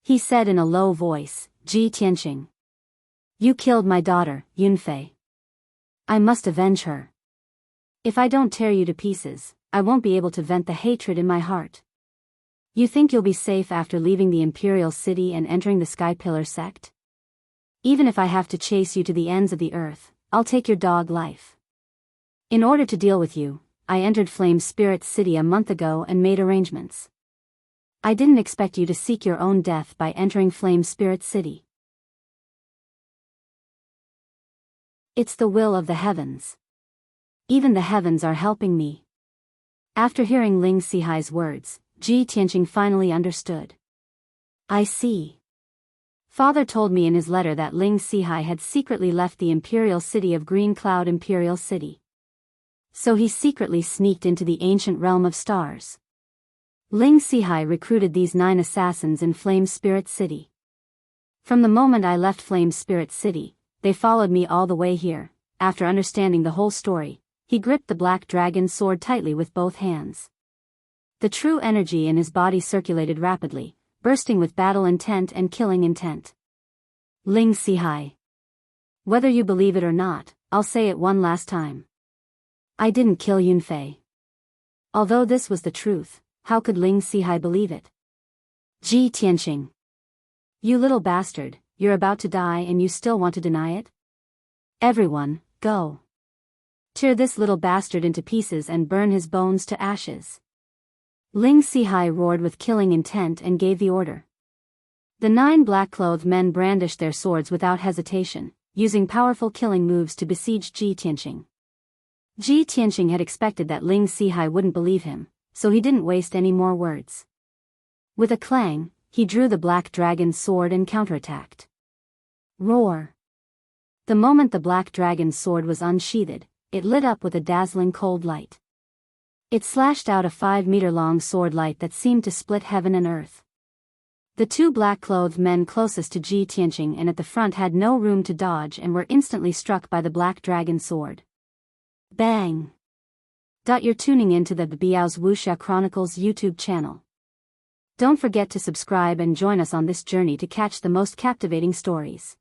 Speaker 1: He said in a low voice, "Ji Tianqing. You killed my daughter, Yunfei. I must avenge her. If I don't tear you to pieces, I won't be able to vent the hatred in my heart. You think you'll be safe after leaving the Imperial City and entering the Sky Pillar sect? Even if I have to chase you to the ends of the earth, I'll take your dog life. In order to deal with you, I entered Flame Spirit City a month ago and made arrangements. I didn't expect you to seek your own death by entering Flame Spirit City. It's the will of the heavens. Even the heavens are helping me." After hearing Ling Sihai's words, Ji Tianqing finally understood. "I see. Father told me in his letter that Ling Sihai had secretly left the Imperial City of Green Cloud Imperial City. So he secretly sneaked into the ancient realm of stars. Ling Sihai recruited these 9 assassins in Flame Spirit City. From the moment I left Flame Spirit City, they followed me all the way here." After understanding the whole story, he gripped the black dragon sword tightly with both hands. The true energy in his body circulated rapidly, bursting with battle intent and killing intent. "Ling Sihai. Whether you believe it or not, I'll say it one last time. I didn't kill Yunfei." Although this was the truth, how could Ling Sihai believe it? "Ji Tianqing. You little bastard, you're about to die and you still want to deny it? Everyone, go. Tear this little bastard into pieces and burn his bones to ashes. Ling Sihai roared with killing intent and gave the order. The 9 black-clothed men brandished their swords without hesitation, using powerful killing moves to besiege Ji Tianqing. Ji Tianqing had expected that Ling Sihai wouldn't believe him, so he didn't waste any more words. With a clang, he drew the black dragon's sword and counterattacked. Roar! The moment the black dragon's sword was unsheathed, it lit up with a dazzling cold light. It slashed out a 5-meter-long sword light that seemed to split heaven and earth. The 2 black-clothed men closest to Ji Tianqing and at the front had no room to dodge and were instantly struck by the black dragon sword. Bang! You're tuning in to the Biyao's Wuxia Chronicles YouTube channel. Don't forget to subscribe and join us on this journey to catch the most captivating stories.